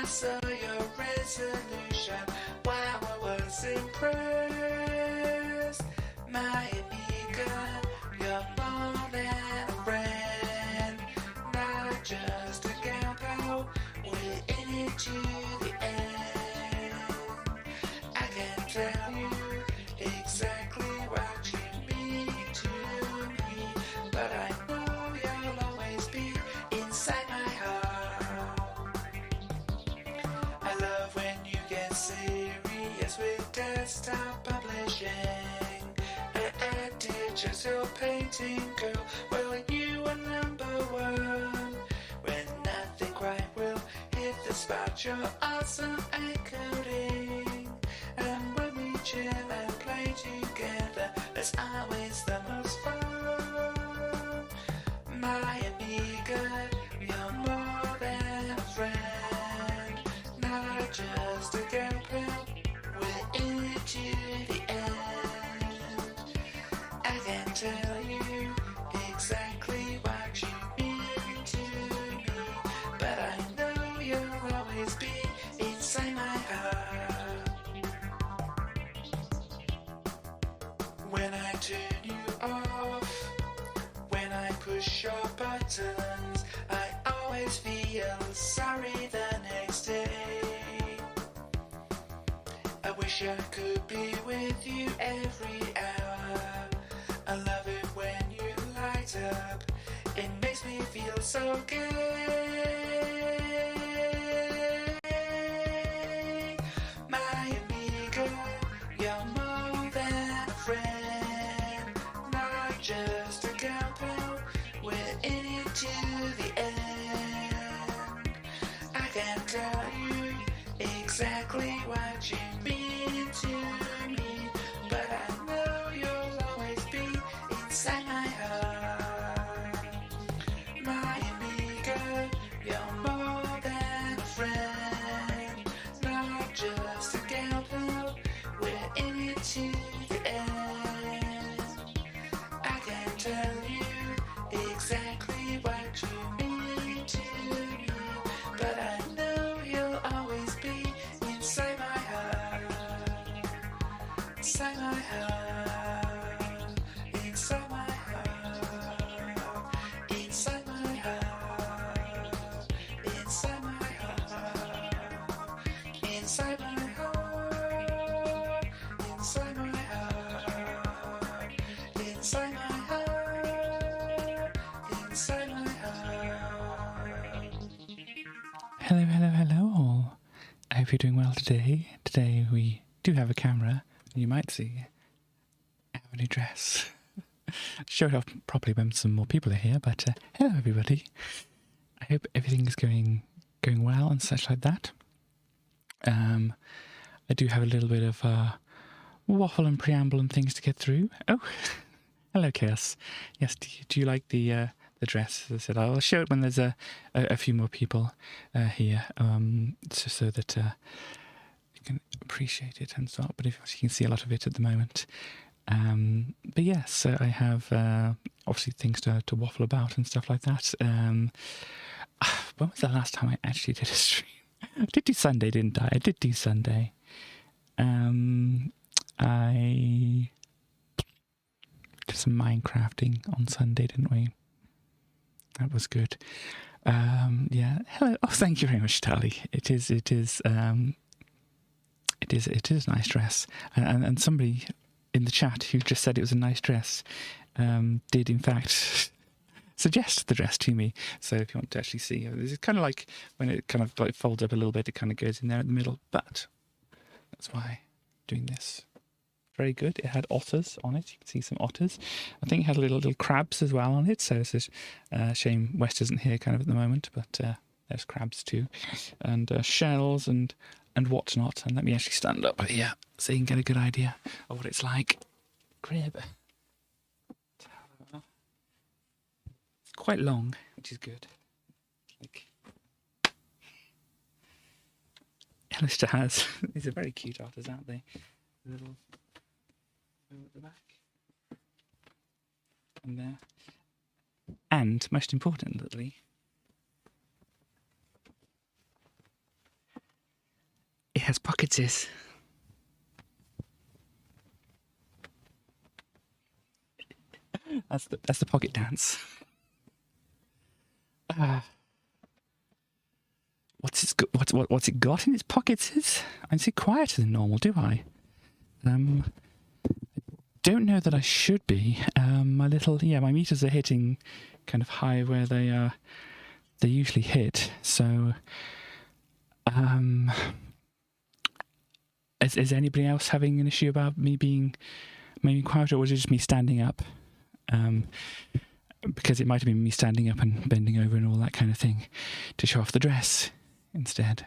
I saw your resolution, wow, I was impressed. My amiga, you're more than a friend, not just a gal pal, we're in it to the end. I can tell you exactly what you mean to me, but I know you'll always be inside my heart. I love when you get serious with desktop publishing. Digital painting, girl, well, you are number one. When nothing quite will hit the spot, you're awesome at coding. And when we chill and play together, that's always the most fun. My amiga, you're more than a friend, not just a gal pal, we're in it to the end. I can tell you exactly what you mean to me, but I know you'll always be inside my heart. When I turn you off, when I push your buttons, I always feel sorry the next day. I wish I could be with you every hour. I love it when you light up, it makes me feel so good. My amiga, you're more than a friend, not just a gal pal, we're in it to the end. I can tell you exactly what you mean to me, but I know you'll always be inside my heart. My amiga, you're more than a friend, not just a gal pal, we're in it to the end. I can tell you exactly what you mean to me, but I know you'll always be inside my heart. Inside my heart. Inside my heart. Inside my heart. Inside my heart. Inside my heart. Inside my heart. Inside my heart. Inside my heart. Hello, hello, hello all. I hope you're doing well today. Today we do have a camera. You might see our new dress. Show it off properly when some more people are here, but hello everybody. I hope everything is going well and such like that. I do have a little bit of waffle and preamble and things to get through. Oh, hello Chaos. Yes, do you like the dress? As I said, I'll show it when there's a few more people here, so that you can appreciate it and so on. But if you can see a lot of it at the moment. But yes, so I have obviously things to waffle about and stuff like that. When was the last time I actually did a stream? I did do Sunday, didn't I? I did do Sunday. I did some Minecrafting on Sunday, didn't we? That was good. Yeah. Hello. Oh, thank you very much, Tali. It is a nice dress. And somebody in the chat who just said it was a nice dress did in fact suggest the dress to me. So if you want to actually see, it's kind of like when it kind of like folds up a little bit, it kind of goes in there in the middle. But that's why I'm doing this. Very good. It had otters on it. You can see some otters. I think it had little crabs as well on it. So it's a shame West isn't here kind of at the moment, but there's crabs too, and shells and whatnot. And let me actually stand up here so you can get a good idea of what it's like. Crib. It's quite long, which is good. Like, Alistair has. These are very cute otters, aren't they? Little at the back. And there. And most importantly, It has pockets. That's the pocket dance. What's it got in its pockets? I see quieter than normal, do I? Don't know that I should be. My meters are hitting kind of high where they usually hit. So, is anybody else having an issue about me being maybe quieter, or was it just me standing up? Because it might have been me standing up and bending over and all that kind of thing to show off the dress instead.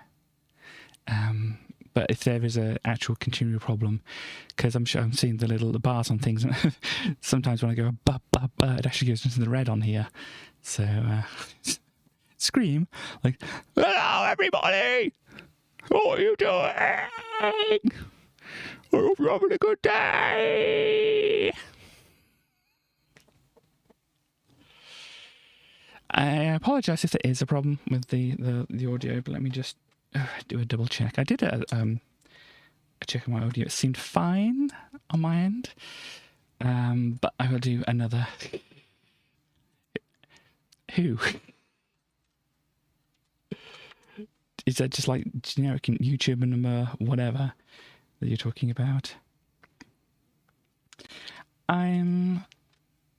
But if there is an actual continual problem, because I'm seeing the bars on things, and sometimes when I go it actually goes into the red on here. So scream like, "Hello, everybody! What are you doing? I hope you're having a good day." I apologise if there is a problem with the audio, but let me just do a double check. I did a check on my audio. It seemed fine on my end, but I will do another. Who? Is that just like generic YouTube number, whatever, that you're talking about? I'm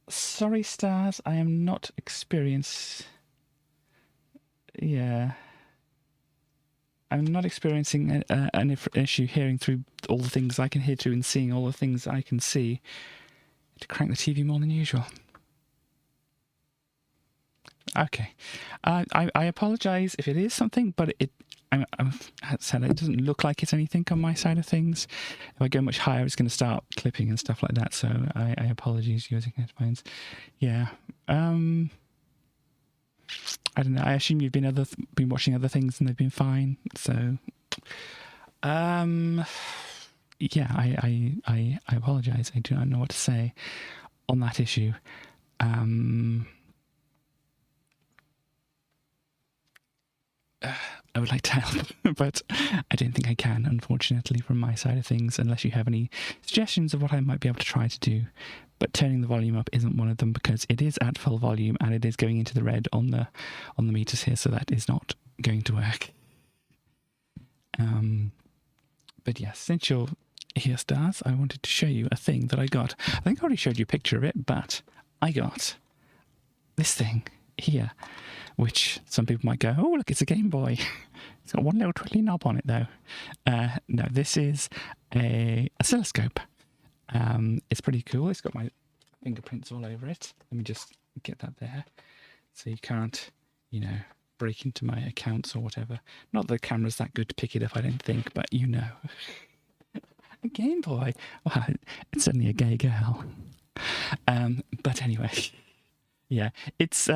sorry, Stars. I am not experiencing. Yeah. I'm not experiencing an issue hearing through all the things I can hear through and seeing all the things I can see. To crank the TV more than usual. Okay. I apologise if it is something, but I said it doesn't look like it's anything on my side of things. If I go much higher, it's going to start clipping and stuff like that. So I apologise using headphones. Yeah. I don't know. I assume you've been watching other things and they've been fine. So, yeah. I apologise. I do not know what to say on that issue. I would like to help, but I don't think I can, unfortunately, from my side of things, unless you have any suggestions of what I might be able to try to do. But turning the volume up isn't one of them, because it is at full volume and it is going into the red on the meters here, so that is not going to work. But yes, since you're here, Stars, I wanted to show you a thing that I got. I think I already showed you a picture of it, but I got this thing here, which some people might go, "Oh, look, it's a Game Boy." It's got one little twiddly knob on it, though. No, this is a oscilloscope. It's pretty cool. It's got my fingerprints all over it. Let me just get that there, so you can't, break into my accounts or whatever. Not that the camera's that good to pick it up, I don't think, but a Game Boy. Wow, it's certainly a gay girl. But anyway, yeah, it's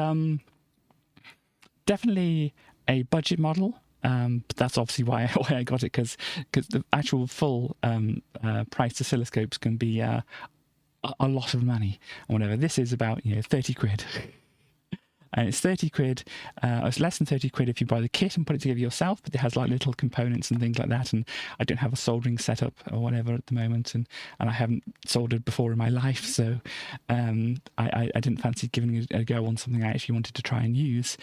definitely a budget model. But that's obviously why I got it, because the actual full price oscilloscopes can be a lot of money or whatever. This is about 30 quid. And it's 30 quid. It's less than 30 quid if you buy the kit and put it together yourself, but it has like little components and things like that. And I don't have a soldering setup or whatever at the moment, and I haven't soldered before in my life, so I didn't fancy giving it a go on something I actually wanted to try and use.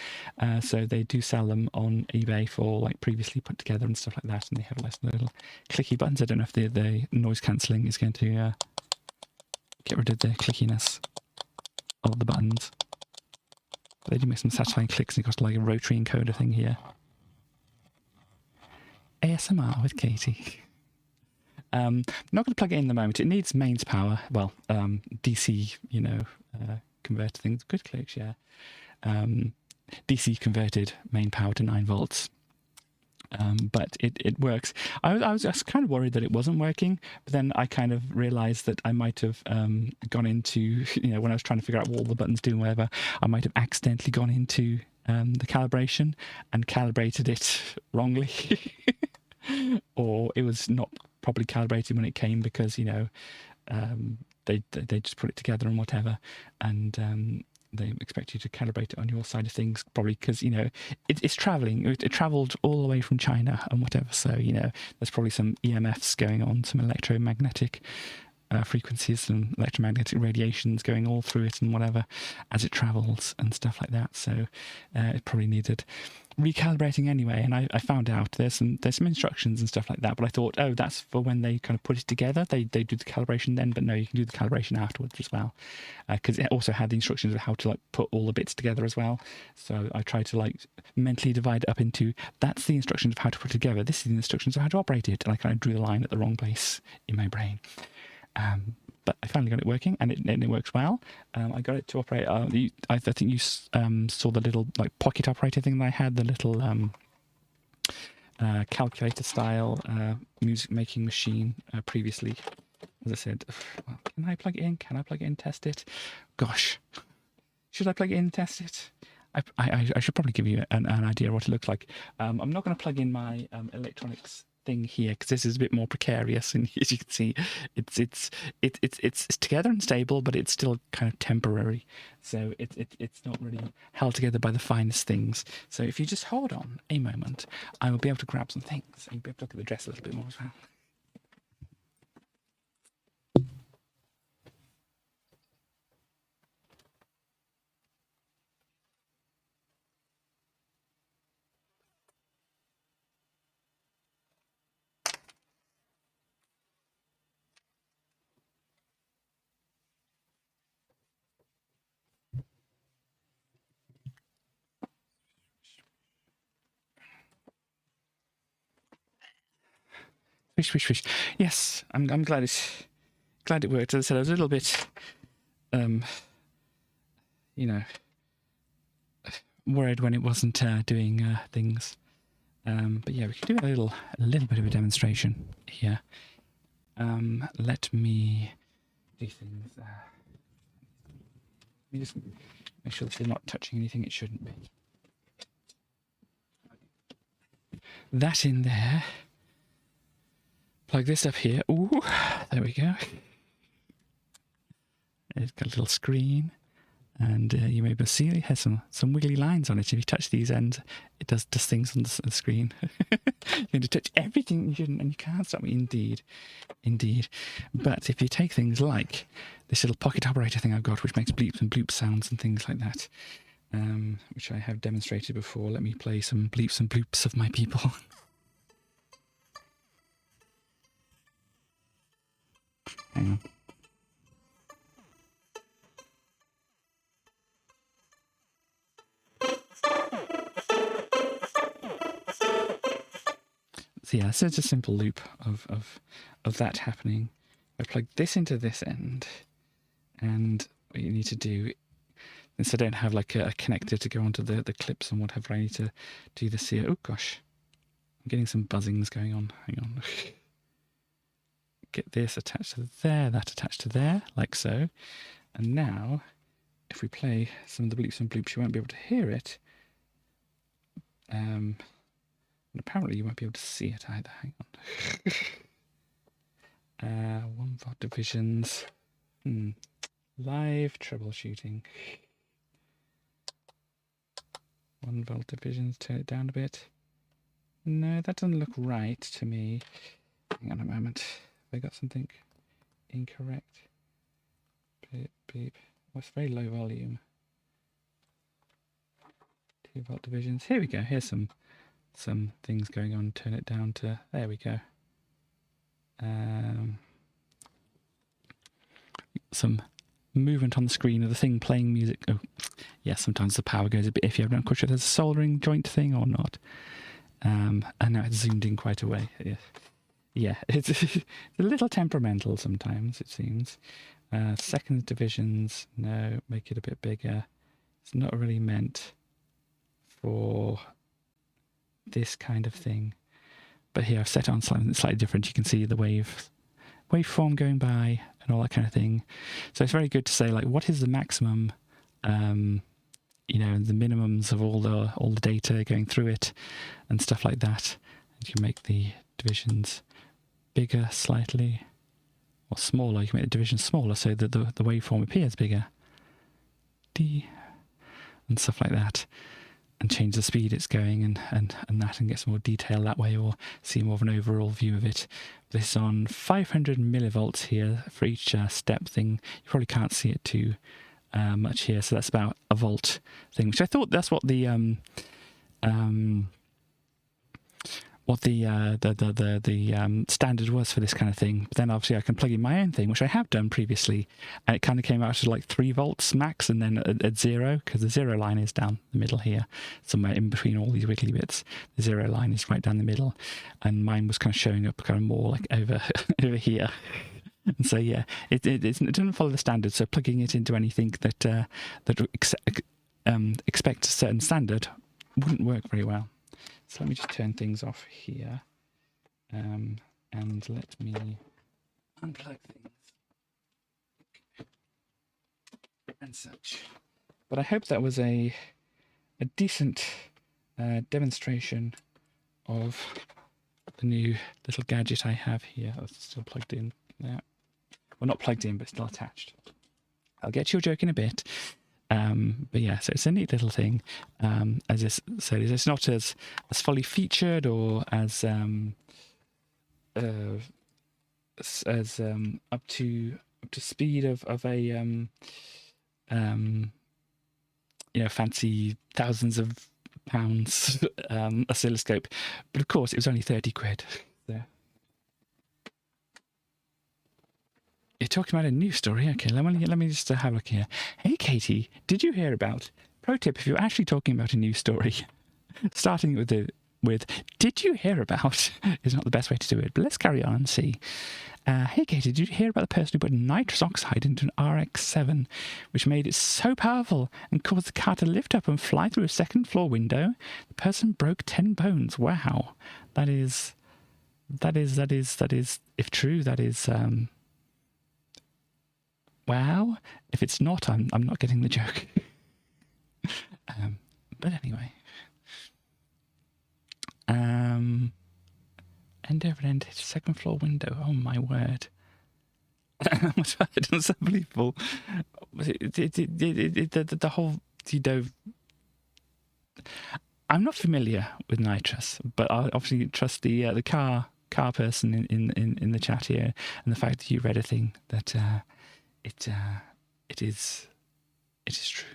So they do sell them on eBay for like previously put together and stuff like that, and they have less little clicky buttons. I don't know if the noise cancelling is going to get rid of the clickiness of the buttons. They do make some satisfying clicks, and you've got like a rotary encoder thing here. ASMR with Katie. Not going to plug it in at the moment. It needs mains power. Well, DC, converter things. Good clicks, yeah. DC converted main power to 9 volts. But it works. I was kind of worried that it wasn't working, but then I kind of realised that I might have gone into, when I was trying to figure out what all the buttons do and whatever, I might have accidentally gone into the calibration and calibrated it wrongly. Or it was not properly calibrated when it came, because, they just put it together and whatever. And they expect you to calibrate it on your side of things, probably because, you know, it's traveling. It travelled all the way from China and whatever. So, you know, there's probably some EMFs going on, some electromagnetic frequencies and electromagnetic radiations going all through it and whatever as it travels and stuff like that. So it probably needed recalibrating anyway. And I found out there's some instructions and stuff like that, but I thought, oh, that's for when they kind of put it together. They do the calibration then, but no, you can do the calibration afterwards as well, because it also had the instructions of how to like put all the bits together as well. So I tried to like mentally divide it up into, that's the instructions of how to put it together, this is the instructions of how to operate it, and I kind of drew the line at the wrong place in my brain. But I finally got it working, and it works well. I got it to operate. I think you saw the little like pocket operator thing that I had, the little calculator style music making machine previously. As I said, well, can I plug it in? Can I plug it in? Test it? Gosh, should I plug it in? Test it? I should probably give you an idea of what it looks like. I'm not going to plug in my electronics thing here because this is a bit more precarious, and as you can see, it's together and stable, but it's still kind of temporary. So it's not really held together by the finest things. So if you just hold on a moment, I will be able to grab some things, and you'll be able to look at the dress a little bit more as well. Swish. Yes, I'm glad it worked. As I said, I was a little bit, you know, worried when it wasn't doing things. But yeah, we can do a little bit of a demonstration here. Let me do things. Let me just make sure this is not touching anything it shouldn't be. That in there. Plug this up here. Ooh, there we go. It's got a little screen, and you may be able to see it has some wiggly lines on it. If you touch these ends, it does things on the screen. You're going to touch everything you shouldn't, and you can't stop me. Indeed. But if you take things like this little pocket operator thing I've got, which makes bleeps and bloops sounds and things like that, which I have demonstrated before. Let me play some bleeps and bloops of my people. Hang on. So yeah, so it's a simple loop of that happening. I plug this into this end, and what you need to do, since I don't have like a connector to go onto the clips and whatever, I need to do this here. Oh gosh, I'm getting some buzzings going on. Hang on. Get this attached to there, that attached to there, like so. And now, if we play some of the bleeps and bloops, you won't be able to hear it. And apparently you won't be able to see it either. Hang on. 1 volt divisions. Live troubleshooting. 1 volt divisions, turn it down a bit. No, that doesn't look right to me. Hang on a moment. Have I got something incorrect? Beep, beep. Oh, it's very low volume. 2 volt divisions. Here we go. Here's some things going on. Turn it down to, there we go. Some movement on the screen of the thing playing music. Oh, yeah, sometimes the power goes a bit iffy. I'm not quite sure if there's a soldering joint thing or not. And now it's zoomed in quite a way. Yeah, it's a little temperamental sometimes, it seems. Second divisions, no, make it a bit bigger. It's not really meant for this kind of thing. But here I've set it on something slightly different. You can see the waveform going by and all that kind of thing. So it's very good to say, like, what is the maximum, you know, the minimums of all the data going through it and stuff like that. And you can make the divisions bigger slightly, or smaller. You can make the division smaller so that the waveform appears bigger. D, and stuff like that, and change the speed it's going and that, and get some more detail that way, or see more of an overall view of it. This is on 500 millivolts here for each step thing. You probably can't see it too much here, so that's about a volt thing, which I thought that's what the standard was for this kind of thing. But then obviously I can plug in my own thing, which I have done previously, and it kind of came out to like 3 volts max, and then at 0, because the 0 line is down the middle here, somewhere in between all these wiggly bits. The 0 line is right down the middle, and mine was kind of showing up kind of more like over over here. And so yeah, it doesn't follow the standard. So plugging it into anything that expects a certain standard wouldn't work very well. So let me just turn things off here, and let me unplug things and such. But I hope that was a decent demonstration of the new little gadget I have here. It's still plugged in there. Well, not plugged in, but still attached. I'll get your joke in a bit. But yeah, so it's a neat little thing. As I said, it's not as fully featured or as up to speed of a fancy thousands of pounds oscilloscope. But of course, it was only 30 quid. So. You're talking about a news story? Okay, let me just have a look here. Hey, Katie, did you hear about... Pro tip, if you're actually talking about a news story, starting with did you hear about is not the best way to do it, but let's carry on and see. Hey, Katie, did you hear about the person who put nitrous oxide into an RX-7, which made it so powerful and caused the car to lift up and fly through a second floor window? The person broke 10 bones. Wow. That is, if true, that is... Wow. If it's not, I'm not getting the joke. But anyway. End over end, second floor window. Oh my word. It was unbelievable. The whole, I'm not familiar with nitrous, but I obviously trust the car person in the chat here, and the fact that you read a thing that it is true.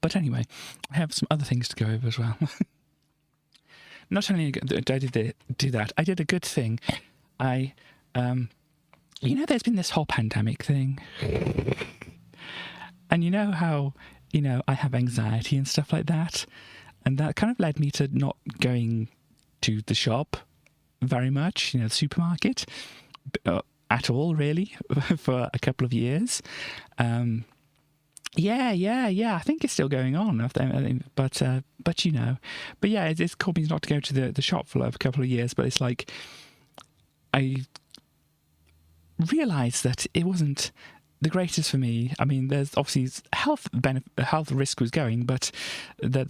But anyway, I have some other things to go over as well. Not only did I do that, I did a good thing. There's been this whole pandemic thing. And you know how, I have anxiety and stuff like that. And that kind of led me to not going to the shop very much, the supermarket, at all, really, for a couple of years. Yeah. I think it's still going on. But yeah, it's caused me not to go to the shop for a couple of years. But it's like I realised that it wasn't the greatest for me. I mean, there's obviously health risk was going, but the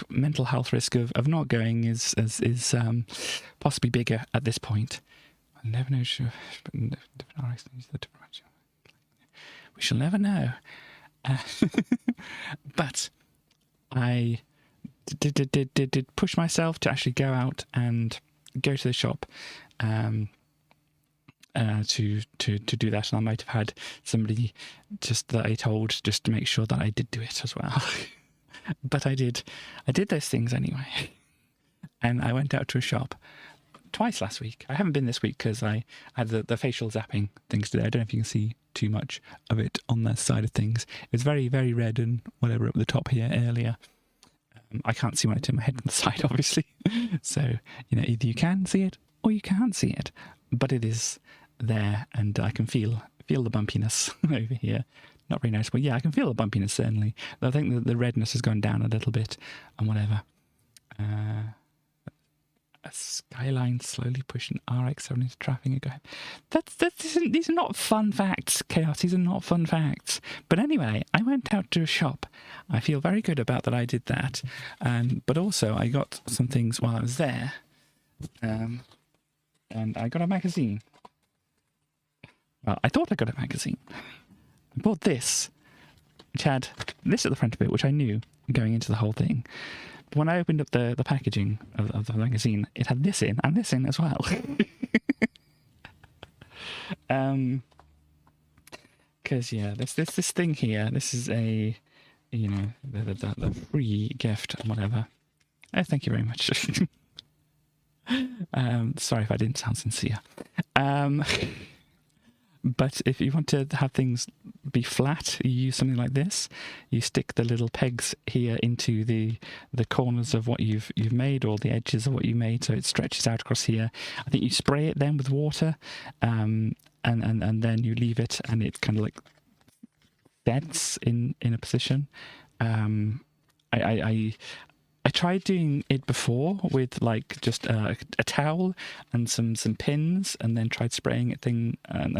mental health risk of not going is possibly bigger at this point. I never know. We shall never know. But I did push myself to actually go out and go to the shop to do that, and I might have had somebody just that I told just to make sure that I did do it as well. But I did those things anyway, and I went out to a shop twice last week. I haven't been this week because I had the facial zapping things today. I don't know if you can see too much of it on that side of things. It was very, very red and whatever up the top here earlier. I can't see when I turn my head to the side, obviously. So, either you can see it or you can't see it. But it is there, and I can feel the bumpiness over here. Not very nice, but yeah, I can feel the bumpiness, certainly. I think that the redness has gone down a little bit and whatever. A skyline slowly pushing RX-7 into traffic again. These are not fun facts, Chaos. These are not fun facts. But anyway, I went out to a shop. I feel very good about that I did that. But also, I got some things while I was there. And I got a magazine. Well, I thought I got a magazine. I bought this, which had this at the front of it, which I knew going into the whole thing. But when I opened up the packaging of the magazine, it had this in and this in as well. Because yeah, this thing here. This is a, you know, the free gift and whatever. Oh, thank you very much. Sorry if I didn't sound sincere. But if you want to have things be flat, you use something like this. You stick the little pegs here into the corners of what you've made, or the edges of what you made, so it stretches out across here. I think you spray it then with water, and then you leave it, and it kind of like sets in a position. I tried doing it before with like just a towel and some pins, and then tried spraying it and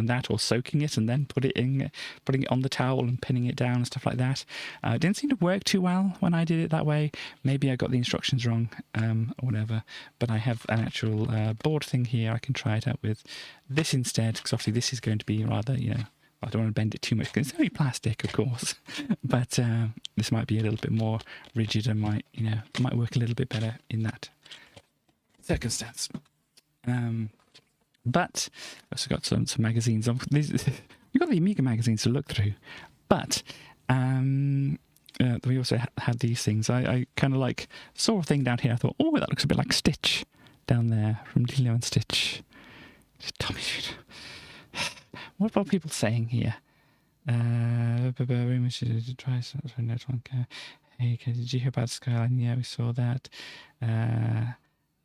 that, or soaking it and then putting it on the towel and pinning it down and stuff like that. It didn't seem to work too well when I did it that way. Maybe I got the instructions wrong, or whatever. But I have an actual board thing here. I can try it out with this instead, because obviously this is going to be rather, you know, I don't want to bend it too much because it's only plastic, of course. But this might be a little bit more rigid and might work a little bit better in that circumstance. But I've also got some magazines. We've got the Amiga magazines to look through, but we also had these things. I kind of like saw a thing down here. I thought, oh, that looks a bit like Stitch down there from Lilo and Stitch. Tommy shoot. What about people saying here? Very much to try something. Hey, did you hear about Skyline? Yeah, we saw that.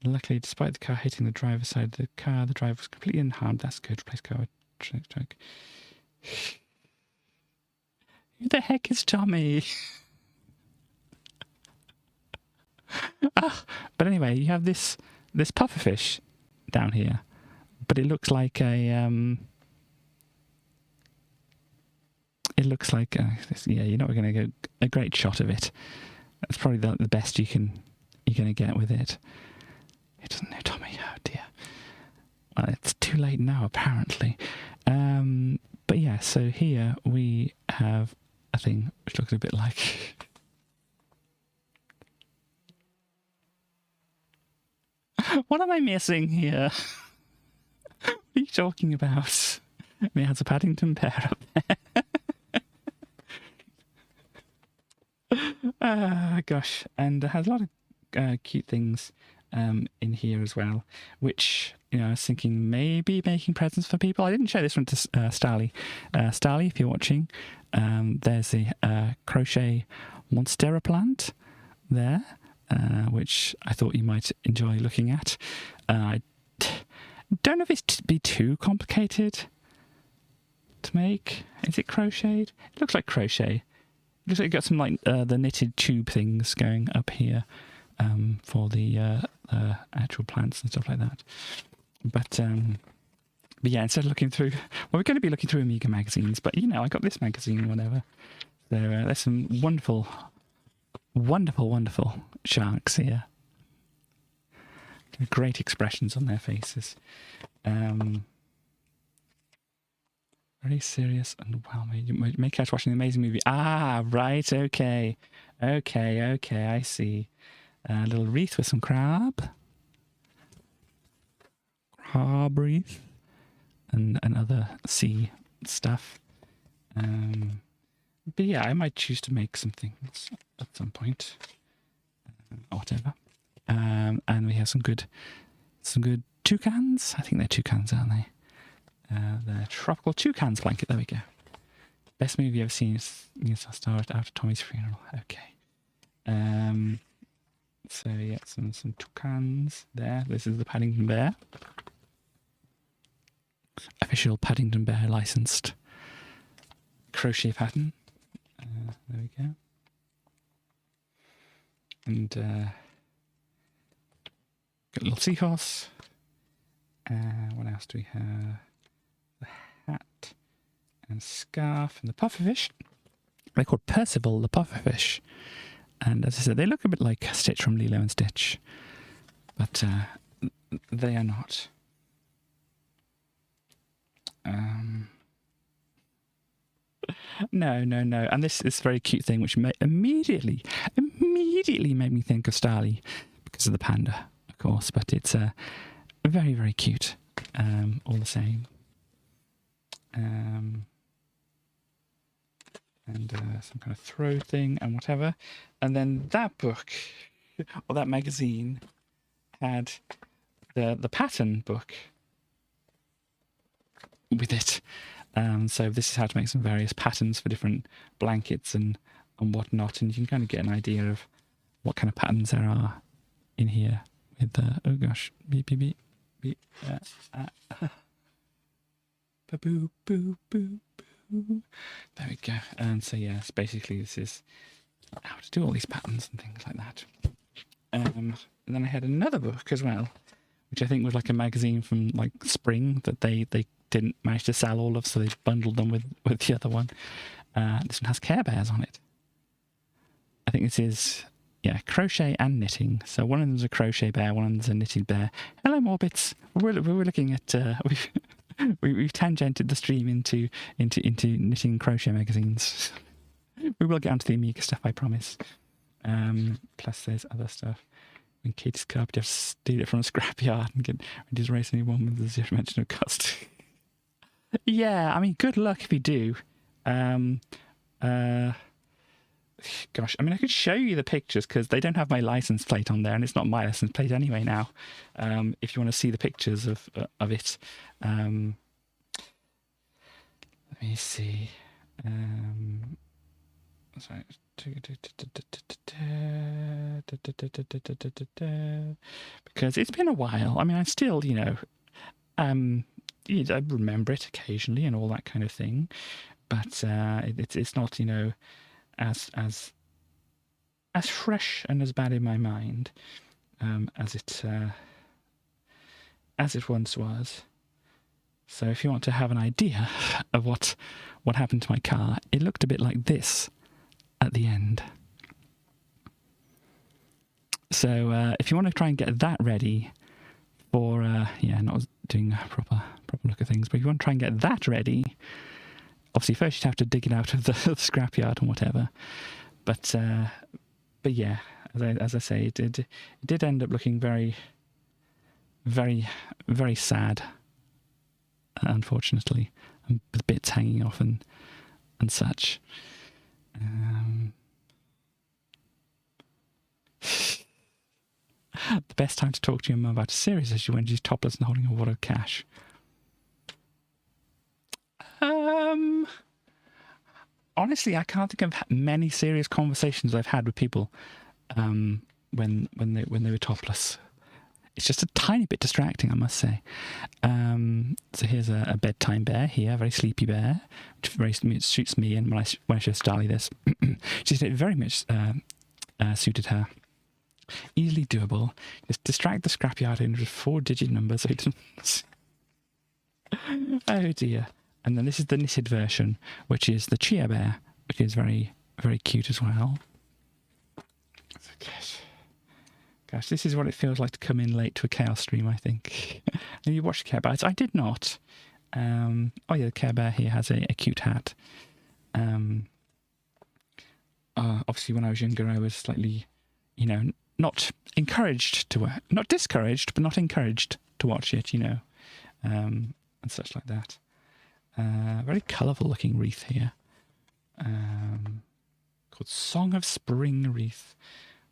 Luckily, despite the car hitting the driver's side of the car, the driver was completely unharmed. That's good. Replace car with truck. Who the heck is Tommy? But anyway, you have this pufferfish down here, but it looks like a It looks like you're not going to get a great shot of it. That's probably the best you're going to get with it. It doesn't know Tommy. Oh dear. Well, it's too late now, apparently. But yeah, so here we have a thing which looks a bit like. What am I missing here? What are you talking about? It has a Paddington Bear up there. Gosh, and it has a lot of cute things in here as well, which, you know, I was thinking maybe making presents for people. I didn't show this one to Stally. Stally, if you're watching, there's the crochet monstera plant there, which I thought you might enjoy looking at. I don't know if it's to be too complicated to make. Is it crocheted? It looks like crochet. Looks like you got some like the knitted tube things going up here for the actual plants and stuff like that. But yeah, instead of looking through, well, we're going to be looking through Amiga magazines, but you know, I got this magazine, whatever. So there's some wonderful, wonderful, wonderful sharks here. Great expressions on their faces. Very serious and well made. You may catch watching the amazing movie. Ah, right, okay, I see. A little wreath with some crab wreath, and other sea stuff. But yeah, I might choose to make some things at some point, or whatever. And we have some good toucans. I think they're toucans, aren't they? The tropical toucans blanket. There we go. Best movie you've ever seen is Star After Tommy's Funeral. Okay. So yeah, some toucans there. This is the Paddington Bear. Official Paddington Bear licensed crochet pattern. There we go. And got a little seahorse. What else do we have? The hat and scarf and the pufferfish. They're called Percival the pufferfish. And as I said, they look a bit like Stitch from Lilo and Stitch. But they are not. No, no, no. And this very cute thing, which immediately made me think of Starly because of the panda, of course. But it's very, very cute, all the same. And some kind of throw thing and whatever. And then that book, or that magazine, had the pattern book with it. So this is how to make some various patterns for different blankets and whatnot, and you can kind of get an idea of what kind of patterns there are in here with oh gosh, beep beep beep beep, boo boo boo boo. There we go. And so yes, basically this is how to do all these patterns and things like that. And then I had another book as well, which I think was like a magazine from like spring that they didn't manage to sell all of, so they bundled them with the other one. This one has Care Bears on it. I think this is, yeah, crochet and knitting. So one of them's a crochet bear, one of them's a knitted bear. Hello, Morbits. We're looking at we've tangented the stream into knitting and crochet magazines. We will get onto the Amiga stuff, I promise. Plus there's other stuff. When Katie's carpet, you have to steal it from a scrapyard and get ready to race anyone with the zero dimensional cost. Yeah, I mean, good luck if you do. Gosh, I mean, I could show you the pictures because they don't have my license plate on there, and it's not my license plate anyway now. If you want to see the pictures of it, let me see. Sorry. Because it's been a while. I mean, I still, I remember it occasionally and all that kind of thing, but it's not, as fresh and as bad in my mind as it once was. So if you want to have an idea of what happened to my car, it looked a bit like this at the end. So if you want to try and get that ready for, not doing a proper look at things, but if you want to try and get that ready, obviously first you'd have to dig it out of the scrapyard and whatever. But yeah, as I say, it did end up looking very, very, very sad, unfortunately, and with bits hanging off and such. The best time to talk to your mum about a series is when she's topless and holding a wad of cash. Honestly, I can't think of many serious conversations I've had with people when they were topless. It's just a tiny bit distracting, I must say. So here's a bedtime bear here, a very sleepy bear, which very suits me. And when I show Starly this, she said it very much suited her. Easily doable. Just distract the scrapyard in with 4-digit numbers so it doesn't. Oh dear. And then this is the knitted version, which is the Chia Bear, which is very, very cute as well. Gosh, this is what it feels like to come in late to a Chaos stream, I think. And you watched Care Bears? I did not. Oh yeah, the Care Bear here has a cute hat. Obviously, when I was younger, I was slightly, not encouraged to wear, not discouraged, but not encouraged to watch it, and such like that. Very colourful looking wreath here, called Song of Spring wreath,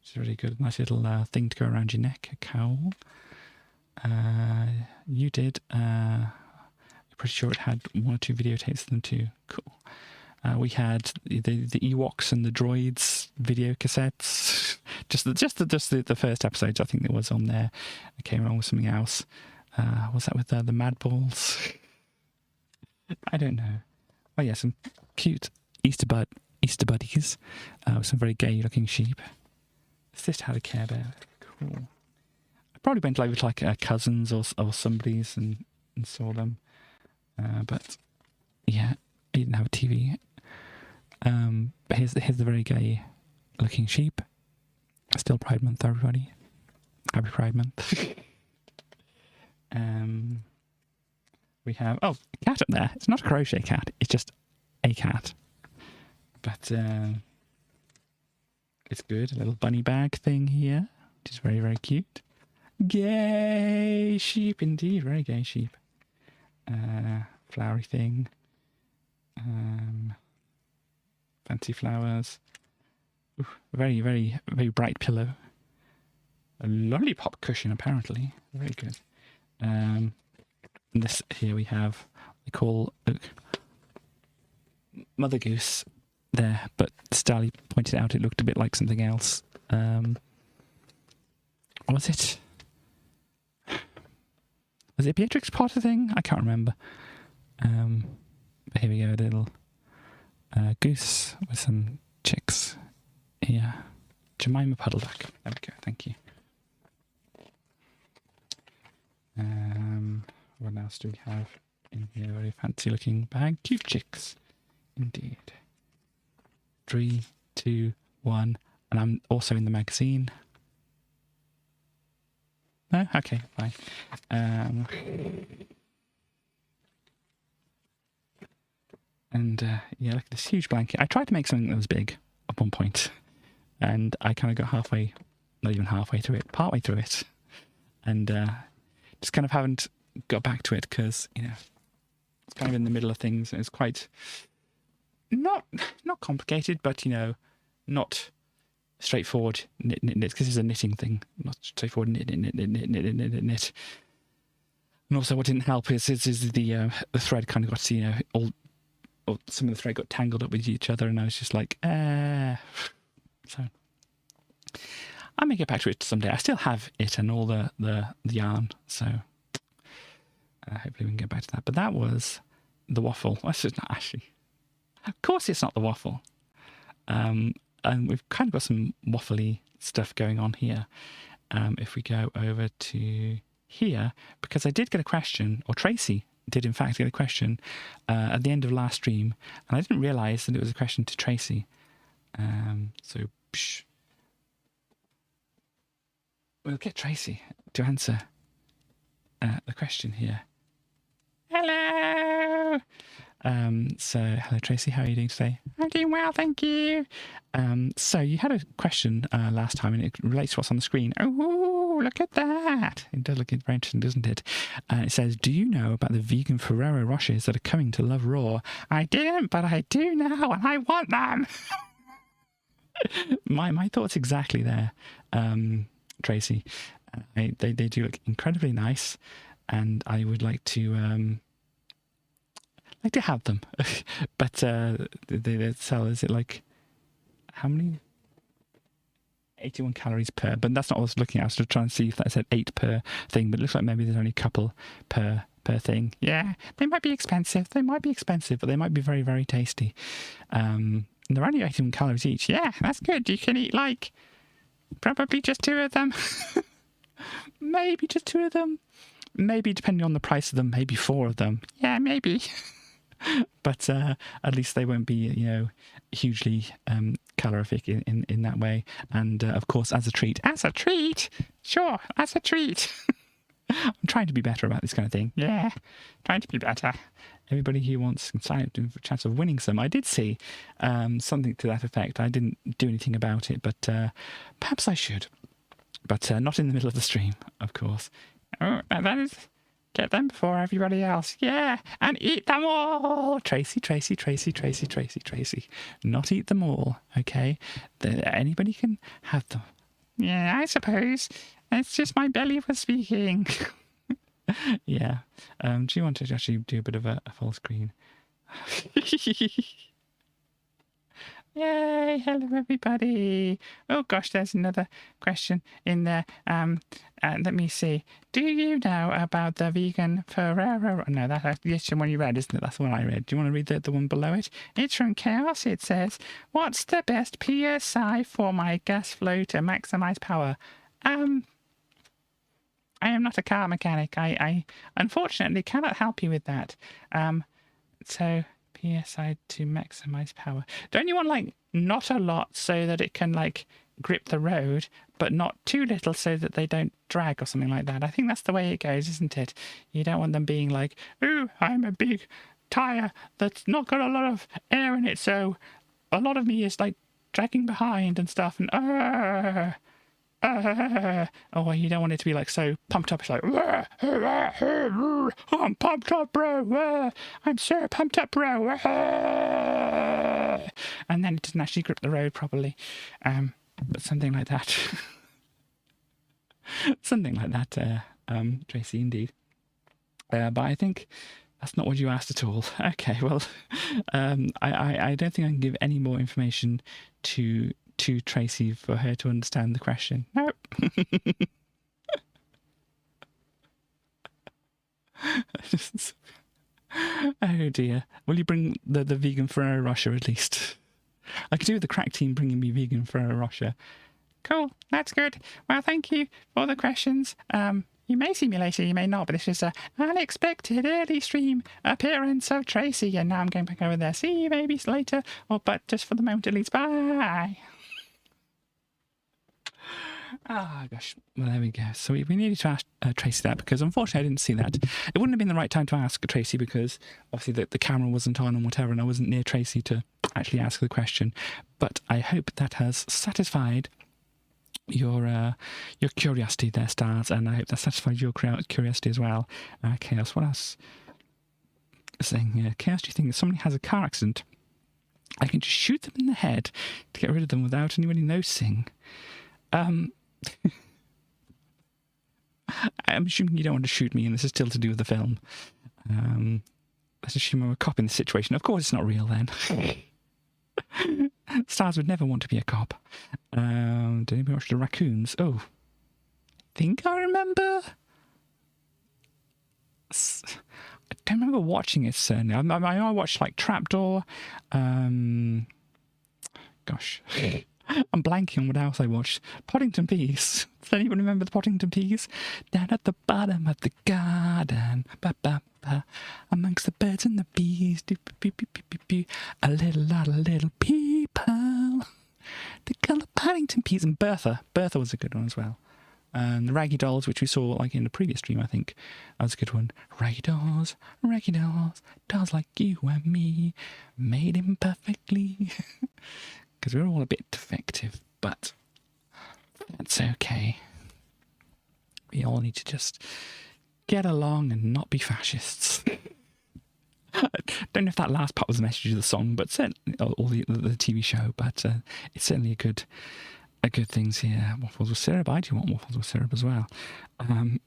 which is really good. Nice little thing to go around your neck, a cowl. You did. I'm pretty sure it had 1 or 2 videotapes of them too. Cool. We had the Ewoks and the droids video cassettes. Just the first episodes, I think that was on there. It came along with something else. Was that with the Mad Balls? I don't know. Oh yeah, some cute Easter buddies with some very gay looking sheep. This had a Care Bear. Cool. I probably went over to like cousins or somebody's and saw them. But yeah, he didn't have a TV. But here's the very gay looking sheep. Still Pride Month, everybody. Happy Pride Month. We have a cat up there. It's not a crochet cat. It's just a cat. But it's good. A little bunny bag thing here, which is very, very cute. Gay sheep indeed. Very gay sheep. Flowery thing. Fancy flowers. Ooh, very, very, very bright pillow. A lollipop cushion, apparently. Very good. And this here we have, we call Mother Goose there, but Starly pointed out it looked a bit like something else. What was it? Was it a Beatrix Potter thing? I can't remember. But here we go, a little goose with some chicks here. Jemima Puddleduck. There we go, thank you. What else do we have in here? Very fancy looking bag. Cute chicks. Indeed. 3, 2, 1. And I'm also in the magazine. No? Okay, fine. Yeah, look at this huge blanket. I tried to make something that was big at one point. And I kind of got halfway, not even halfway through it, partway through it. And just kind of haven't got back to it because, you know, it's kind of in the middle of things. And it's quite, not complicated, but, you know, not straightforward knit, because it's a knitting thing, not straightforward knit. And also what didn't help is the thread kind of got, you know, or some of the thread got tangled up with each other, and I was just like, so I may get back to it someday. I still have it and all the yarn, so hopefully we can get back to that. But that was the waffle. Well, it's not actually. Of course, it's not the waffle. And we've kind of got some waffly stuff going on here. If we go over to here, because I did get a question, or Tracy did in fact get a question at the end of last stream, and I didn't realise that it was a question to Tracy. So we'll get Tracy to answer the question here. Hello! So, hello Tracy, how are you doing today? I'm doing well, thank you. So you had a question last time, and it relates to what's on the screen. Oh, look at that. It does look very interesting, doesn't it? It says, do you know about the vegan Ferrero Rochers that are coming to Love Raw? I didn't, but I do now, and I want them. my thoughts exactly there, Tracy. They do look incredibly nice, and I would like to have them. But they sell, is it like, how many? 81 calories per, but that's not what I was looking at. I was just trying to see if that said 8 per thing, but it looks like maybe there's only a couple per thing. Yeah, they might be expensive, but they might be very, very tasty. They're only 81 calories each. Yeah, that's good. You can eat like probably just 2 of them. Maybe just 2 of them. Maybe, depending on the price of them, maybe 4 of them. Yeah, maybe. But at least they won't be, you know, hugely calorific in that way. And of course, as a treat, sure, as a treat. I'm trying to be better about this kind of thing. Yeah, trying to be better. Everybody who wants can sign up for a chance of winning some. I did see something to that effect. I didn't do anything about it, but perhaps I should. But not in the middle of the stream, of course. Oh, that is... Get them before everybody else. Yeah, and eat them all. Tracy. Not eat them all, okay? Anybody can have them. Yeah, I suppose. It's just my belly for speaking. Yeah. Do you want to actually do a bit of a full screen? Yay, hello everybody. Oh gosh, there's another question in there. Let me see. Do you know about the vegan Ferrero? No, that's the one you read, isn't it? That's the one I read. Do you want to read the one below it? It's from Chaos. It says, what's the best PSI for my gas flow to maximize power? I am not a car mechanic. I unfortunately cannot help you with that. So... PSI to maximize power. Don't you want like not a lot so that it can like grip the road, but not too little so that they don't drag or something like that? I think that's the way it goes, isn't it? You don't want them being like, ooh, I'm a big tire that's not got a lot of air in it, so a lot of me is like dragging behind and stuff, and oh, you don't want it to be like so pumped up. It's like, I'm pumped up, bro. I'm so pumped up, bro. And then it doesn't actually grip the road properly. But something like that. Something like that, Tracy, indeed. But I think that's not what you asked at all. Okay, well, I don't think I can give any more information to Tracy for her to understand the question. Nope. Oh dear. Will you bring the vegan Ferrero Rocher at least? I could do with the crack team bringing me vegan Ferrero Rocher. Cool, that's good. Well, thank you for the questions. You may see me later, you may not, but this is an unexpected early stream appearance of Tracy, and now I'm going back over there. See you maybe later, but just for the moment at least. Bye. Ah, gosh. Well, there we go. So we needed to ask Tracy that because unfortunately I didn't see that. It wouldn't have been the right time to ask Tracy because obviously the camera wasn't on and whatever, and I wasn't near Tracy to actually ask the question. But I hope that has satisfied your curiosity there, Stars, and I hope that satisfied your curiosity as well. Chaos, what else? Saying, Chaos, do you think if somebody has a car accident, I can just shoot them in the head to get rid of them without anybody noticing? I'm assuming you don't want to shoot me, and this is still to do with the film. Let's assume I'm a cop in this situation. Of course, it's not real then. Stars would never want to be a cop. Did anybody watch the raccoons? Oh, I think I remember. I don't remember watching it, certainly. I watched like Trapdoor. Gosh. I'm blanking on what else I watched. Poddington Bees. Does anyone remember the Poddington Bees? Down at the bottom of the garden, amongst the birds and the bees, a little lot of little people. They call the Paddington Peas. And Bertha. Bertha was a good one as well. And the Raggy Dolls, which we saw like in the previous stream, I think. That was a good one. Raggy Dolls, dolls like you and me, made imperfectly. Because we're all a bit defective, but that's okay. We all need to just get along and not be fascists. I don't know if that last part was the message of the song, but certainly, or the TV show, but it's certainly a good things here. Waffles with syrup. I do want waffles with syrup as well. And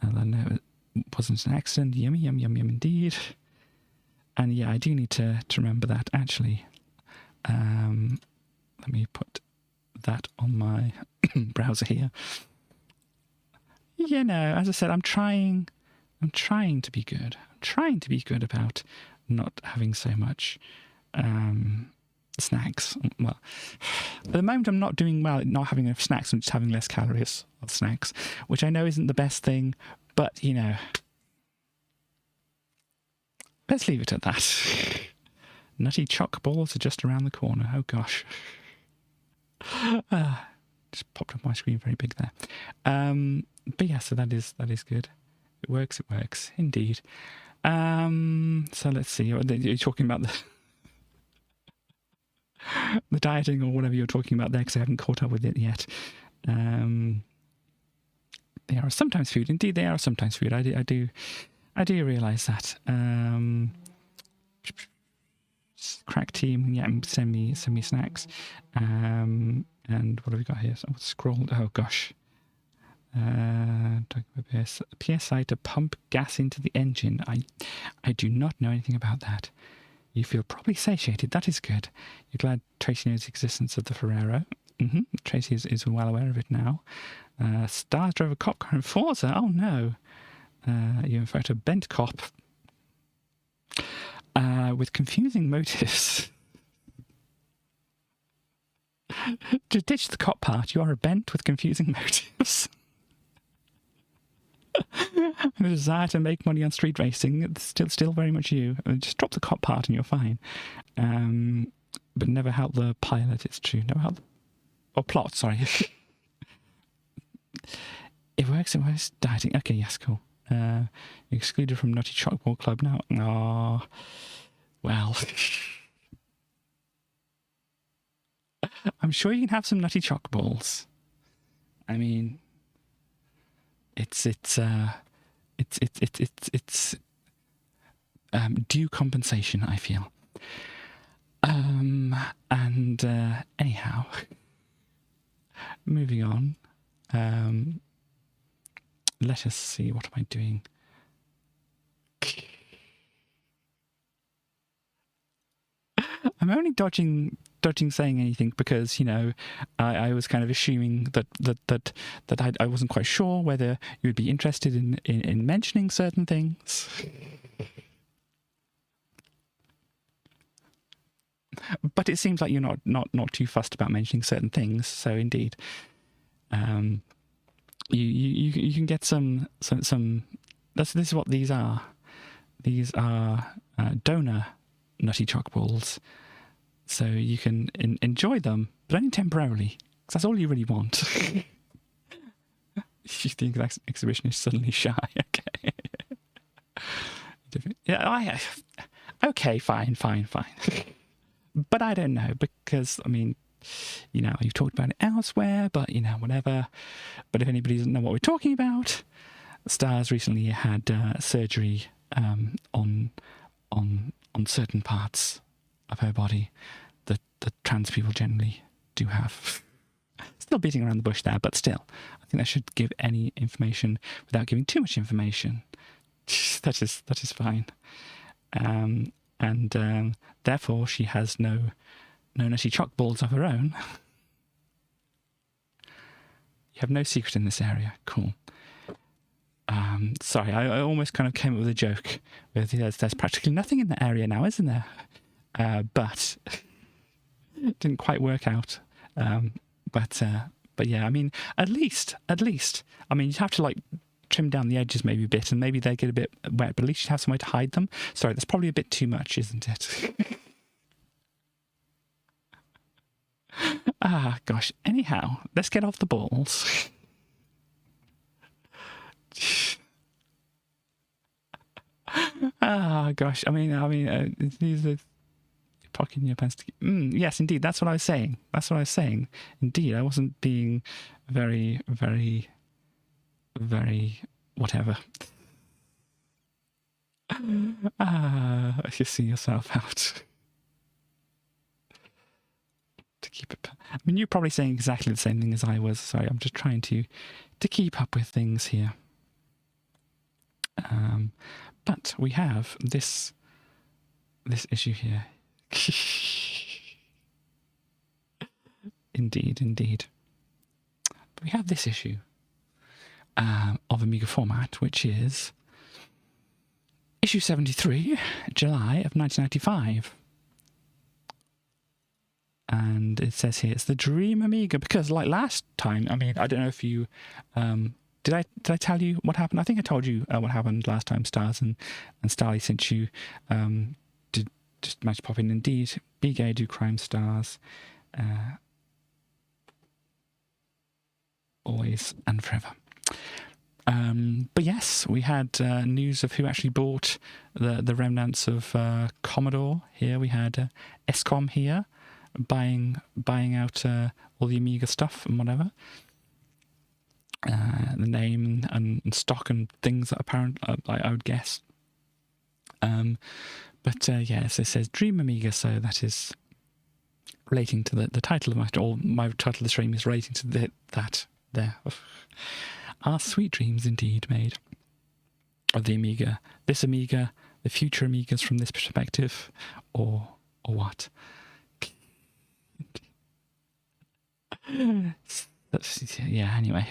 I know it wasn't an accident. Yummy, yum, yum, yum indeed. And yeah, I do need to remember that actually. Let me put that on my browser here. You know, as I said, I'm trying to be good. I'm trying to be good about not having so much snacks. Well, at the moment I'm not doing well at not having enough snacks. I'm just having less calories of snacks, which I know isn't the best thing, but, you know, let's leave it at that. Nutty choc balls are just around the corner. Oh, gosh. Just popped up my screen very big there. But yeah, so that is good. It works, indeed. So let's see. You're talking about the dieting or whatever you're talking about there, because I haven't caught up with it yet. They are sometimes food. Indeed, they are sometimes food. I do realise that. Crack team, yeah, send me snacks. And what have we got here? So scrolled. Oh gosh. Talking about PSI to pump gas into the engine. I do not know anything about that. You feel probably satiated. That is good. You're glad Tracy knows the existence of the Ferrero. Tracy is well aware of it now. Stars drove a cop car in Forza. Oh no. You in fact a bent cop. With confusing motives. To ditch the cop part, you are a bent with confusing motives. And a desire to make money on street racing, it's still very much you. Just drop the cop part and you're fine. But never help the pilot, it's true. Never help plot, sorry. It works dieting. Okay, yes, cool. Excluded from Nutty Chalkboard Club now. Oh, well. I'm sure you can have some nutty choc balls. I mean, it's due compensation, I feel. And anyhow, moving on. Let us see. What am I doing? I'm only dodging saying anything because, you know, I was kind of assuming that I wasn't quite sure whether you would be interested in mentioning certain things. But it seems like you're not too fussed about mentioning certain things. So indeed, you can get some. This is what these are. These are donor nutty choc balls. So you can enjoy them, but only temporarily, because that's all you really want. You think the exhibition is suddenly shy, okay. Yeah, okay, fine. But I don't know, because, I mean, you know, you've talked about it elsewhere, but, you know, whatever. But if anybody doesn't know what we're talking about, Stars recently had surgery on certain parts of her body that trans people generally do have. Still beating around the bush there, but still, I think that should give any information without giving too much information. That is fine. And therefore she has no nutty choc balls of her own. You have no secret in this area. Cool. Sorry, I almost kind of came up with a joke. There's practically nothing in the area now, isn't there? But it didn't quite work out. But yeah, I mean, at least, I mean, you'd have to like trim down the edges maybe a bit, and maybe they get a bit wet, but at least you'd have somewhere to hide them. Sorry, that's probably a bit too much, isn't it? Gosh. Anyhow, let's get off the balls. Gosh. I mean, these are pocketing your pants to keep. Yes, indeed. That's what I was saying. Indeed, I wasn't being very, very, very whatever. You see yourself out. To keep it. I mean, you're probably saying exactly the same thing as I was. Sorry, I'm just trying to keep up with things here. But we have this issue here. Indeed. But we have this issue of Amiga Format, which is issue 73, July of 1995. And it says here, it's the Dream Amiga, because like last time, I mean, I don't know if you, did I tell you what happened? I think I told you what happened last time, Stars, and Starly, since you did just manage to pop in. Indeed, be gay, do crime, Stars, always and forever. But yes, we had news of who actually bought the remnants of Commodore. Here we had Escom here, buying out all the Amiga stuff and whatever, the name and stock and things that I would guess. But yes, it says Dream Amiga, so that is relating to the title of my title of the stream is relating to that there. Are sweet dreams indeed made of the Amiga? This Amiga, the future Amigas from this perspective, or what? Yeah, anyway.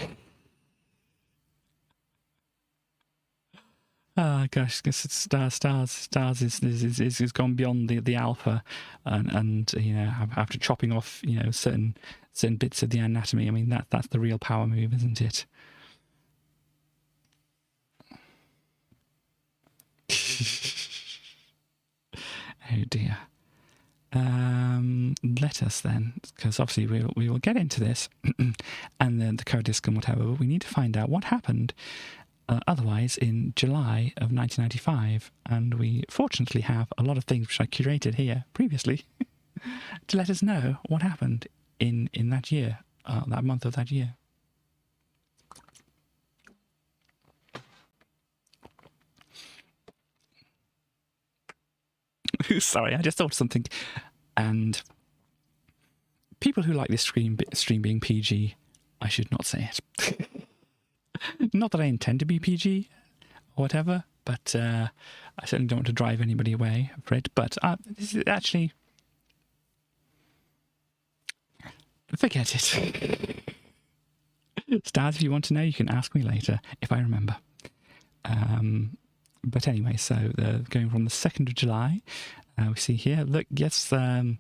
Gosh, Stars is gone beyond the alpha, and you know, after chopping off, you know, certain bits of the anatomy. I mean, that's the real power move, isn't it? Oh dear. Let us then, because obviously we will get into this and then the code disk and whatever, but we need to find out what happened otherwise in July of 1995, and we fortunately have a lot of things which I curated here previously to let us know what happened in that year, that month of that year. Sorry, I just thought of something. And people who like this stream being PG, I should not say it. Not that I intend to be PG or whatever, but I certainly don't want to drive anybody away for it. But this is actually... Forget it. Stars, if you want to know, you can ask me later if I remember. But anyway, so going from the 2nd of July, we see here, look, yes, Boom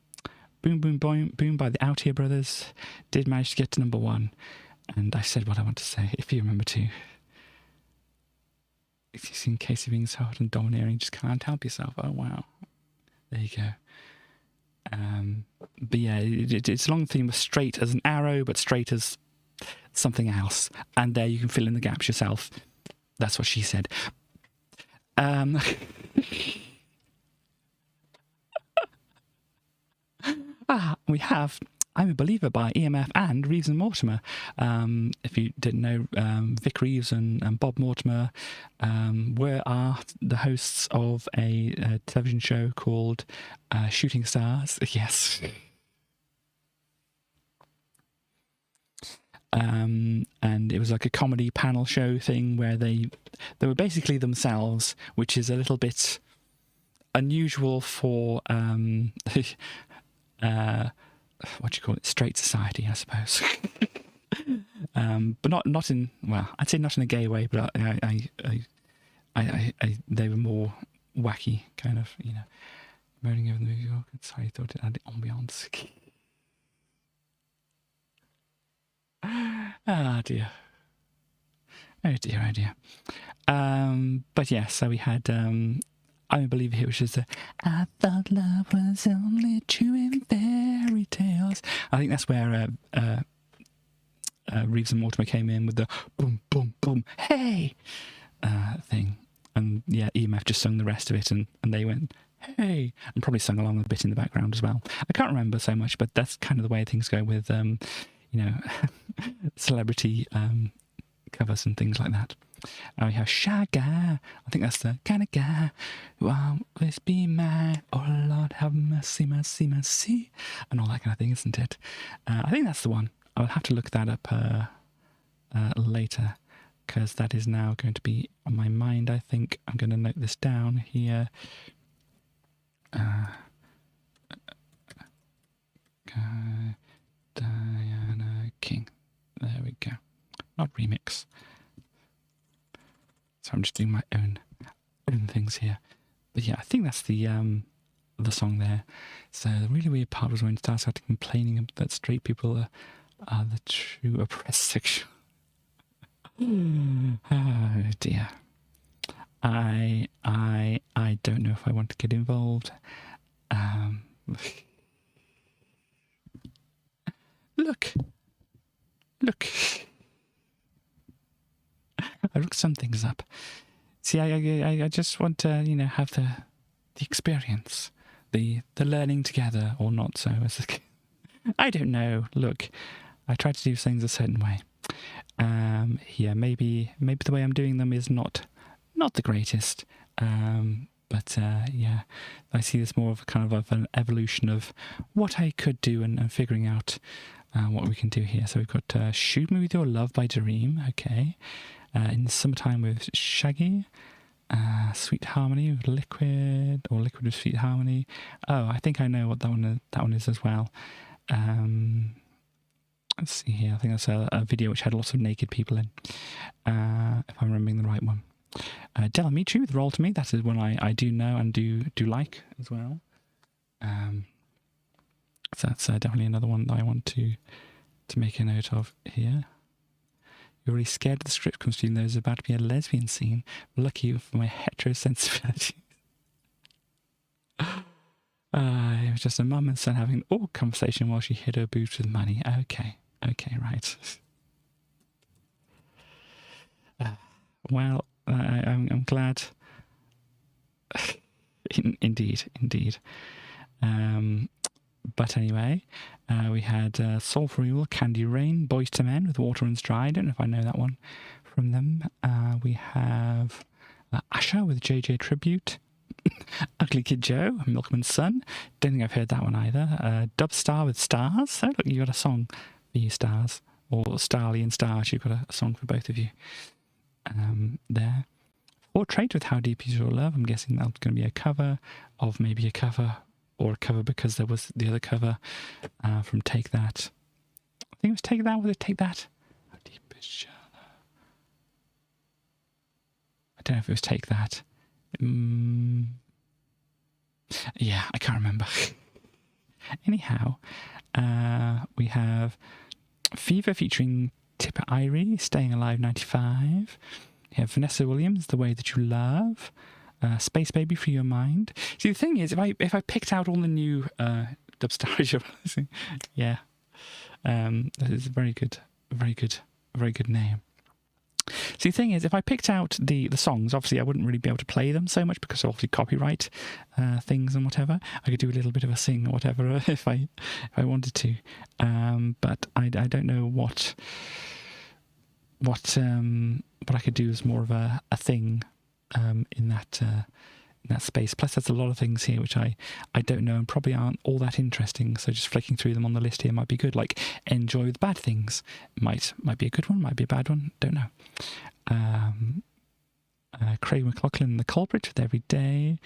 Boom Boom Boom by the Out Here Brothers did manage to get to number 1. And I said what I want to say, if you remember to. If in case you're being so hot and domineering, just can't help yourself. Oh, wow. There you go. But yeah, it's a long theme of straight as an arrow, but straight as something else. And there you can fill in the gaps yourself. That's what she said. We have I'm a Believer by EMF and Reeves and Mortimer. If you didn't know, Vic Reeves and Bob Mortimer are the hosts of a television show called Shooting Stars. Yes. And it was like a comedy panel show thing where they were basically themselves, which is a little bit unusual for what do you call it? Straight society, I suppose. But not in, well, I'd say not in a gay way, but they were more wacky, kind of, you know, moaning over the movie. Oh, sorry, I thought it had ambiance. Ah, dear. Oh dear, oh dear. But yeah, so we had I'm a Believer here, which is I thought love was only true in fairy tales. I think that's where Reeves and Mortimer came in with the boom, boom, boom, hey thing. And yeah, EMF just sung the rest of it, and they went, hey, and probably sung along a bit in the background as well. I can't remember so much, but that's kind of the way things go with, you know, celebrity covers and things like that. And we have Shy Guy. I think that's the kind of guy who always be mine. Oh Lord, have mercy, mercy, mercy, and all that kind of thing, isn't it? I think that's the one. I'll have to look that up later, because that is now going to be on my mind. I think I'm going to note this down here. Diana King. There we go. Not remix. So I'm just doing my own things here. But yeah, I think that's the song there. So the really weird part was when it starts out complaining that straight people are the true oppressed section. Oh dear. I don't know if I want to get involved. Look. I looked some things up. See, I just want to, you know, have the experience, the learning together, or not so. I don't know. Look, I try to do things a certain way. Yeah, maybe the way I'm doing them is not the greatest. But yeah, I see this more of a kind of an evolution of what I could do and figuring out what we can do here. So we've got Shoot Me With Your Love by Dareem, okay. In the Summertime with Shaggy, Sweet Harmony with Liquid, or Liquid with Sweet Harmony. Oh, I think I know what that one is as well. Let's see here. I think that's a video which had lots of naked people in, if I'm remembering the right one. Della Michu with Roll To Me. That is one I do know and do like as well. So that's definitely another one that I want to make a note of here. You're really scared of the script considering there's about to be a lesbian scene. Lucky for my heterosensibility. It was just a mum and son having an awkward conversation while she hid her boobs with money. Okay, right. Well, I'm glad. Indeed. But anyway, we had Soul for Mule, Candy Rain, Boys to Men with Water Runs Dry. I don't know if I know that one from them. We have Asha with JJ Tribute. Ugly Kid Joe, Milkman's Son. Don't think I've heard that one either. Dubstar with Stars. So look, you got a song for you, Stars. Or Starly and Stars, you've got a song for both of you there. Or Trade with How Deep Is Your Love. I'm guessing that's going to be a cover of maybe a cover, or a cover because there was the other cover from Take That. I think it was Take That. Was it Take That? How Deep Is Your Love? I don't know if it was Take That. Yeah, I can't remember. Anyhow, we have Fever featuring Tipper Irie, Staying Alive 95. You have Vanessa Williams, The Way That You Love. Space Baby, Free Your Mind. See, the thing is, if I picked out all the new dubstars, yeah, that is a very good name. See, the thing is, if I picked out the songs, obviously I wouldn't really be able to play them so much because of obviously copyright things and whatever. I could do a little bit of a sing or whatever if I wanted to, but I don't know what I could do as more of a thing in that space. Plus, there's a lot of things here which I don't know and probably aren't all that interesting. So just flicking through them on the list here might be good. Like Enjoy the Bad Things might be a good one, might be a bad one. Don't know. Craig McLaughlin, The Culprit with Every Day.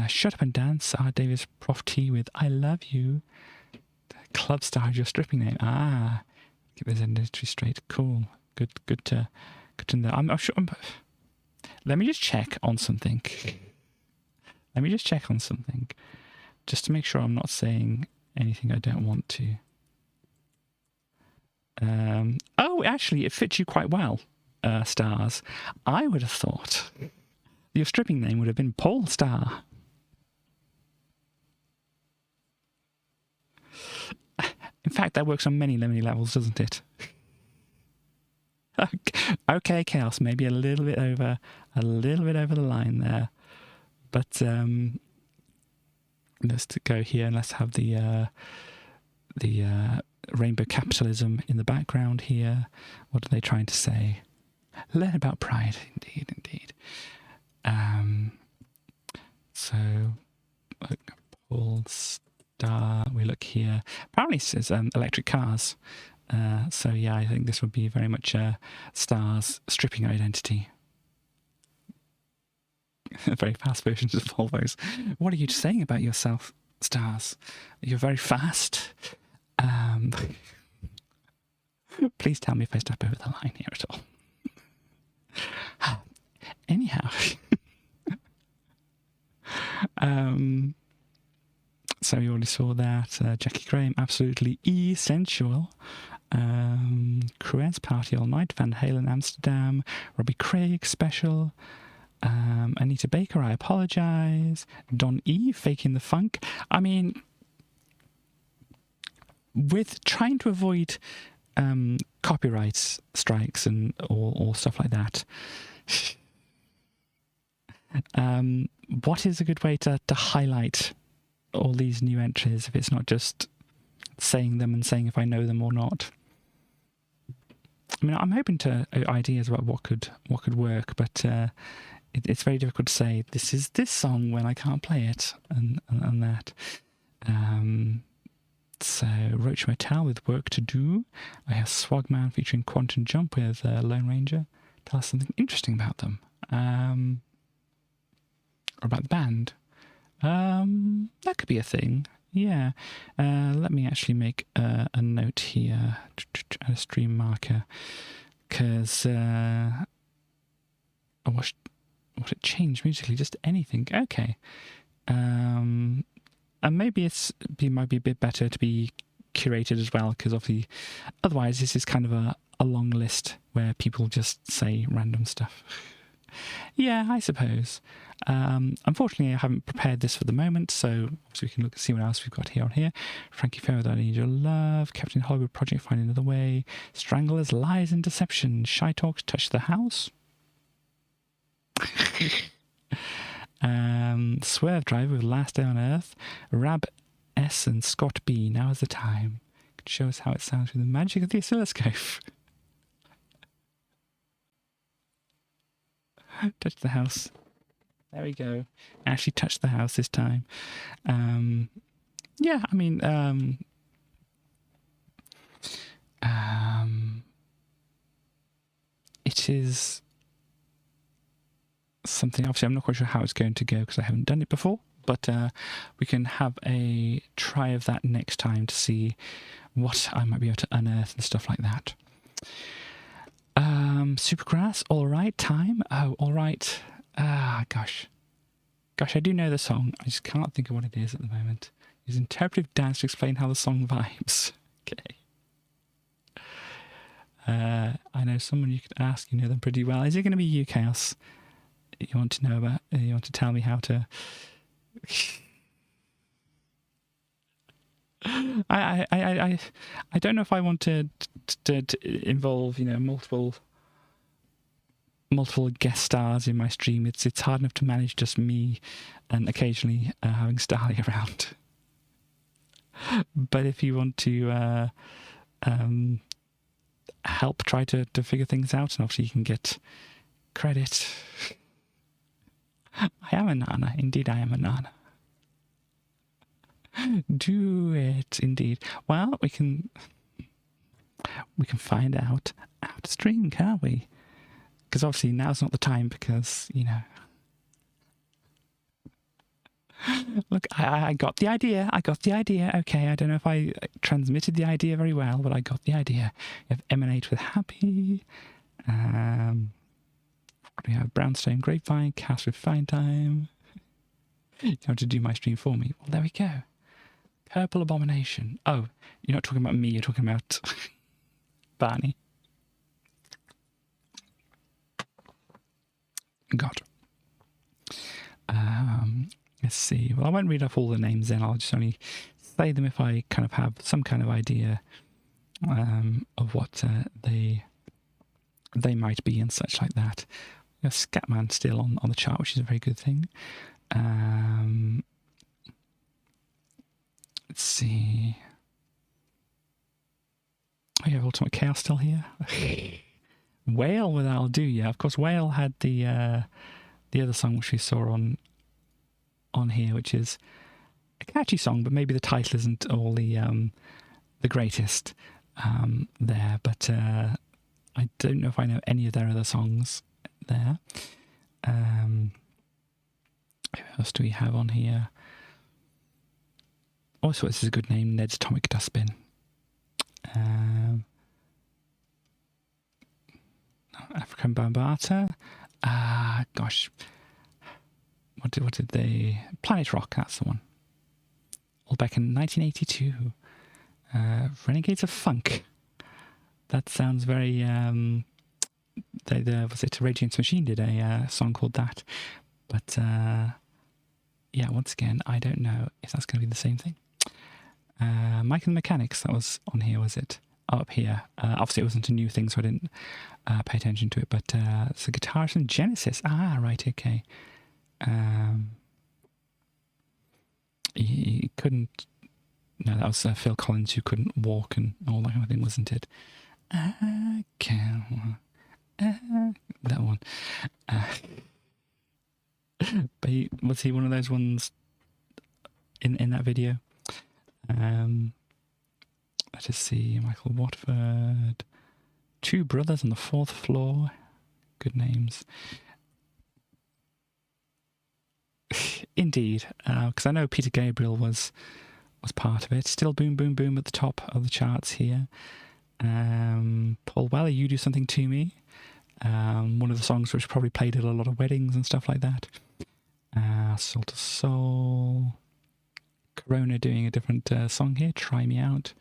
Shut Up and Dance. R. Davis, Prof T with I Love You. Club Star, Your Stripping Name. Get this industry straight. Cool. Good to know. I'm sure. Let me just check on something. Just to make sure I'm not saying anything I don't want to. Oh, actually, it fits you quite well, Stars. I would have thought your stripping name would have been Paul Star. In fact, that works on many levels, doesn't it? Okay, Chaos, maybe a little bit over the line there, but let's go here and let's have the rainbow capitalism in the background here. What are they trying to say? Learn about pride, indeed. So, Paul Star. We look here. Apparently, it says electric cars. So yeah, I think this would be very much Star's stripping identity. Very fast versions of Volvos. What are you saying about yourself, Stars? You're very fast. Please tell me if I step over the line here at all. Anyhow. So we already saw that. Jackie Graham, absolutely essential. Cruen's Party All Night, Van Halen Amsterdam, Robbie Craig Special, Anita Baker, I Apologize, Don E, Faking the Funk. I mean, with trying to avoid copyright strikes and or stuff like that, what is a good way to highlight all these new entries if it's not just saying them and saying if I know them or not? I mean, I'm open to ideas about what could work, but it's very difficult to say this is this song when I can't play it and that. So Roach Motel with Work to Do. I have Swagman featuring Quantum Jump with Lone Ranger. Tell us something interesting about them, or about the band. That could be a thing. Yeah. Let me actually make a note here, a stream marker, because what it changed musically, just anything. Okay. And maybe it might be a bit better to be curated as well, because obviously otherwise this is kind of a long list where people just say random stuff. Yeah, I suppose. Unfortunately, I haven't prepared this for the moment, so obviously we can look and see what else we've got here on here. Frankie Fair with I Need Your Love, Captain Hollywood Project, Find Another Way, Stranglers, Lies and Deception, Shy Talks, Touch the House. Swerve Driver with Last Day on Earth, Rab S and Scott B. Now is the time. Could show us how it sounds with the magic of the oscilloscope. Touch the house. There we go. Actually touched the house this time. Yeah, I mean, it is something, obviously I'm not quite sure how it's going to go because I haven't done it before, but we can have a try of that next time to see what I might be able to unearth and stuff like that. Supergrass, all right, time. Oh, all right. Gosh, I do know the song. I just can't think of what it is at the moment. Use interpretive dance to explain how the song vibes. Okay. I know someone you could ask. You know them pretty well. Is it going to you, Chaos? You want to know about? You want to tell me how to? I don't know if I want to involve, you know, multiple guest stars in my stream. It's hard enough to manage just me and occasionally having Starly around. But if you want to help try to figure things out, and obviously you can get credit. I am a Nana. Indeed, I am a Nana. Do it, indeed. Well, we can find out how to stream, can't we? Because obviously now's not the time because, you know... Look, I got the idea. Okay, I don't know if I transmitted the idea very well, but I got the idea. We have Emanate with Happy. We have Brownstone Grapevine, Cast with Fine Time. You have to do my stream for me. Well, there we go. Purple Abomination. Oh, you're not talking about me, you're talking about Barney. God. Let's see. Well, I won't read off all the names then. I'll just only say them if I kind of have some kind of idea of what they might be and such like that. We have Scatman still on the chart, which is a very good thing. Let's see. Oh, you have Ultimate Chaos still here. Whale with I'll Do Ya. Of course, Whale had the other song which we saw on here, which is a catchy song, but maybe the title isn't all the greatest there. But I don't know if I know any of their other songs there. Who else do we have on here? Also, this is a good name, Ned's Atomic Dustbin. African Bambata. Gosh. What did they... Planet Rock, that's the one. All back in 1982. Renegades of Funk. That sounds very... was it Rage Against the Machine did a song called that. But, yeah, once again, I don't know if that's going to be the same thing. Mike and the Mechanics, that was on here, was it? Up here. Obviously, it wasn't a new thing, so I didn't pay attention to it. But it's a guitarist from Genesis. Ah, right, okay. He couldn't... No, that was Phil Collins who couldn't walk and all that kind of thing, wasn't it? I can't... that one. But was he one of those ones in that video? Let us see. Michael Watford. Two Brothers on the Fourth Floor. Good names. Indeed, because I know Peter Gabriel was part of it. Still Boom Boom Boom at the top of the charts here. Paul Weller, You Do Something to Me. One of the songs which probably played at a lot of weddings and stuff like that. Soul to Soul. Corona doing a different song here. Try Me Out.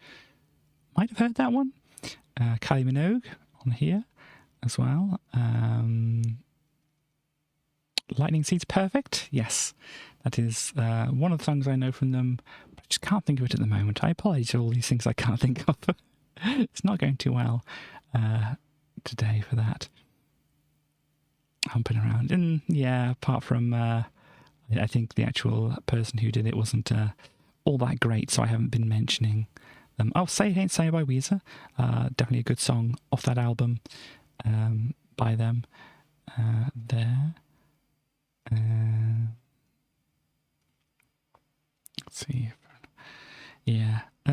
Might have heard that one. Kylie Minogue on here as well. Lightning Seeds Perfect. Yes, that is one of the songs I know from them. But I just can't think of it at the moment. I apologize for all these things I can't think of. It's not going too well today for that. Humping around. And yeah, apart from I think the actual person who did it wasn't all that great, so I haven't been mentioning them. Oh, Say It Ain't So by Weezer. Definitely a good song off that album by them. There. Let's see. Yeah. Who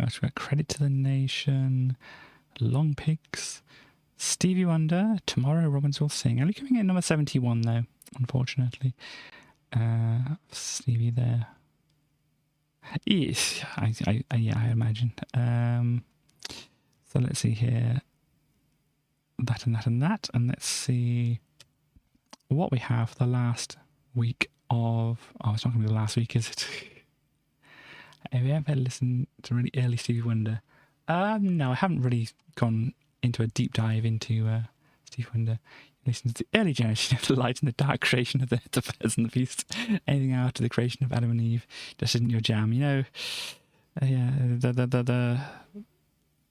else we got? Credit to the Nation. Long Pigs. Stevie Wonder. Tomorrow Robins Will Sing. Only coming in at number 71 though, unfortunately. Stevie there. Yes, I imagine. So let's see here. That and that and that. And let's see what we have the last week of... Oh, it's not going to be the last week, is it? Have you ever listened to really early Stevie Wonder? No, I haven't really gone into a deep dive into Stevie Wonder. Listen to the early generation of the light and the dark creation of the birds and the beasts. Anything after the creation of Adam and Eve just isn't your jam, you know. Yeah,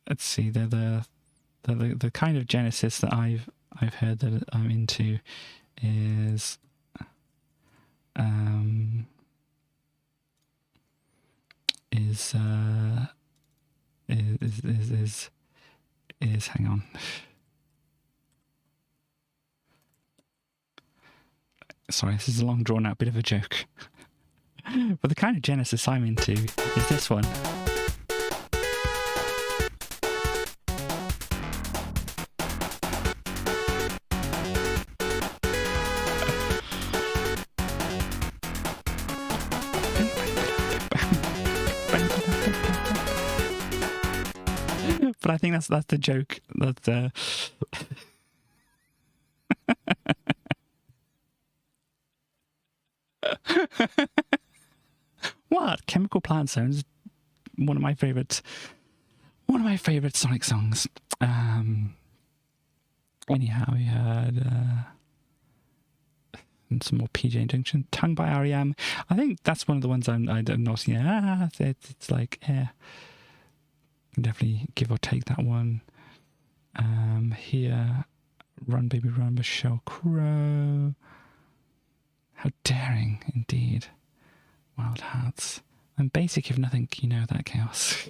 let's see, the kind of Genesis that I've heard that I'm into is hang on. Sorry, this is a long drawn out bit of a joke. But the kind of Genesis I'm into is this one. But I think that's the joke that what? Chemical Plant Sounds, one of my favourite Sonic songs. Anyhow, we had some more PJ Junction. Tongue by R.E.M. I think that's one of the ones I'm not. Yeah, it's like can definitely give or take that one. Here, Run Baby Run by Sheryl Crow. How daring, indeed. Wild Hearts. And Basic, if nothing, you know that chaos.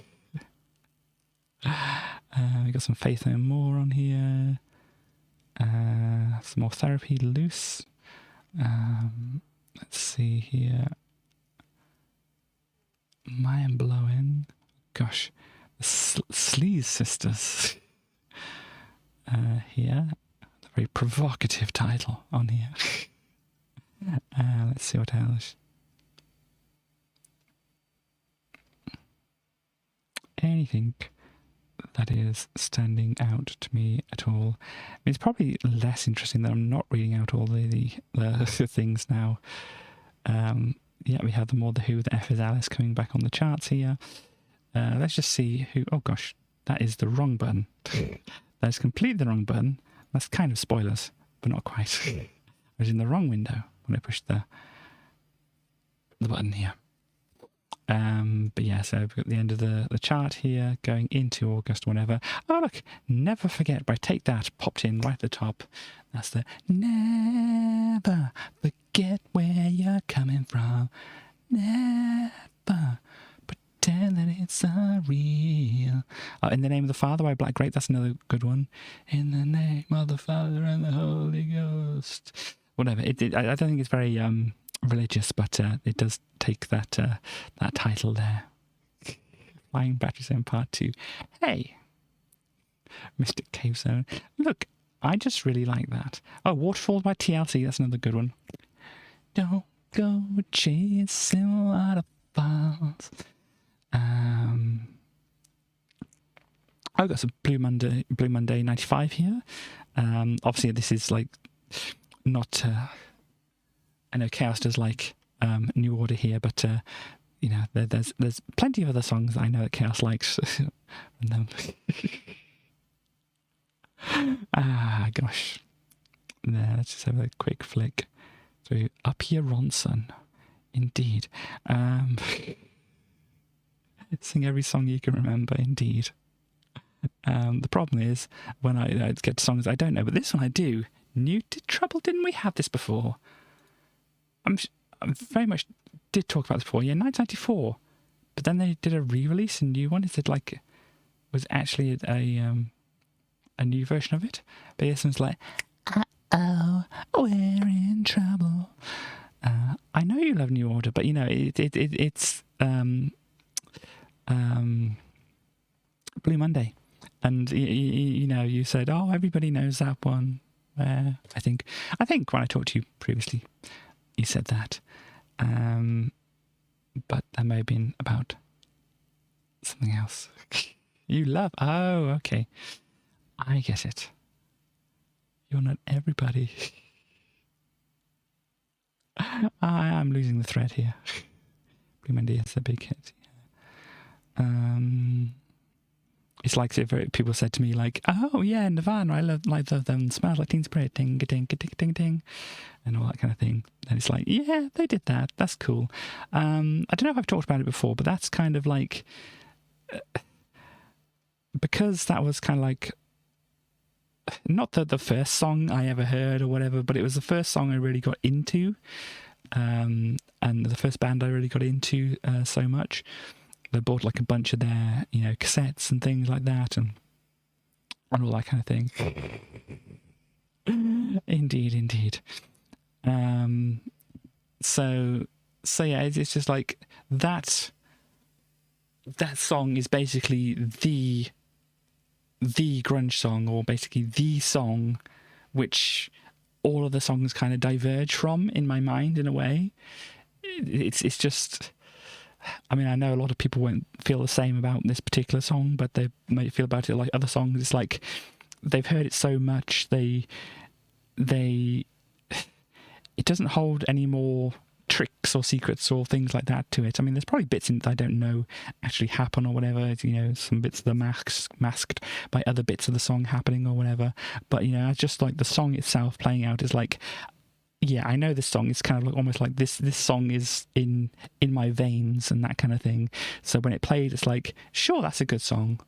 We got some Faith No More on here. Some more Therapy, Loose. Let's see here. Mind Blowing. Gosh. The Sleaze Sisters. Here. A very provocative title on here. Let's see what else. Anything that is standing out to me at all. I mean, it's probably less interesting that I'm not reading out all the things now. Yeah, we have the More The Who, the F is Alice coming back on the charts here. Let's just see who... Oh gosh, that is the wrong button. That is completely the wrong button. That's kind of spoilers, but not quite. I was in the wrong window when I pushed the button here. But yeah, so we've got the end of the chart here, going into August, whatever. Oh look, Never Forget by Take That popped in right at the top. That's the never forget where you're coming from. Never pretend that it's real. In the Name of the Father by Black Grape, that's another good one. In the name of the Father and the Holy Ghost. Whatever. I don't think it's very religious, but it does take that title there. Flying Battery Zone Part 2. Hey, Mystic Cave Zone. Look, I just really like that. Oh, Waterfall by TLC. That's another good one. Don't go chasing waterfalls. I've got some Blue Monday 95 here. Obviously, this is like not... I know Chaos does like New Order here, but you know, there's plenty of other songs that I know that Chaos likes. Gosh. There, let's just have a quick flick through Up Here Ronson. Indeed. Sing every song you can remember, indeed. The problem is when I get songs I don't know, but this one I do. New to Trouble, didn't we have this before? I'm very much did talk about this before. Yeah, 1994. But then they did a re-release, a new one. Is it like was actually a new version of it? But this one's like, uh-oh, we're in trouble. I know you love New Order, but you know it's Blue Monday, and you know you said, oh, everybody knows that one. I think when I talked to you previously, you said that, but that may have been about something else. You love. Oh, okay, I get it. You're not everybody. I'm losing the thread here. Blue Monday is a big hit. It's like if people said to me like, "Oh yeah, Nirvana, I love them. Smells like Teen Spirit, ding ding ding ding ding," and all that kind of thing. And it's like, yeah, they did that. That's cool. I don't know if I've talked about it before, but that's kind of like because that was kind of like not the first song I ever heard or whatever, but it was the first song I really got into, and the first band I really got into so much. They bought like a bunch of their, you know, cassettes and things like that, and all that kind of thing. Indeed. So yeah, it's just like that song is basically the grunge song, or basically the song which all of the songs kind of diverge from in my mind in a way. It's just, I mean, I know a lot of people won't feel the same about this particular song, but they might feel about it like other songs. It's like they've heard it so much, it doesn't hold any more tricks or secrets or things like that to it. I mean, there's probably bits in it that I don't know actually happen or whatever. You know, some bits that are masked by other bits of the song happening or whatever. But, you know, just like the song itself playing out is like, yeah, I know this song. It's kind of like almost like this song is in my veins and that kind of thing. So when it played, it's like, sure, that's a good song,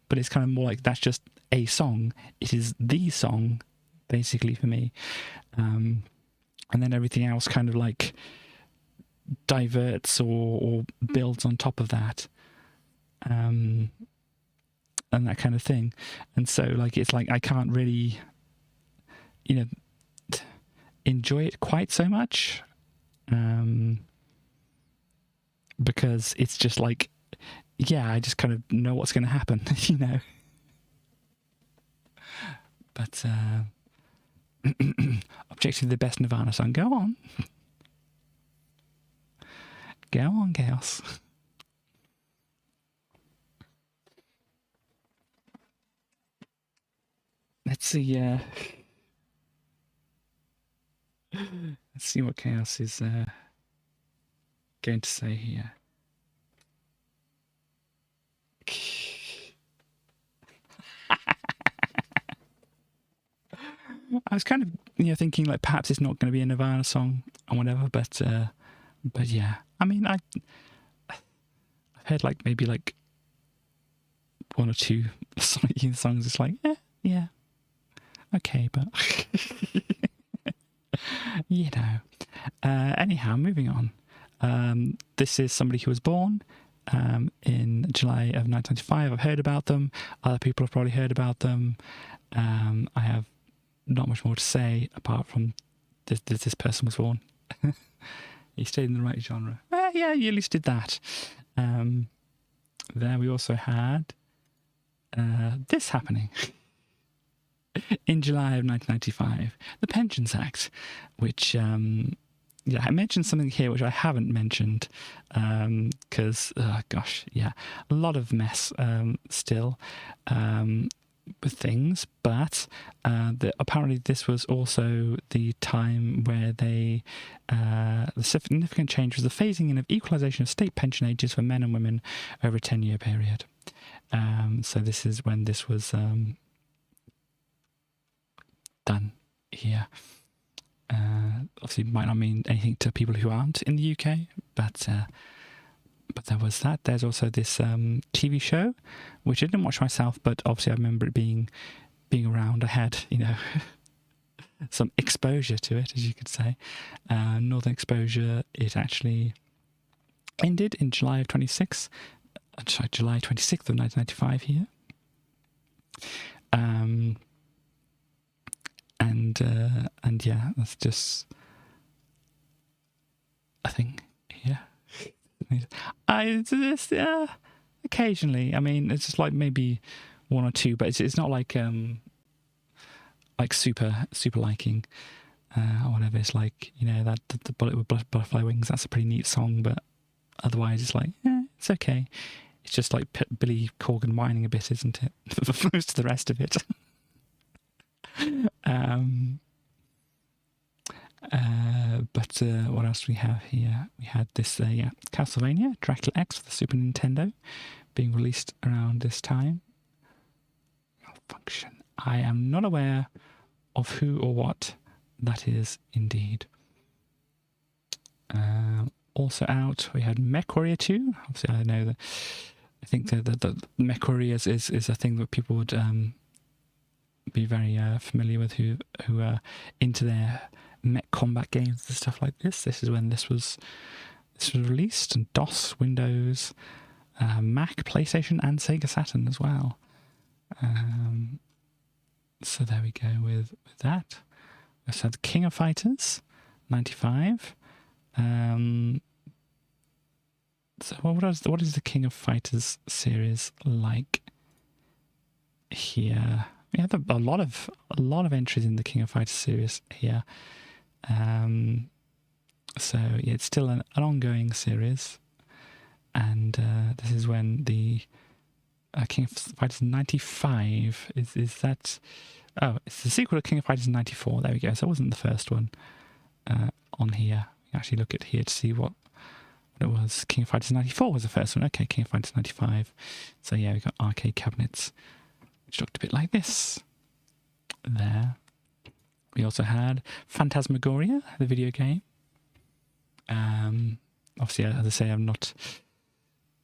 but it's kind of more like that's just a song. It is the song, basically, for me. And then everything else kind of like diverts or builds on top of that, and that kind of thing. And so like it's like I can't really, you know, enjoy it quite so much, because it's just like, yeah, I just kind of know what's going to happen, you know. But objectively the best Nirvana song. Go on. Go on, girls. Let's see. Let's see what Chaos is going to say here. I was kind of, you know, thinking like perhaps it's not going to be a Nirvana song or whatever, but yeah. I mean, I've heard like maybe like one or two Sonic Youth songs. It's like, yeah, okay, but you know. Anyhow, moving on. This is somebody who was born in July of 1995. I've heard about them. Other people have probably heard about them. I have not much more to say apart from this person was born. He stayed in the right genre. Yeah, you at least did that. There we also had this happening. In July of 1995, the Pensions Act, which, yeah, I mentioned something here which I haven't mentioned, because, gosh, yeah, a lot of mess still with things, but apparently this was also the time where the significant change was the phasing in of equalisation of state pension ages for men and women over a 10-year period. So this is when this was done here. Obviously it might not mean anything to people who aren't in the UK, but there was that. There's also this TV show, which I didn't watch myself, but obviously I remember it being around. I had, you know, some exposure to it, as you could say. Northern exposure. It actually ended in July 26th of 1995 here. And yeah, that's just a thing here. Occasionally, I mean, it's just like maybe one or two, but it's not like super liking or whatever. It's like, you know, that the Bullet with Butterfly Wings, that's a pretty neat song, but otherwise it's like, it's okay. It's just like Billy Corgan whining a bit, isn't it? For most of the rest of it. But what else do we have here? We had this, Castlevania, Dracula X for the Super Nintendo, being released around this time. Malfunction. I am not aware of who or what that is indeed. Also out, we had MechWarrior 2. Obviously, I know that. I think that the MechWarrior is a thing that people would be very familiar with who are into their mech combat games and stuff like this. This is when this was released, and DOS, Windows, Mac, PlayStation, and Sega Saturn as well. So there we go with that. We also had King of Fighters, 95. So what is the King of Fighters series like here? We have a lot of entries in the King of Fighters series here. So yeah, it's still an ongoing series, and this is when the King of Fighters 95 is that. Oh, it's the sequel to King of Fighters 94. There we go. So it wasn't the first one on here. We can actually look at here to see what it was. King of Fighters 94 was the first one. Okay, King of Fighters 95. So yeah, we got arcade cabinets, which looked a bit like this. There. We also had Phantasmagoria, the video game. Obviously, as I say, I'm not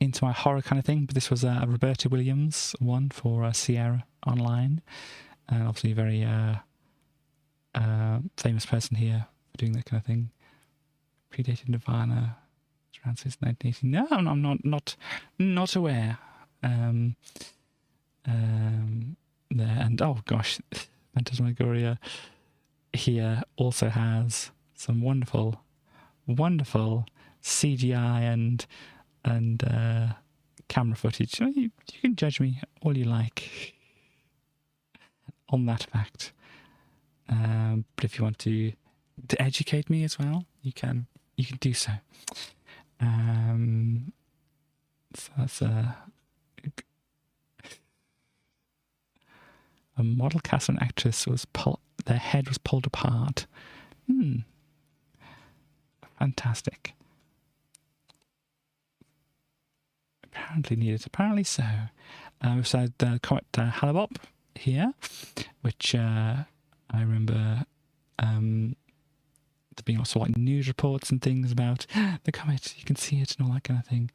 into my horror kind of thing, but this was a Roberta Williams one for Sierra Online. Obviously, a very famous person here for doing that kind of thing. Predated Nirvana, around since 1980. No, I'm not aware. There, and oh gosh, Phantasmagoria here also has some wonderful CGI and camera footage. You can judge me all you like on that fact, but if you want to educate me as well, you can do so. So that's a model cast and actress their head was pulled apart. Fantastic. Apparently so. We've had the Comet Halibop here, which I remember there being also like news reports and things about the comet. You can see it and all that kind of thing.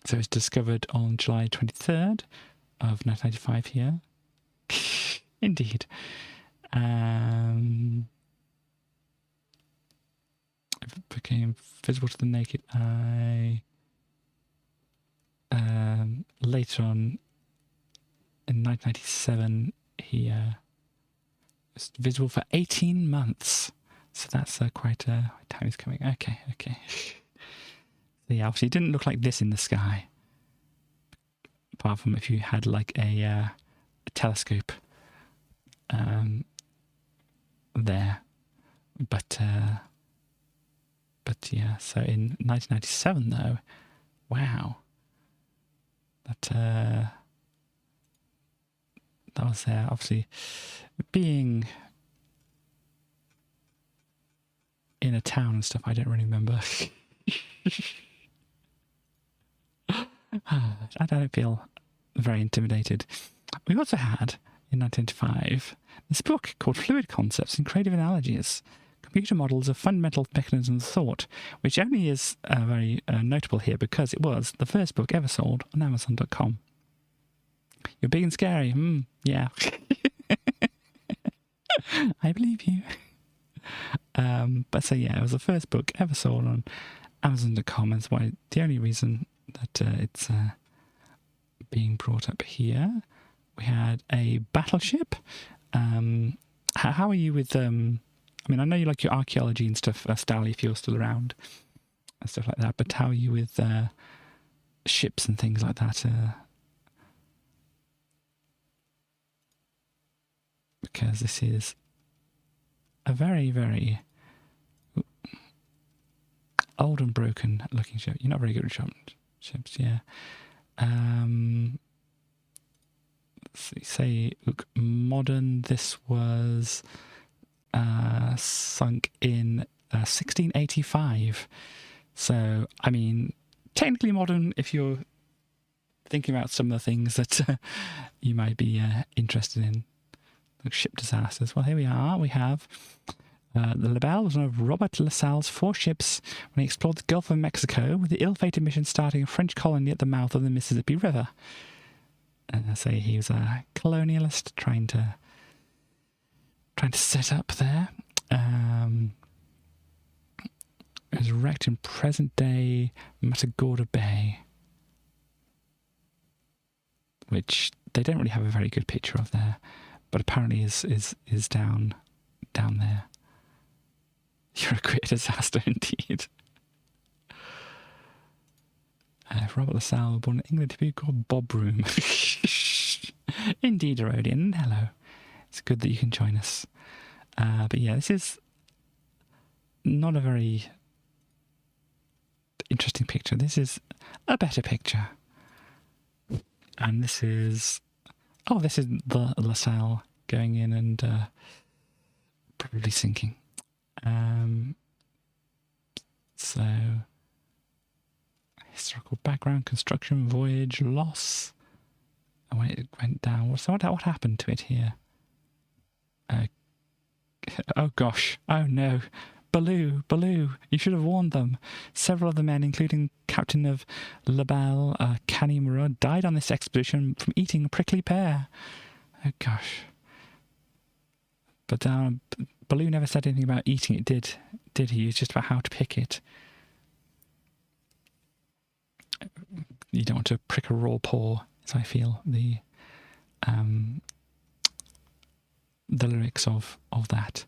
So it's discovered on July 23rd of 1995 here. Indeed. It became visible to the naked eye later on in 1997 here. It's visible for 18 months. So that's quite a time is coming. Okay. So yeah, obviously it didn't look like this in the sky. Apart from if you had like a telescope there. But yeah, so in 1997 though, wow. That was there. Obviously, being in a town and stuff, I don't really remember. I don't feel very intimidated. We also had, in 1995, this book called Fluid Concepts and Creative Analogies, Computer Models of Fundamental Mechanisms of Thought, which only is very notable here because it was the first book ever sold on Amazon.com. You're big and scary. Yeah. I believe you. But so yeah, it was the first book ever sold on Amazon.com. That's why the only reason that it's being brought up here. We had a battleship. How are you with? I mean, I know you like your archaeology and stuff, Stally, if you're still around and stuff like that. But how are you with ships and things like that? Because this is a very, very old and broken looking ship. You're not very good at ships, yeah. Say, look, modern. This was sunk in 1685. So, I mean, technically modern if you're thinking about some of the things that you might be interested in. Like ship disasters. Well, here we are. We have the La Belle was one of Robert La Salle's 4 ships when he explored the Gulf of Mexico, with the ill-fated mission starting a French colony at the mouth of the Mississippi River. And I say he was a colonialist trying to set up there. It was wrecked in present-day Matagorda Bay, which they don't really have a very good picture of there, but apparently is down there. You're a great disaster indeed. Robert La Salle was born in England to be called Bob Broom. Indeed, Herodian. Hello. It's good that you can join us. But yeah, this is not a very interesting picture. This is a better picture. And this is... Oh, this is the La Salle going in and probably sinking. So... Historical background, construction, voyage, loss. And when it went down, so what happened to it here? Oh gosh, oh no. Baloo, you should have warned them. Several of the men, including Captain of La Belle, Canny Murad, died on this expedition from eating a prickly pear. Oh gosh. But Baloo never said anything about eating it, did he? It's just about how to pick it. You don't want to prick a raw paw, as I feel the lyrics of that.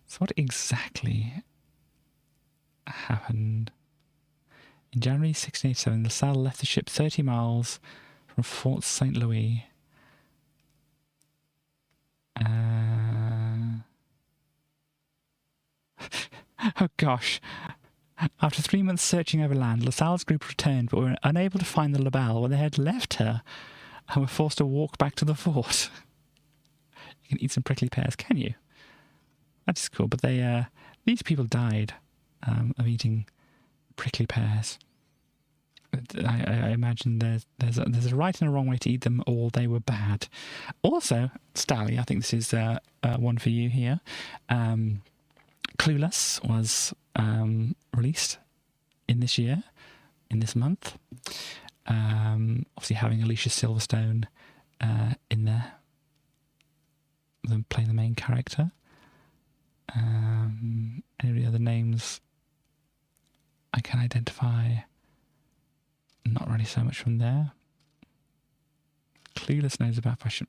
So what exactly happened? In January 1687, La Salle left the ship 30 miles from Fort St. Louis. Oh gosh. After 3 months searching over land, La Salle's group returned but were unable to find the La Belle where they had left her and were forced to walk back to the fort. You can eat some prickly pears, can you? That's cool, but these people died of eating prickly pears. I imagine there's a right and a wrong way to eat them, or they were bad. Also, Stally, I think this is one for you here. Clueless was released in this month. Obviously having Alicia Silverstone in there, them playing the main character. Any other names I can identify? Not really so much from there. Clueless knows about fashion.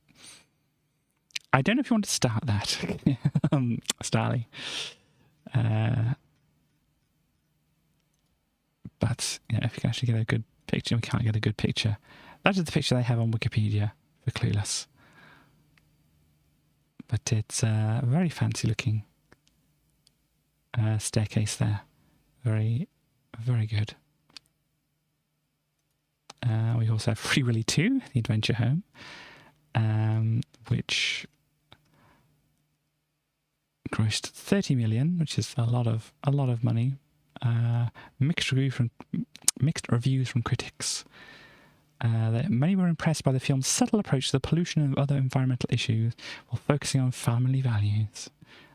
I don't know if you want to start that, Starly. But you know, if you can actually get a good picture, we can't get a good picture. That is the picture they have on Wikipedia for Clueless. But it's a very fancy looking staircase there. Very, very good. We also have Free Willy 2, The Adventure Home, which grossed 30 million, which is a lot of money. Mixed reviews from critics. Many were impressed by the film's subtle approach to the pollution and other environmental issues while focusing on family values.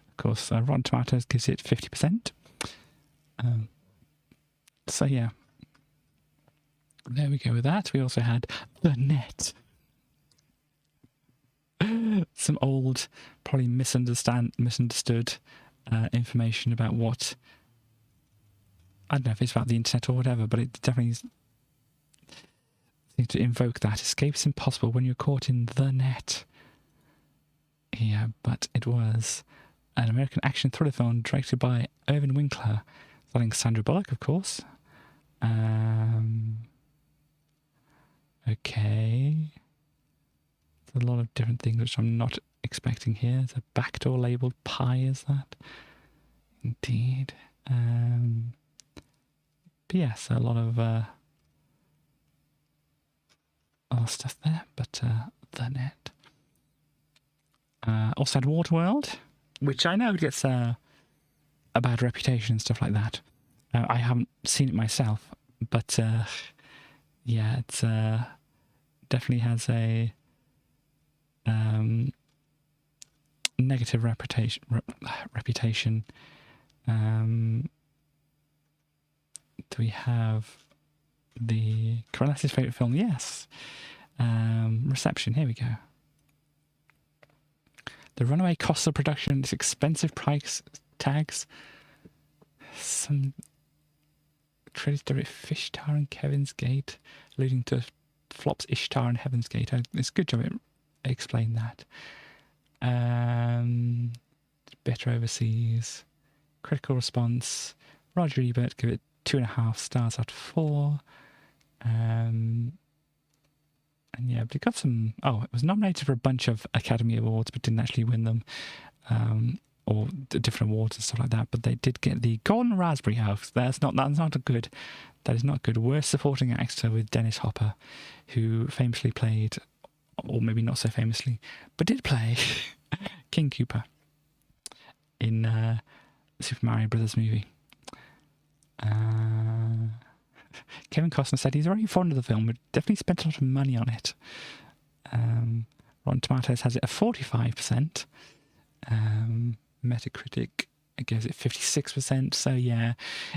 Of course, Rotten Tomatoes gives it 50%. So yeah, there we go with that. We also had The Net. Some old, probably misunderstood information about what I don't know if it's about the internet or whatever, but it definitely seems to invoke that. Escape is impossible when you're caught in the net. Yeah, but it was an American action thriller film directed by Irvin Winkler, starring Sandra Bullock, of course. Okay. There's a lot of different things which I'm not expecting here. There's a backdoor labelled pie, is that? Indeed. But yes, a lot of stuff there, but the net. Also had Waterworld, which I know gets a bad reputation and stuff like that. I haven't seen it myself, but yeah, it's definitely has a negative reputation. Do we have the Corellis' favourite film? Yes. Reception, here we go. The runaway costs of production, its expensive price tags, some credits to Fishtar and Kevin's Gate, alluding to flops Ishtar and Heaven's Gate. It's a good job it explained that. Better overseas. Critical response. Roger Ebert give it 2.5 stars out of 4. And yeah, but it got some. Oh, it was nominated for a bunch of Academy Awards, but didn't actually win them, or the different awards and stuff like that. But they did get the Golden Raspberry House. That's not a good. That is not good. Worst supporting actor with Dennis Hopper, who famously played, or maybe not so famously, but did play King Koopa in the Super Mario Brothers movie. Kevin Costner said he's very fond of the film, but definitely spent a lot of money on it. Rotten Tomatoes has it at 45%. Metacritic gives it 56%. So yeah,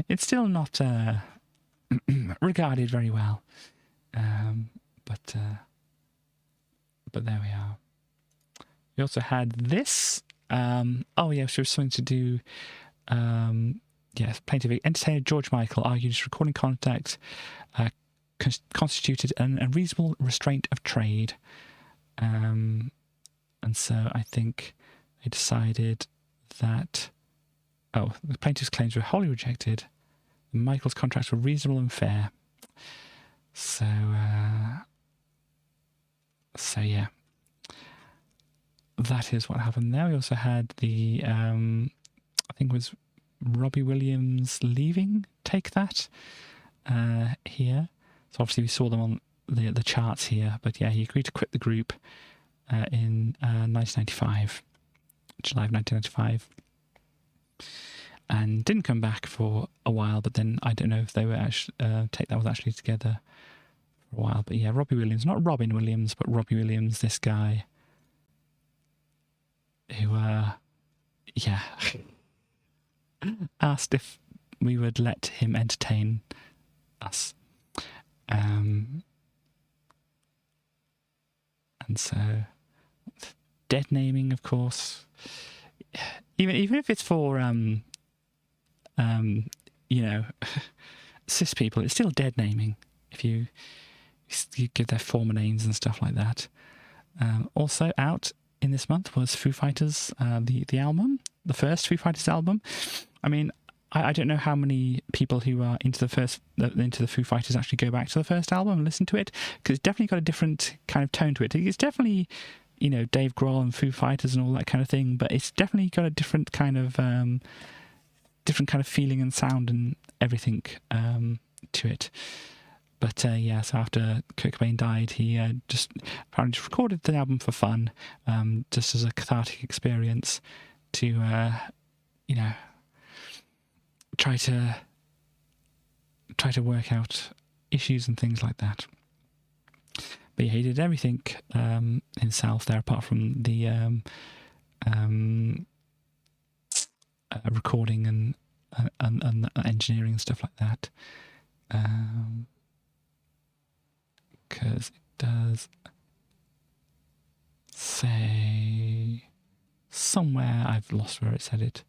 it's still not regarded very well. But there we are. We also had this. Oh yeah, so it was something to do. Yes, plaintiff entertainer George Michael argued his recording contact constituted an unreasonable restraint of trade. And so I think they decided that, the plaintiff's claims were wholly rejected. Michael's contracts were reasonable and fair. So yeah. That is what happened there. We also had the, I think it was Robbie Williams leaving Take That here. So obviously we saw them on the charts here, but yeah, he agreed to quit the group in 1995, July of 1995, and didn't come back for a while. But then I don't know if they were actually Take That was actually together for a while. But yeah, Robbie Williams, not Robin Williams, but Robbie Williams, this guy who yeah. asked if we would let him entertain us. And so, dead naming, of course. Even if it's for cis people, it's still dead naming if you give their former names and stuff like that. Also out in this month was Foo Fighters, the album, the first Foo Fighters album. I mean, I don't know how many people who are into the Foo Fighters actually go back to the first album and listen to it, because it's definitely got a different kind of tone to it. It's definitely, Dave Grohl and Foo Fighters and all that kind of thing, but it's definitely got a different kind of feeling and sound and everything to it. But yeah, so after Kurt Cobain died, he apparently just recorded the album for fun, just as a cathartic experience to, try to work out issues and things like that. But yeah, he did everything himself there, apart from the recording and engineering and stuff like that. Because it does say somewhere, I've lost where it said it.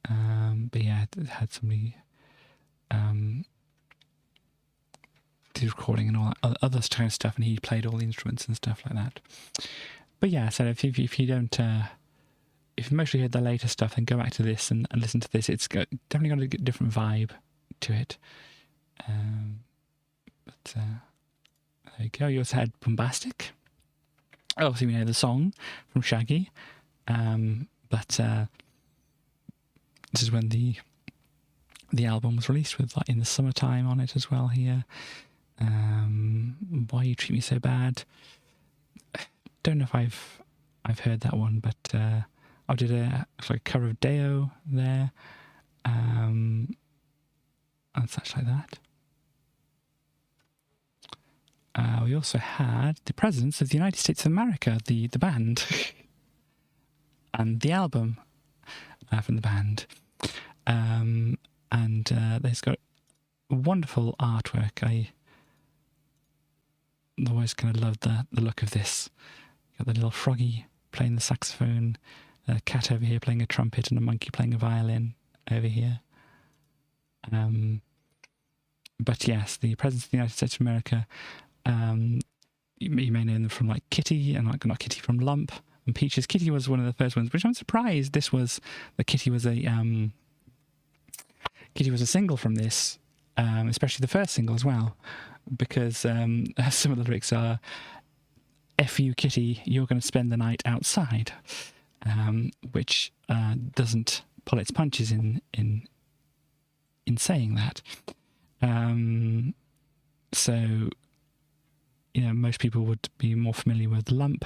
But yeah, it had somebody did recording and all that other kind of stuff, and he played all the instruments and stuff like that. But yeah, so if you don't, if you mostly heard the later stuff, then go back to this and listen to this. It's definitely got a different vibe to it. But there you go. You also had Bombastic. Obviously, we know the song from Shaggy, but this is when the album was released, with like In the Summertime on it as well here. Why You Treat Me So Bad. Don't know if I've heard that one, but I did a cover of Deo there, and such like that. We also had the Presidents of the United States of America, the band, and the album from the band. And they've got wonderful artwork. I always kind of loved the look of this. Got the little froggy playing the saxophone, a cat over here playing a trumpet, and a monkey playing a violin over here. But yes, the Presidents of the United States of America. You may know them from like Kitty, and like not Kitty, from Lump and Peaches. Kitty was one of the first ones, which I'm surprised Kitty was a single from this, especially the first single as well, because some of the lyrics are "F you, Kitty, you're going to spend the night outside," which doesn't pull its punches in saying that. So, you know, most people would be more familiar with Lump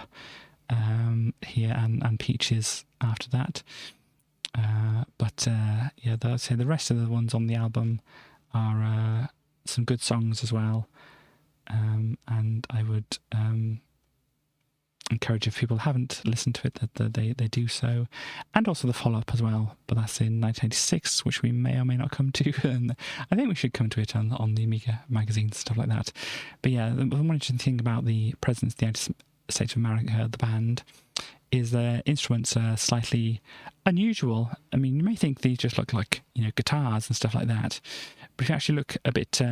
here and Peaches after that. But the rest of the ones on the album are some good songs as well. And I would encourage, if people haven't listened to it, that they do so. And also the follow-up as well, but that's in 1986, which we may or may not come to. And I think we should come to it on the Amiga magazine and stuff like that. But yeah, the one interesting thing about the Presidents of the United States of America, the band, is their instruments are slightly unusual. I mean, you may think these just look like, you know, guitars and stuff like that, but if you actually look a bit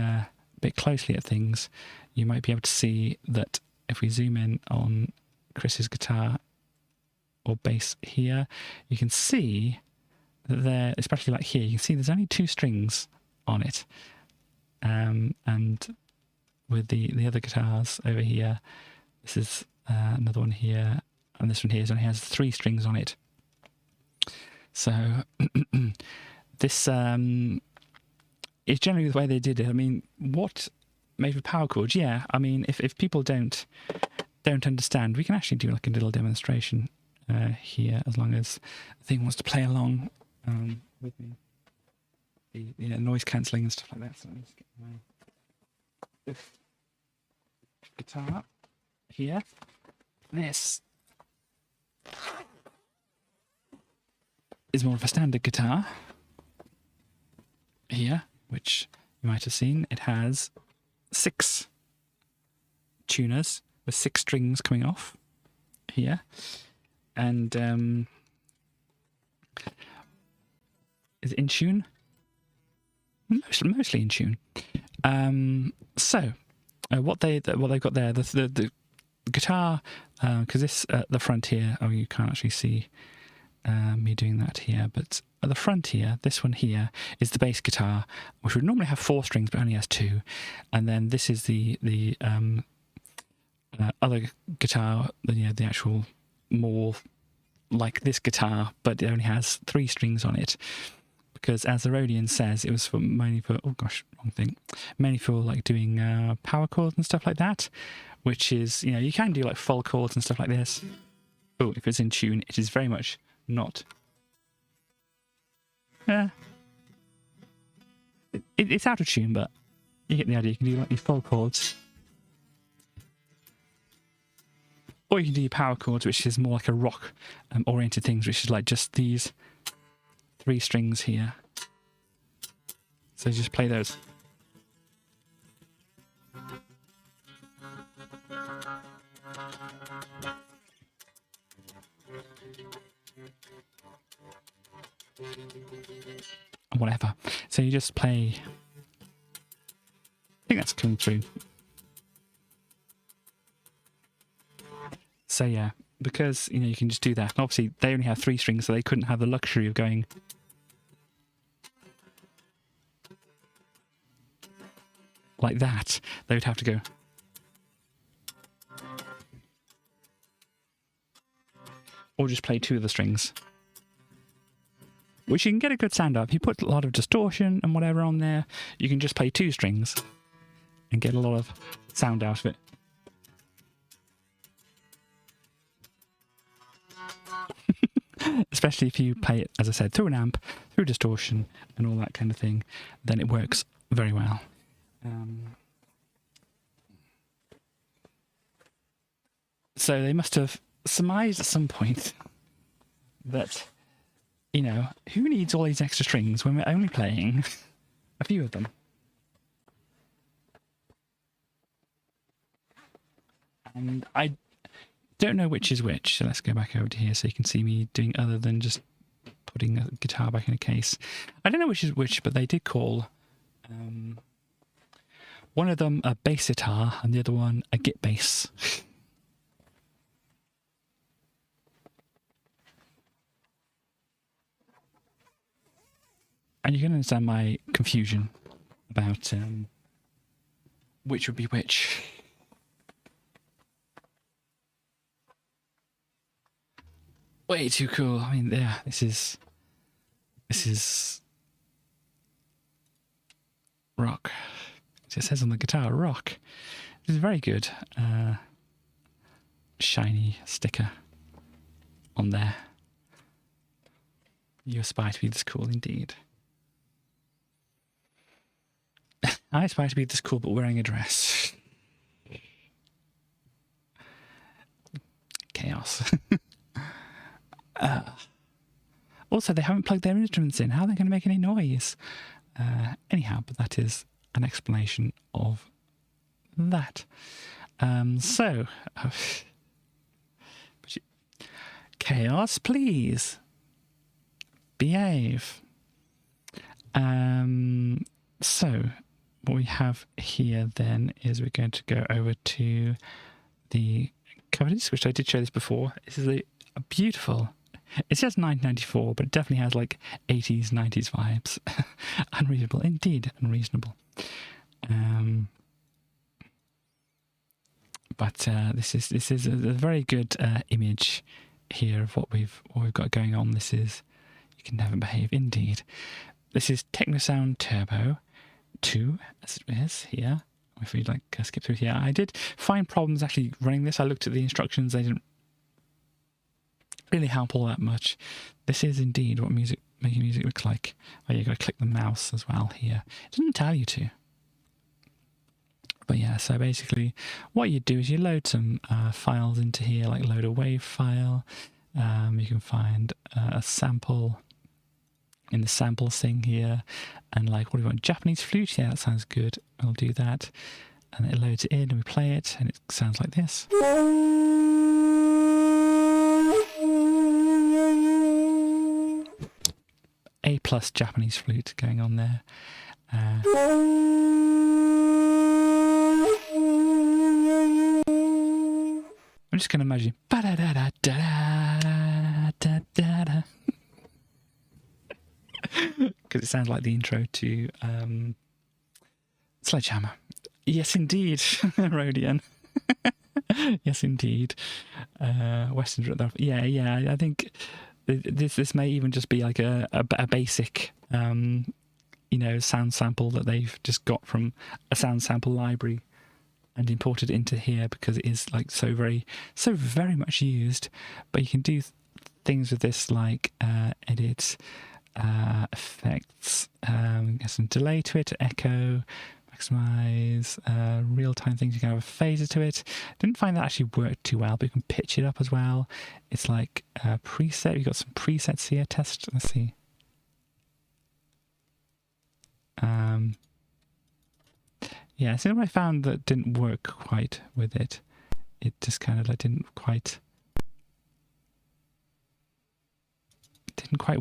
closely at things, you might be able to see that if we zoom in on Chris's guitar or bass here, you can see that there, especially like here, you can see there's only 2 strings on it, and with the other guitars over here, this is another one here, and this one here only has 3 strings on it. So this is generally the way they did it. I mean, what made with power chords? Yeah, I mean, if people don't understand, we can actually do like a little demonstration here, as long as the thing wants to play along with me. The noise cancelling and stuff like that. So let's get my guitar here. This is more of a standard guitar here, which you might have seen. It has 6 tuners with 6 strings coming off here, and is it in tune? Mostly in tune. So what they've got there, the guitar, because this at the front here, you can't actually see me doing that here, but at the front here, this one here is the bass guitar, which would normally have 4 strings but only has 2, and then this is the other guitar, the actual more like this guitar, but it only has 3 strings on it, because as the Rhodian says, it was mainly for like doing power chords and stuff like that, which is, you can do like full chords and stuff like this. Oh, if it's in tune, it is very much not. Yeah, it's out of tune, but you get the idea. You can do like these full chords. Or you can do your power chords, which is more like a rock oriented things, which is like just these 3 strings here. So just play those. Whatever. So you just play coming through. So yeah, because you can just do that. And obviously they only have 3 strings, so they couldn't have the luxury of going like that. They would have to go or just play 2 of the strings, which you can get a good sound out. If you put a lot of distortion and whatever on there, you can just play 2 strings and get a lot of sound out of it. Especially if you play it, as I said, through an amp, through distortion and all that kind of thing, then it works very well. So they must have surmised at some point that, who needs all these extra strings when we're only playing a few of them? And I don't know which is which, so let's go back over to here so you can see me doing other than just putting a guitar back in a case. I don't know which is which, but they did call one of them a bass guitar and the other one a git bass. And you can understand my confusion about which would be which. Way too cool. I mean, yeah, this is rock. It says on the guitar, rock. This is very good. Shiny sticker on there. You aspire to be this cool indeed. I aspire to be this cool, but wearing a dress. Chaos. Also, they haven't plugged their instruments in. How are they going to make any noise? Anyhow, but that is an explanation of that. Chaos, please. Behave. So, what we have here then is we're going to go over to the cover disc, which I did show this before. This is a beautiful, it says 1994, but it definitely has like 80s, 90s vibes. Unreasonable, indeed, unreasonable. But this is a very good image here of what we've got going on. This is You Can Never Behave, indeed. This is Technosound Turbo 2, as it is here. If we skip through here, I did find problems actually running this. I looked at the instructions; they didn't really help all that much. This is indeed what making music looks like. Oh, you've got to click the mouse as well here. It doesn't tell you to. But yeah, so basically what you do is you load some files into here, like load a WAV file. You can find a sample in the samples thing here. And what do we want? Japanese flute? Yeah, that sounds good. We'll do that. And it loads it in and we play it and it sounds like this. A+ Japanese flute going on there. I'm just going to imagine. Because it sounds like the intro to Sledgehammer. Yes, indeed, Rodian. Yes, indeed. Western. Yeah. I think this may even just be like a basic, sound sample that they've just got from a sound sample library and imported into here because it is so very much used. But you can do things with this like edit, effects, get some delay to it, echo, maximize, real-time things. You can have a phaser to it. Didn't find that actually worked too well, but you can pitch it up as well. It's like a preset. You've got some presets here. Test. Let's see. Yeah, so what I found that didn't work quite with it. It just kind of didn't quite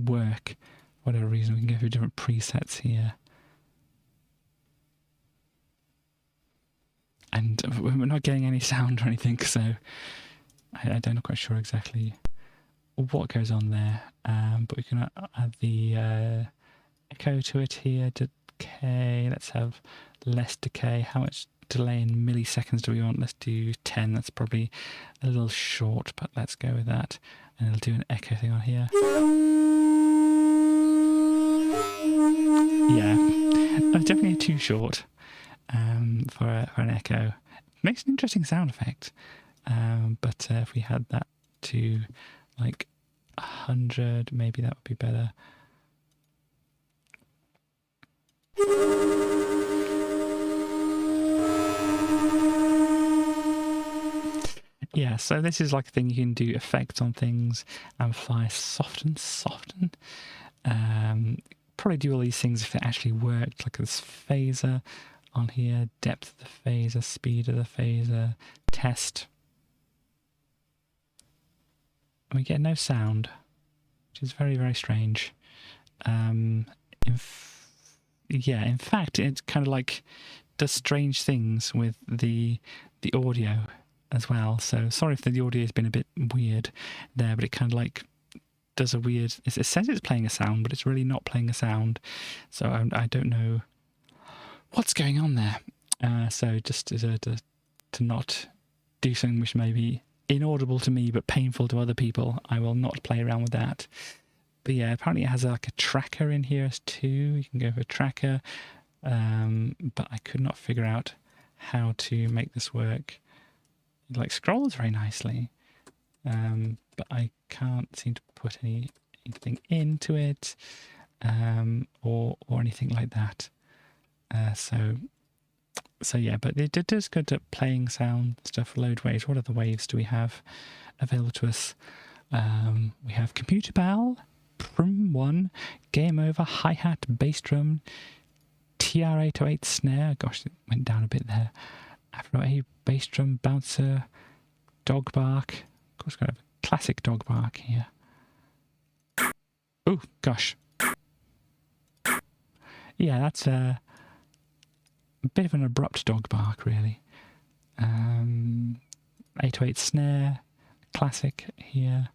work. For whatever reason, we can go through different presets here. and we're not getting any sound or anything, so I'm not quite sure exactly what goes on there. But we can add the echo to it here. Decay. Let's have less decay. How much delay in milliseconds do we want? Let's do 10. That's probably a little short, but let's go with that. And it'll do an echo thing on here. Yeah, that's definitely too short for an echo. Makes an interesting sound effect. But if we had that to like 100, maybe that would be better. Yeah, so this is like a thing you can do effects on things, amplify, soften. Probably do all these things if it actually worked, like this phaser on here, depth of the phaser, speed of the phaser, test. And we get no sound, which is very, very strange. In fact, it kind of like does strange things with the audio as well. So sorry if the audio has been a bit weird there, but it kind of like does a weird... It says it's playing a sound, but it's really not playing a sound. So I don't know what's going on there. So just to not do something which may be inaudible to me but painful to other people, I will not play around with that. But yeah, apparently it has like a tracker in here too. You can go for a tracker, but I could not figure out how to make this work. It like scrolls very nicely, but I can't seem to put anything into it, or anything like that. So yeah, but it does good at playing sound stuff. Load waves. What other waves do we have available to us? We have Computer Pal, Prum 1, Game Over, Hi-Hat, Bass Drum, TR-808 Snare. Gosh, it went down a bit there. Afro A, Bass Drum, Bouncer, Dog Bark. Of course, got a classic Dog Bark here. Oh, gosh. Yeah, that's a bit of an abrupt dog bark, really. 808 Snare, classic here.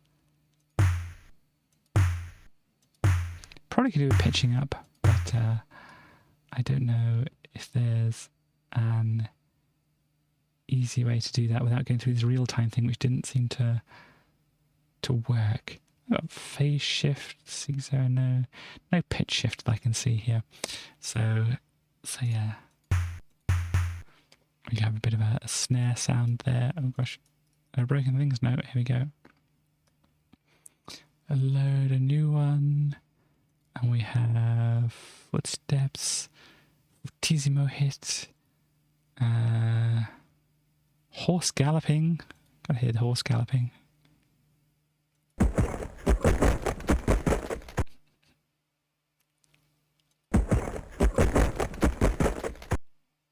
Probably could do with pitching up, but I don't know if there's an easy way to do that without going through this real-time thing, which didn't seem to work. I've got phase shift, CZO, no pitch shift that I can see here. So yeah. We have a bit of a snare sound there. Oh gosh, broken things. No, here we go. Load a new one. And we have footsteps, fortissimo hit, horse galloping. Gotta hear the horse galloping.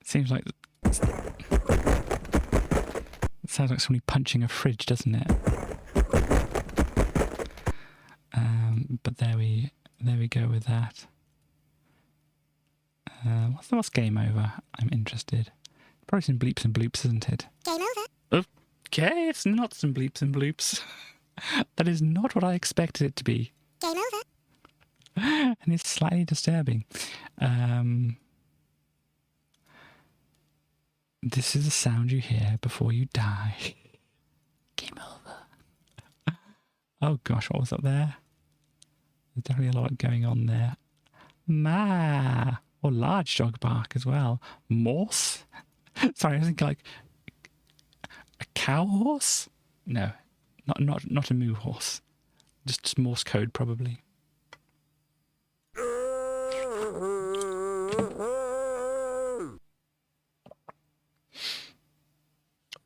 Seems like it sounds like somebody punching a fridge, doesn't it? But there we go with that. What's game over? I'm interested. Probably some bleeps and bloops, isn't it? Game over. Okay, it's not some bleeps and bloops. That is not what I expected it to be. Game over. And it's slightly disturbing. This is the sound you hear before you die. Game over. Oh gosh, what was up there? There's definitely a lot going on there. Ma, or large dog bark as well. Morse? Sorry, I was thinking like a cow horse? No, not a moo horse. Just Morse code probably.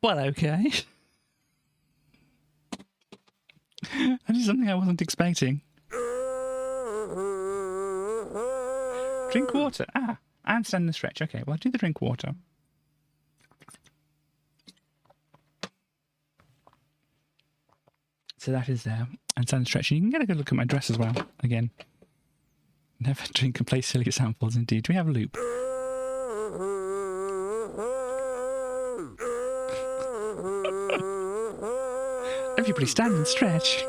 Well, okay. That is something I wasn't expecting. Drink water. And stand and stretch. Okay, well, I'll do the drink water. So that is there. And stand and stretch. And you can get a good look at my dress as well. Again. Never drink and play silly samples, indeed. Do we have a loop? Everybody stand and stretch.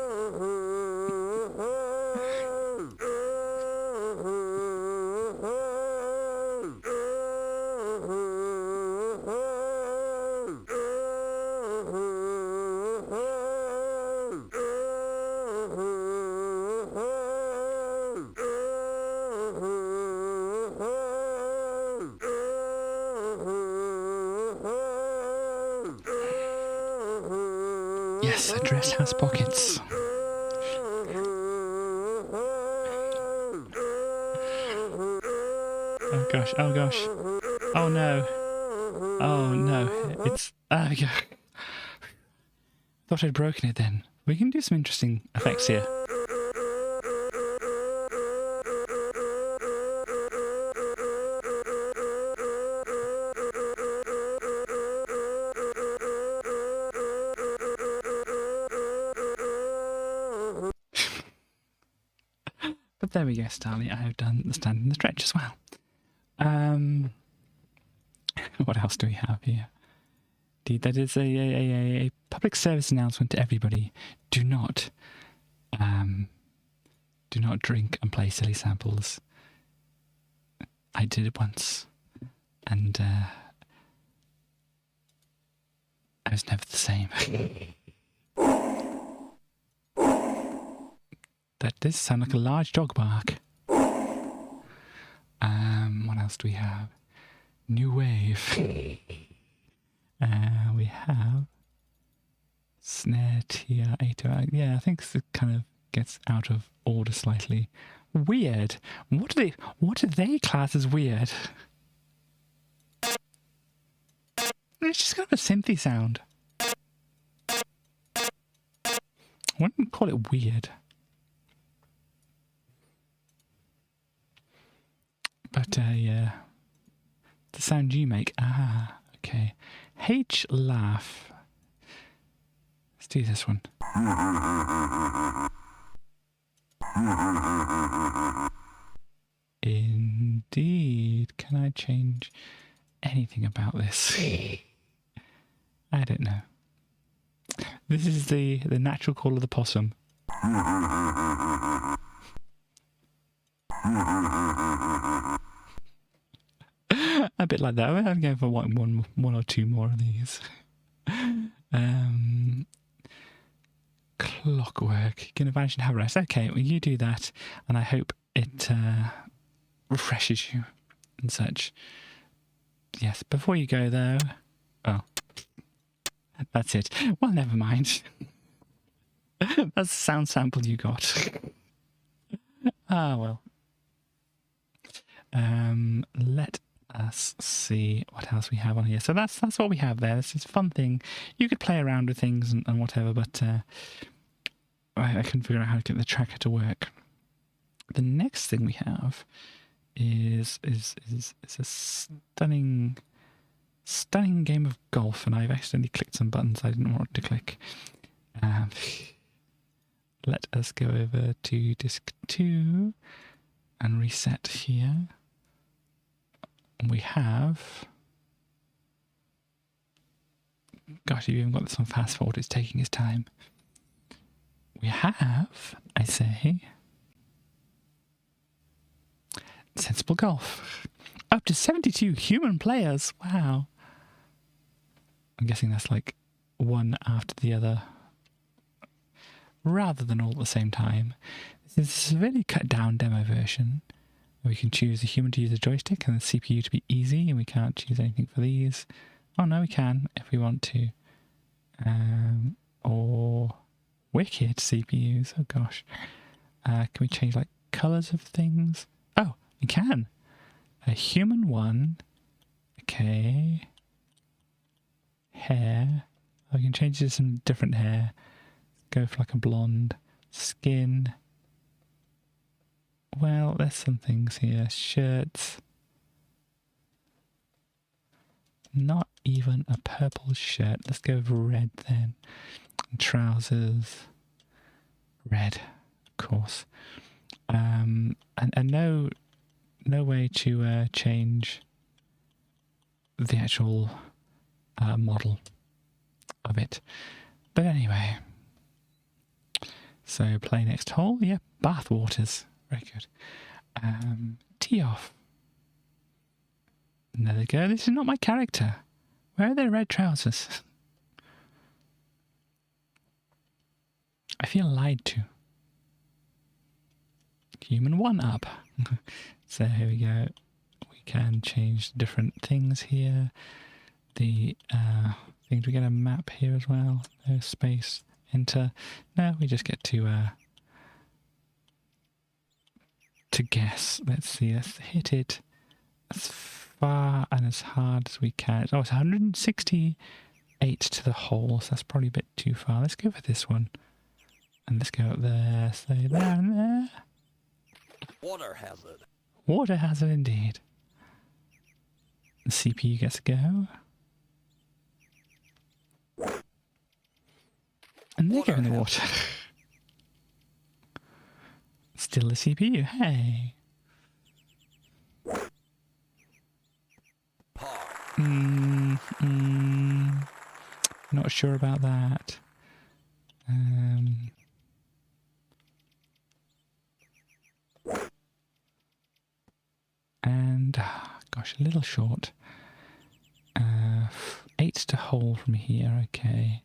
Yes, a dress has pockets. Oh gosh, oh gosh. Oh no. Oh no. It's... There we go. Thought I'd broken it then. We can do some interesting effects here. But there we go, Starly. I have done the stand and the stretch as well. What else do we have here? That is a public service announcement to everybody. Do not drink and play silly samples. I did it once, and I was never the same. That does sound like a large dog bark. What else do we have? New wave. We have snare tier 8. Yeah, I think it kind of gets out of order slightly. Weird. What do they class as weird? It's just kind of a synthy sound. I wouldn't call it weird. But yeah, the sound you make. Ah, okay. H laugh. Let's do this one. Indeed. Can I change anything about this? I don't know. This is the natural call of the possum. A bit like that. I'm going for one or two more of these. Clockwork. You can imagine how rest. Okay, well, you do that, and I hope it refreshes you and such. Yes, before you go though. Oh, that's it. Well, never mind. That's the sound sample you got. Ah, well. Let us see what else we have on here. So that's what we have there. This is a fun thing. You could play around with things and whatever, but I couldn't figure out how to get the tracker to work. The next thing we have is a stunning game of golf, and I've accidentally clicked some buttons I didn't want to click. Let us go over to disk 2 and reset here. We have... Gosh, you've even got this on fast forward. It's taking its time. We have, I say, Sensible Golf. Up to 72 human players. Wow. I'm guessing that's like one after the other, rather than all at the same time. This is a severely cut down demo version. We can choose a human to use a joystick and the CPU to be easy, and we can't choose anything for these. Oh no, we can if we want to. Or wicked CPUs. Oh gosh. Can we change like colours of things? Oh, we can. A human one. Okay. Hair. Oh, we can change it to some different hair. Go for like a blonde. Skin. Well, there's some things here. Shirts. Not even a purple shirt. Let's go with red then. Trousers. Red, of course. And no way to change the actual model of it. But anyway, So play next hole. Yeah, bath waters. Very good. Tee off. And there they go. This is not my character. Where are their red trousers? I feel lied to. Human 1 up. So here we go. We can change different things here. The things, we get a map here as well. No space. Enter. No, we just get to guess. Let's see. Let's hit it as far and as hard as we can. Oh, it's 168 to the hole, so that's probably a bit too far. Let's go for this one. And let's go up there, stay there and there. Water hazard. Water hazard indeed. The CPU gets a go. And they go in the water. Still the CPU, hey. Not sure about that. And gosh, a little short. 8 to hole from here. Okay,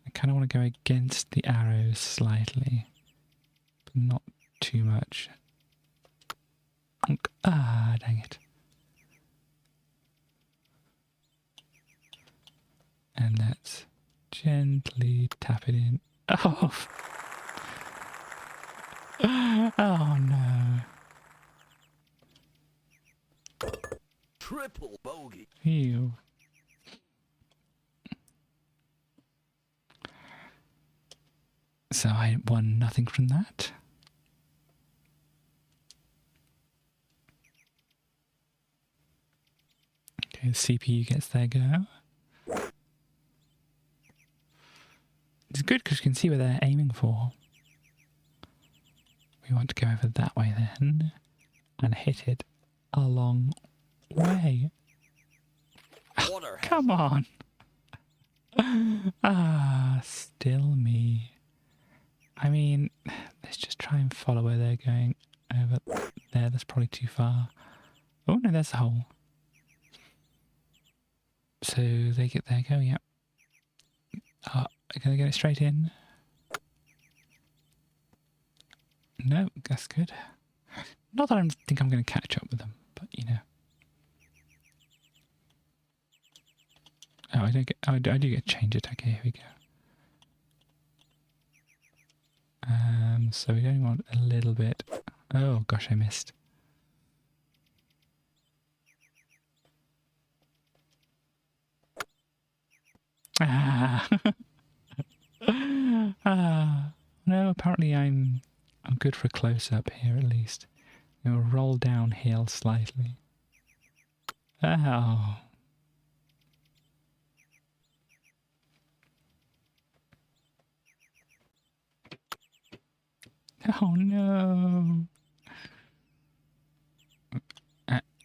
I kind of want to go against the arrows slightly, but not too much. Ah, dang it. And let's gently tap it in. Oh, oh no. Triple bogey. Ew. So I won nothing from that. Okay, the CPU gets their go. It's good because you can see where they're aiming for. We want to go over that way then and hit it a long way. Water hazard. Come on. Ah, still me. I mean, let's just try and follow where they're going over there. That's probably too far. Oh no, there's the hole. So they get there, go, yeah. Oh, can they get it straight in? No, that's good. Not that I think I'm going to catch up with them, but you know. Oh, I don't get. Oh, I do get to change it. Okay, here we go. So we only want a little bit. Oh gosh, I missed. Ah. Ah. No, apparently I'm good for a close up here at least. We'll roll downhill slightly. Oh. Oh no.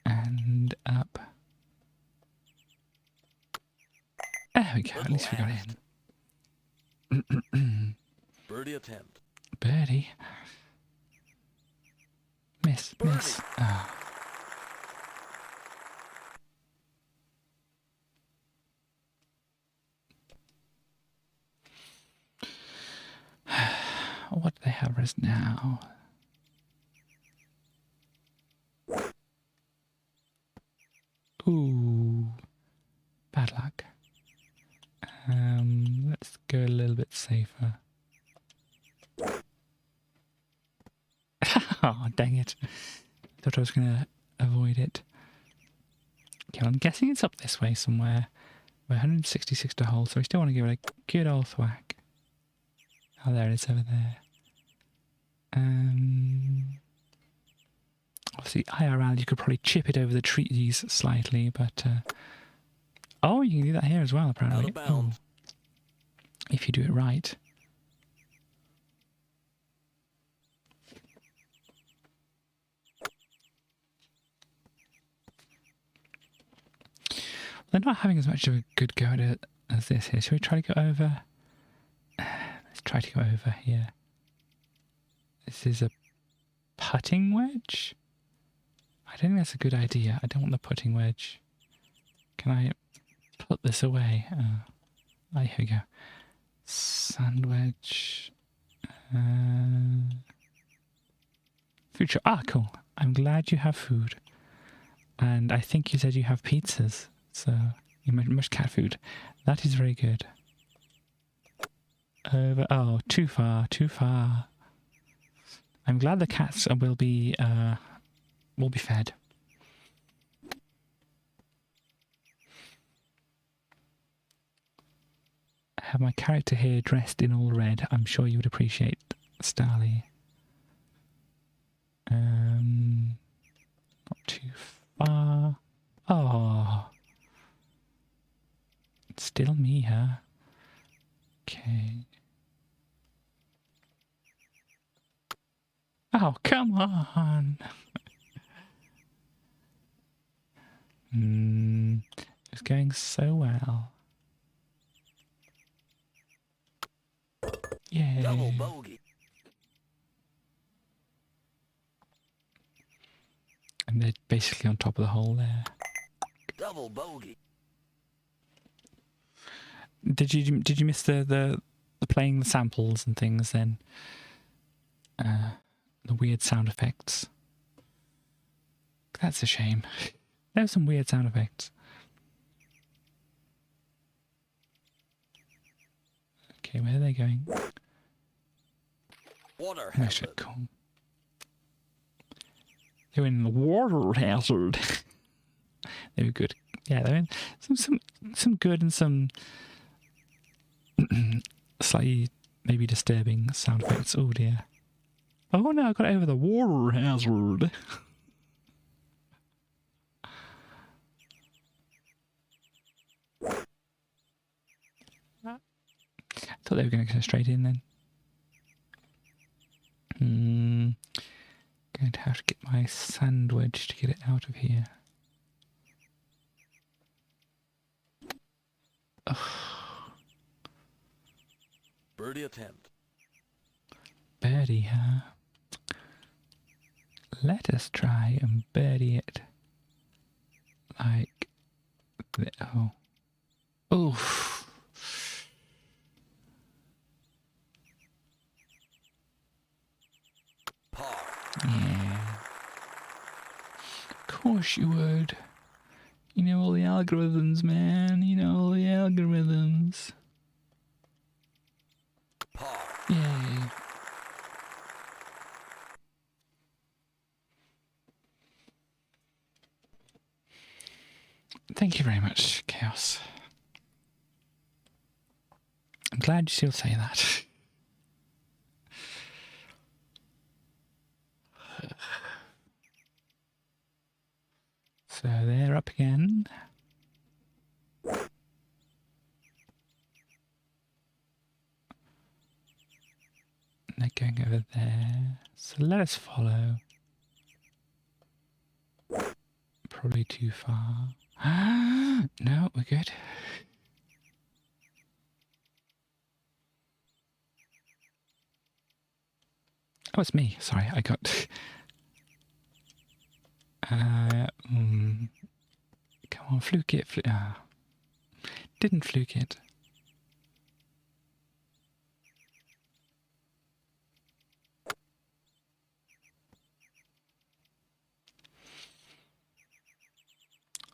And up. There we go, at least we got in. Birdie attempt. Birdie. Miss, Birdie. miss. Oh. What do they have us now? Ooh, bad luck. Let's go a little bit safer. Oh, dang it. Thought I was going to avoid it. Okay, well, I'm guessing it's up this way somewhere. We're 166 to hole, so we still want to give it a good old thwack. Oh, there it is over there. Obviously, IRL, you could probably chip it over the trees slightly, but... oh, you can do that here as well, apparently. Out of bounds. If you do it right. They're not having as much of a good go at it as this here. Shall we try to go over? Let's try to go over here. This is a putting wedge? I don't think that's a good idea. I don't want the putting wedge. Can I put this away? Oh, here we go. Sand wedge. Food shop. Ah, cool. I'm glad you have food. And I think you said you have pizzas. So you must cat food. That is very good. Over. Oh, too far. Too far. I'm glad the cats will be fed. I have my character here dressed in all red. I'm sure you would appreciate Starly. Not too far. Oh. It's still me, huh? Okay. Oh, come on. It's going so well. Yay. Double bogey. And they're basically on top of the hole there. Double bogey. Did you miss the playing the samples and things then? The weird sound effects. That's a shame. There were some weird sound effects. Okay, where are they going? Water That's hazard. cool. They're in the water hazard. They were good. Yeah, they're in some good and some slightly maybe disturbing sound effects. Oh dear. Oh no, I got over the water hazard. I thought they were going to go straight in then. Going to have to get my sandwich to get it out of here. Ugh. Birdie attempt. Birdie, huh? Let us try and birdie it. Like that. Oh. Oof. Par. Yeah. Of course you would. You know all the algorithms, man. You know all the algorithms. Par. Yay. Thank you very much, Chaos. I'm glad you still say that. So they're up again. They're going over there. So let us follow. Probably too far. No, we're good. Oh, it's me. Sorry, I got... Come on, fluke it. Didn't fluke it.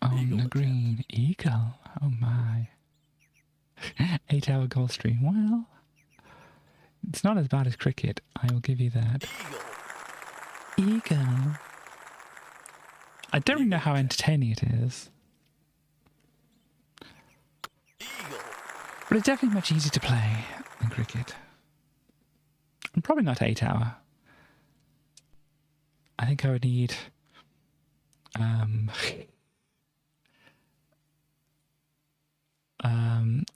On the green. Eagle. Oh my. 8-hour goal stream. Well, it's not as bad as cricket. I will give you that. Eagle. I don't really know how entertaining it is. But it's definitely much easier to play than cricket. And probably not 8-hour. I think I would need...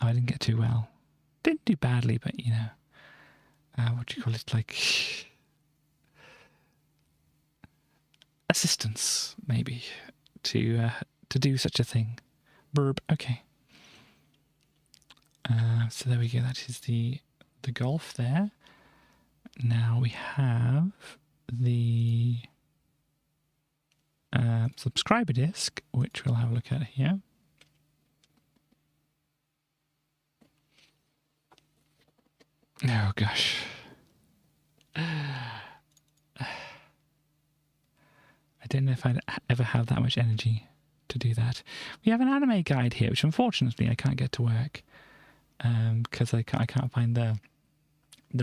I didn't get too well. Didn't do badly, but you know, what do you call it? Like assistance, maybe, to do such a thing. Burb. Okay. So there we go. That is the golf there. Now we have the subscriber disk, which we'll have a look at here. Oh gosh. I don't know if I'd ever have that much energy to do that. We have an anime guide here, which unfortunately I can't get to work because I can't find the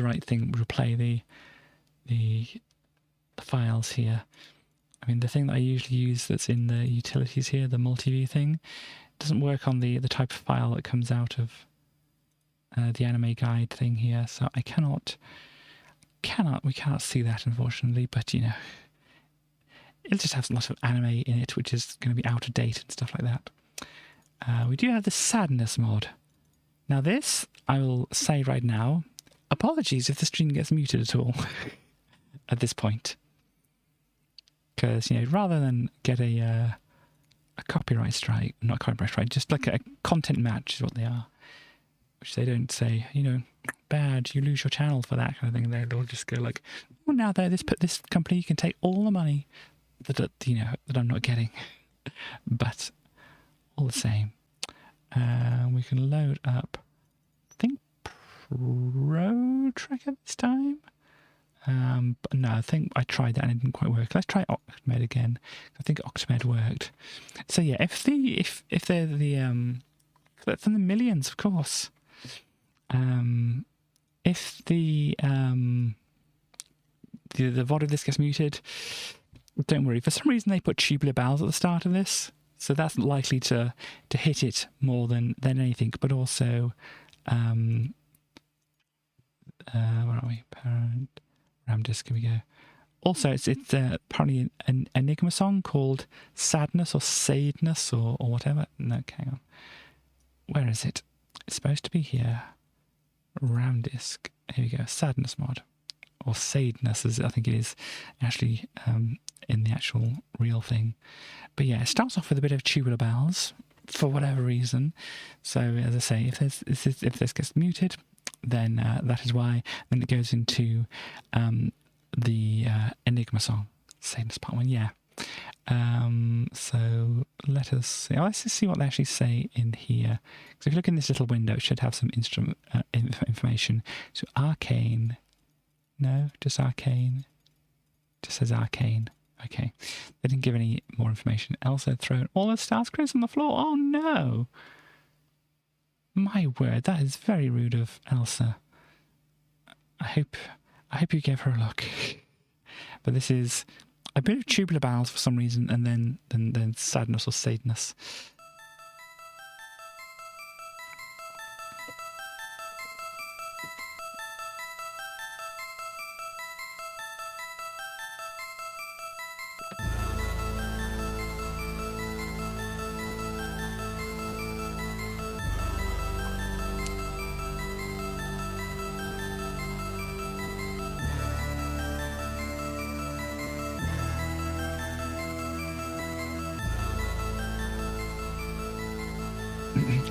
right thing to play the files here. I mean, the thing that I usually use that's in the utilities here, the multi-view thing, doesn't work on the type of file that comes out of the anime guide thing here. So we cannot see that, unfortunately. But you know, it'll just have lots of anime in it, which is going to be out of date and stuff like that. We do have the sadness mod. Now this, I will say right now, apologies if the stream gets muted at all at this point. Because, you know, rather than get a copyright strike, not copyright strike, just like a content match is what they are, which they don't say, you know, bad, you lose your channel for that kind of thing. They'll just go like, well, now that this company, you can take all the money that you know that I'm not getting, but all the same, we can load up. I think Pro Tracker this time. But no, I think I tried that and it didn't quite work. Let's try Octamed again. I think Octamed worked. So yeah, if they're the from the millions, of course. If the VOD of this gets muted, don't worry. For some reason, they put tubular bells at the start of this, so that's likely to hit it more than anything. But also, where are we? Parent. RAM disk, here we go. Also, it's apparently an Enigma song called Sadness or Sadness or whatever. No, hang on. Where is it? It's supposed to be here. RAM disk. Here we go. Sadness mod. Or Sadness, as I think it is actually in the actual real thing. But yeah, it starts off with a bit of tubular bells for whatever reason. So, as I say, if this gets muted, then that is why. Then it goes into the Enigma song, Sadness Part 1, yeah. So let us see. Let's just see what they actually say in here. So if you look in this little window, it should have some instrument information. So Arcane. No, just Arcane. Just says Arcane. Okay. They didn't give any more information. Elsa thrown all the stars on the floor. Oh no! My word, that is very rude of Elsa. I hope you gave her a look. But this is a bit of tubular bells for some reason, and then sadness or sadness.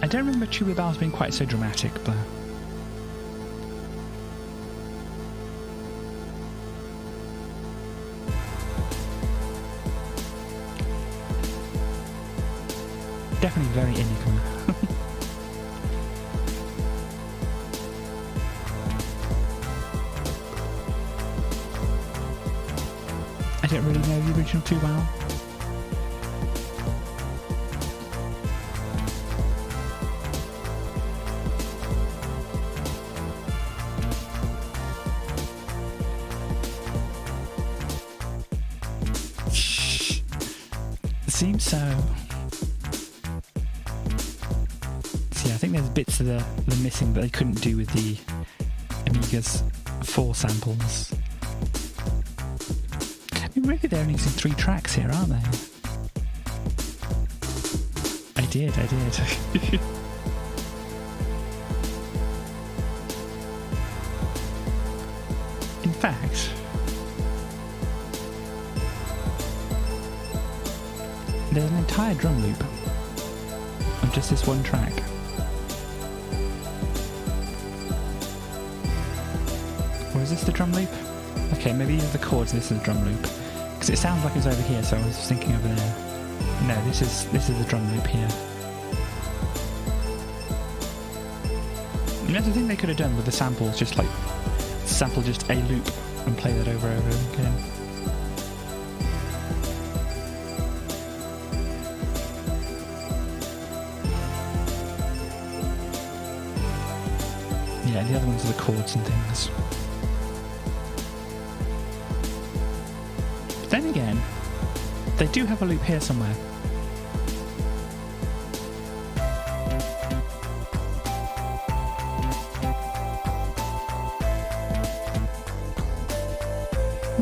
I don't remember tubular bells being quite so dramatic, but definitely very Enigma. I don't really know the original too well. Seems so. See, I think there's bits of the missing that they couldn't do with the Amiga's 4 samples. I mean, really, they're only using 3 tracks here, aren't they? I did. In fact, there's an entire drum loop of just this one track. Or is this the drum loop? Okay, maybe these are the chords and this is the drum loop. Because it sounds like it's over here, so I was thinking over there. No, this is the drum loop here. And that's the thing they could have done with the samples, just like sample just a loop and play that over and over again. Yeah, the other ones are the chords and things. But then again, they do have a loop here somewhere.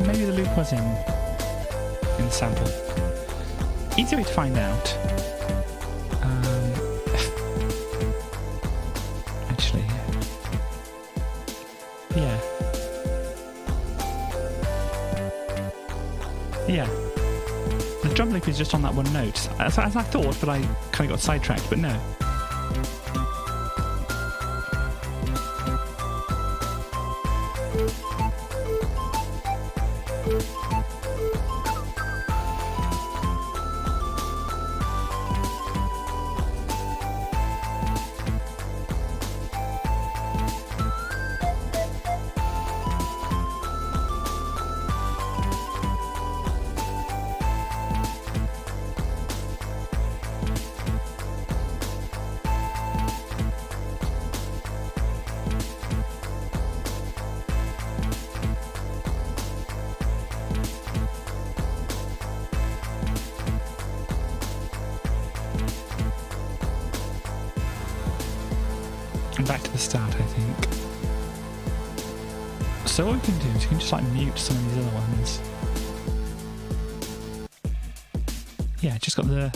Maybe the loop was in the sample. Easy way to find out. Actually, yeah. Yeah. The drum loop is just on that one note. As I thought, but I kind of got sidetracked, but no. Back to the start, I think. So what we can do is we can just like mute some of these other ones. Yeah, just got the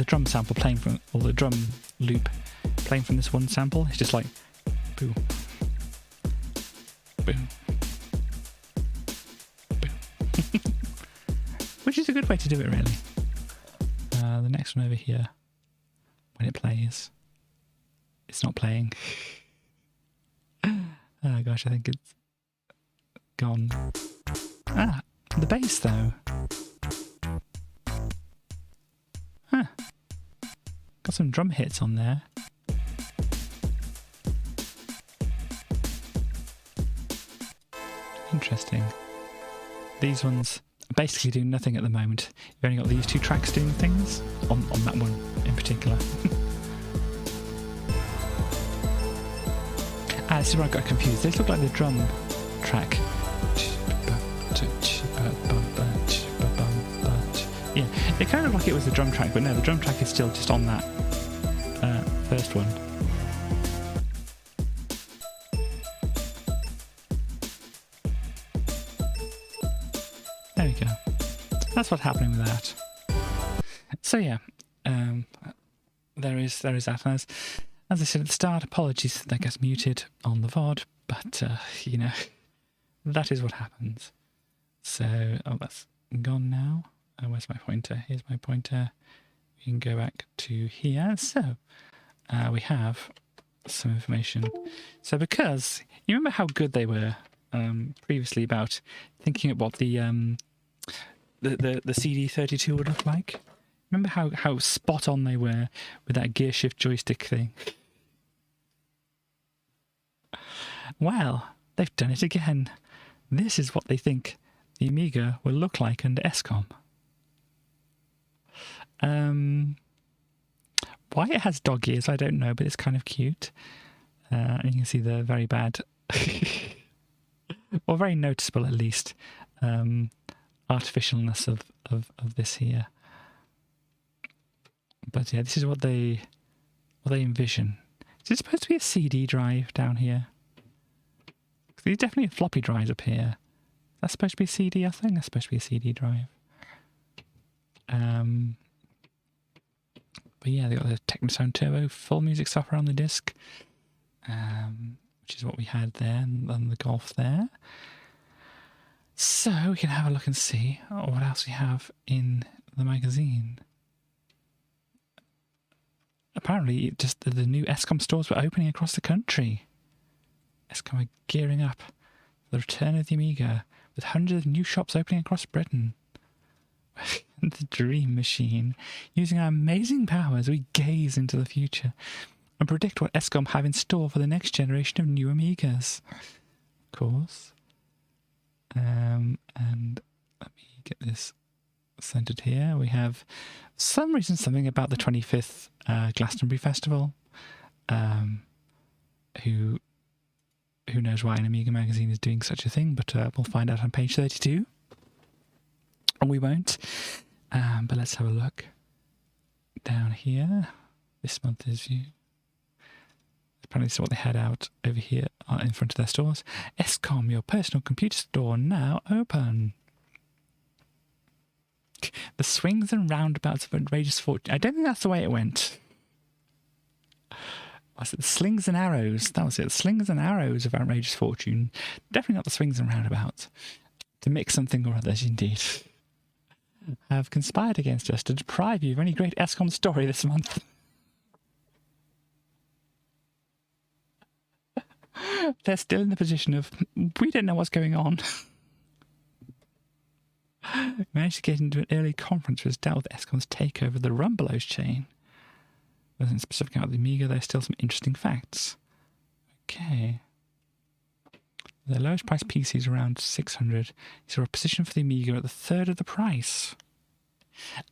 drum sample playing from, or the drum loop playing from this one sample. It's just like boo, boo, boo. Which is a good way to do it, really. The next one over here, when it plays. It's not playing. Oh gosh, I think it's gone. Ah, the bass though. Huh. Got some drum hits on there. Interesting. These ones basically do nothing at the moment. You've only got these two tracks doing things on that one in particular. This is where I got confused. These look like the drum track. Yeah, it kind of looked like it was the drum track, but no, the drum track is still just on that first one. There we go. That's what's happening with that. So yeah, there is that. And as I said at the start, apologies that gets muted on the VOD, but, you know, that is what happens. So, oh, that's gone now. Where's my pointer? Here's my pointer. We can go back to here. So, we have some information. So, because, you remember how good they were previously about thinking of what the CD32 would look like? Remember how spot on they were with that gear shift joystick thing? Well, they've done it again. This is what they think the Amiga will look like under ESCOM. Why it has dog ears, I don't know, but it's kind of cute. And you can see the very bad, or very noticeable at least, artificialness of this here. But yeah, this is what they envision. Is it supposed to be a CD drive down here? There's definitely a floppy drive up here. That's supposed to be a CD, I think. That's supposed to be a CD drive. But yeah, they got the Technosound Turbo full music software on the disc, which is what we had there, and the Golf there. So we can have a look and see what else we have in the magazine. Apparently, just the new ESCOM stores were opening across the country. ESCOM are gearing up The return of the Amiga, with hundreds of new shops opening across Britain. The dream machine, using our amazing powers, we gaze into the future and predict what ESCOM have in store for the next generation of new Amigas. Of course. And let me get this centered here. We have, for some reason, something about the 25th Glastonbury Festival. Who knows why an Amiga magazine is doing such a thing, but we'll find out on page 32. And we won't. But let's have a look down here. This month is you. Apparently, this is what they had out over here in front of their stores. ESCOM, your personal computer store, now open. The swings and roundabouts of outrageous fortune. I don't think that's the way it went. Was it the slings and arrows? That was it. Slings and arrows of outrageous fortune. Definitely not the swings and roundabouts. To mix something or others, indeed. Have conspired against us to deprive you of any great ESCOM story this month. They're still in the position of, we don't know what's going on. We managed to get into an early conference which dealt with ESCOM's takeover of the Rumbelows chain. Wasn't specific about the Amiga, there's still some interesting facts. Okay. The lowest price PC is around 600. These are a position for the Amiga at the third of the price.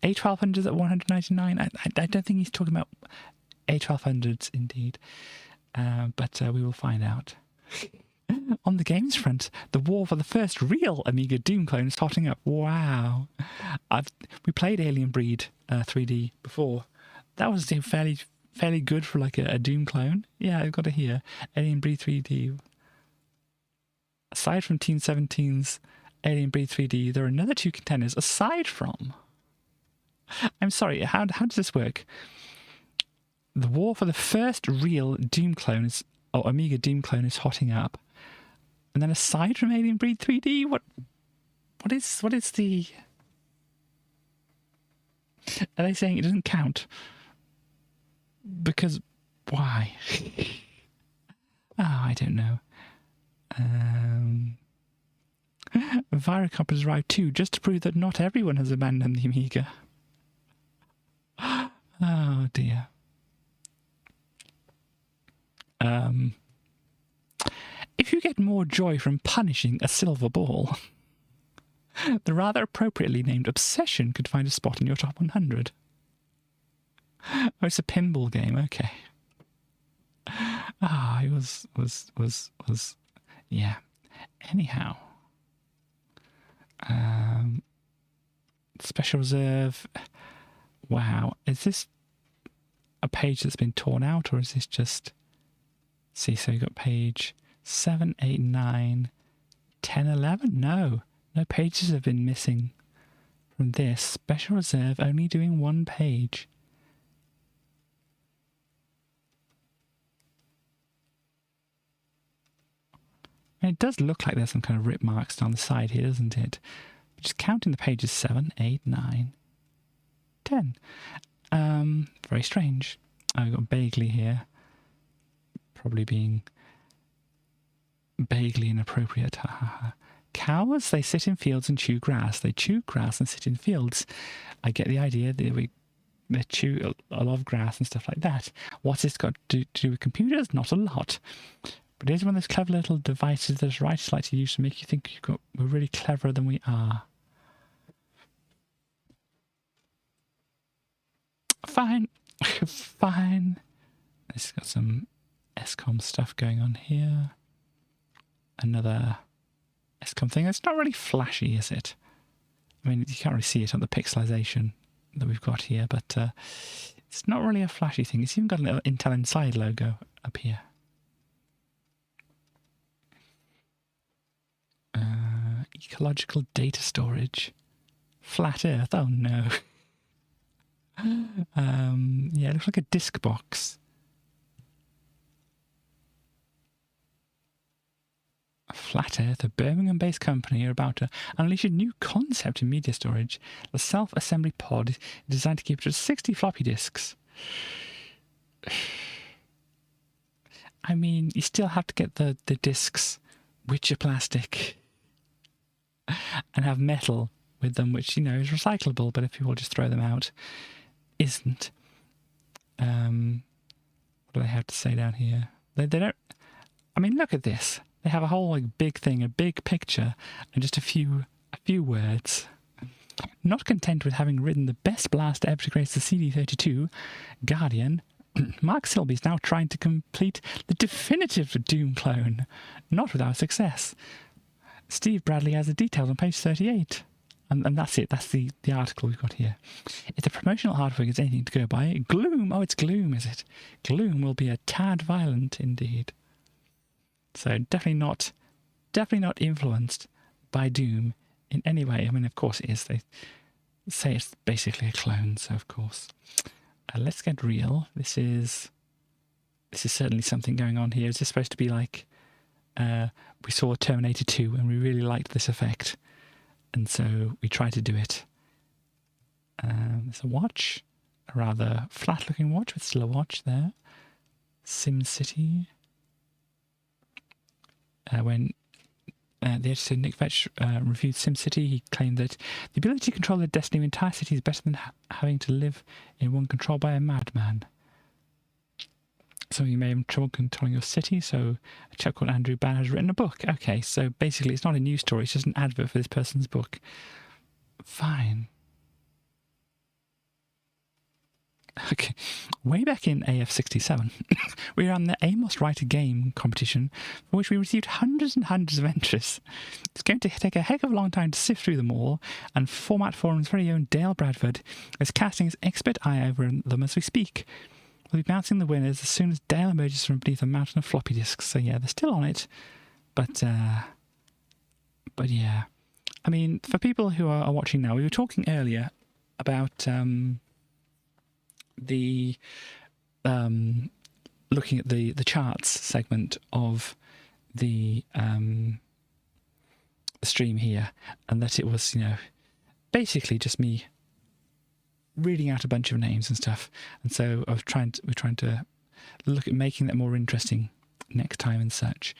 A1200s at 199. I don't think he's talking about A1200s indeed. But we will find out. On the games front, the war for the first real Amiga Doom clone is hotting up. Wow. We played Alien Breed 3D before. That was fairly good for like a Doom clone. Yeah, I've got it here. Alien Breed 3D. Aside from Team 17's Alien Breed 3D, there are another two contenders aside from... I'm sorry, how does this work? The war for the first real Doom clone is, or Amiga Doom clone is hotting up. And then aside from Alien Breed 3D, what is the... Are they saying it doesn't count? Because why? I don't know. Viracop has arrived too, just to prove that not everyone has abandoned the Amiga. Oh dear. If you get more joy from punishing a silver ball, the rather appropriately named Obsession could find a spot in your top 100. Oh, it's a pinball game. Okay. It was yeah. Anyhow, Special Reserve. Wow, is this a page that's been torn out, or is this just... See, so you've got page 7, 8, 9, 10, 11? No pages have been missing from this. Special Reserve only doing one page. And it does look like there's some kind of rip marks down the side here, doesn't it? But just counting the pages, 7, 8, 9, 10. Very strange. We've got Bagley here. Probably being vaguely inappropriate. Cows, they sit in fields and chew grass. They chew grass and sit in fields. I get the idea that they chew a lot of grass and stuff like that. What's this got to do with computers? Not a lot. But it is one of those clever little devices that writers like to use to make you think we're really cleverer than we are. Fine. Fine. It's got some ESCOM stuff going on here. Another ESCOM thing. It's not really flashy, is it? I mean, you can't really see it on the pixelization that we've got here, but it's not really a flashy thing. It's even got a little Intel Inside logo up here. Ecological data storage. Flat Earth. Oh no. Yeah, it looks like a disk box. Flat Earth, a Birmingham-based company, are about to unleash a new concept in media storage. The self-assembly pod is designed to keep just 60 floppy disks. I mean, you still have to get the disks which are plastic and have metal with them, which, you know, is recyclable, but if people just throw them out, isn't. What do they have to say down here? They don't. I mean, look at this. They have a whole like big thing, a big picture, and just a few words. Not content with having ridden the best blaster ever to grace the CD32, Guardian, Mark Silby is now trying to complete the definitive Doom clone, not without success. Steve Bradley has the details on page 38. And that's it. That's the article we've got here. If the promotional artwork is anything to go by, Gloom. Oh, it's Gloom, is it? Gloom will be a tad violent indeed. So definitely not influenced by Doom in any way. I mean, of course it is. They say it's basically a clone, so of course. Let's get real. This is certainly something going on here. Is this supposed to be like we saw Terminator 2 and we really liked this effect, and so we tried to do it. There's a watch, a rather flat-looking watch with still a watch there. SimCity. When the editor Nick Vetch reviewed SimCity, he claimed that the ability to control the destiny of an entire city is better than having to live in one controlled by a madman. So you may have trouble controlling your city, so a chap called Andrew Bann has written a book. Okay, so basically it's not a news story, it's just an advert for this person's book. Fine. Okay, way back in AF67, we ran the Amos Write a Game competition, for which we received hundreds and hundreds of entries. It's going to take a heck of a long time to sift through them all, and Format Forum's very own Dale Bradford is casting his expert eye over them as we speak. We'll be announcing the winners as soon as Dale emerges from beneath a mountain of floppy disks. So yeah, they're still on it, but yeah. I mean, for people who are watching now, we were talking earlier about the looking at the charts segment of the stream here, and that it was, you know, basically just me reading out a bunch of names and stuff. And so we're trying to look at making that more interesting next time and such.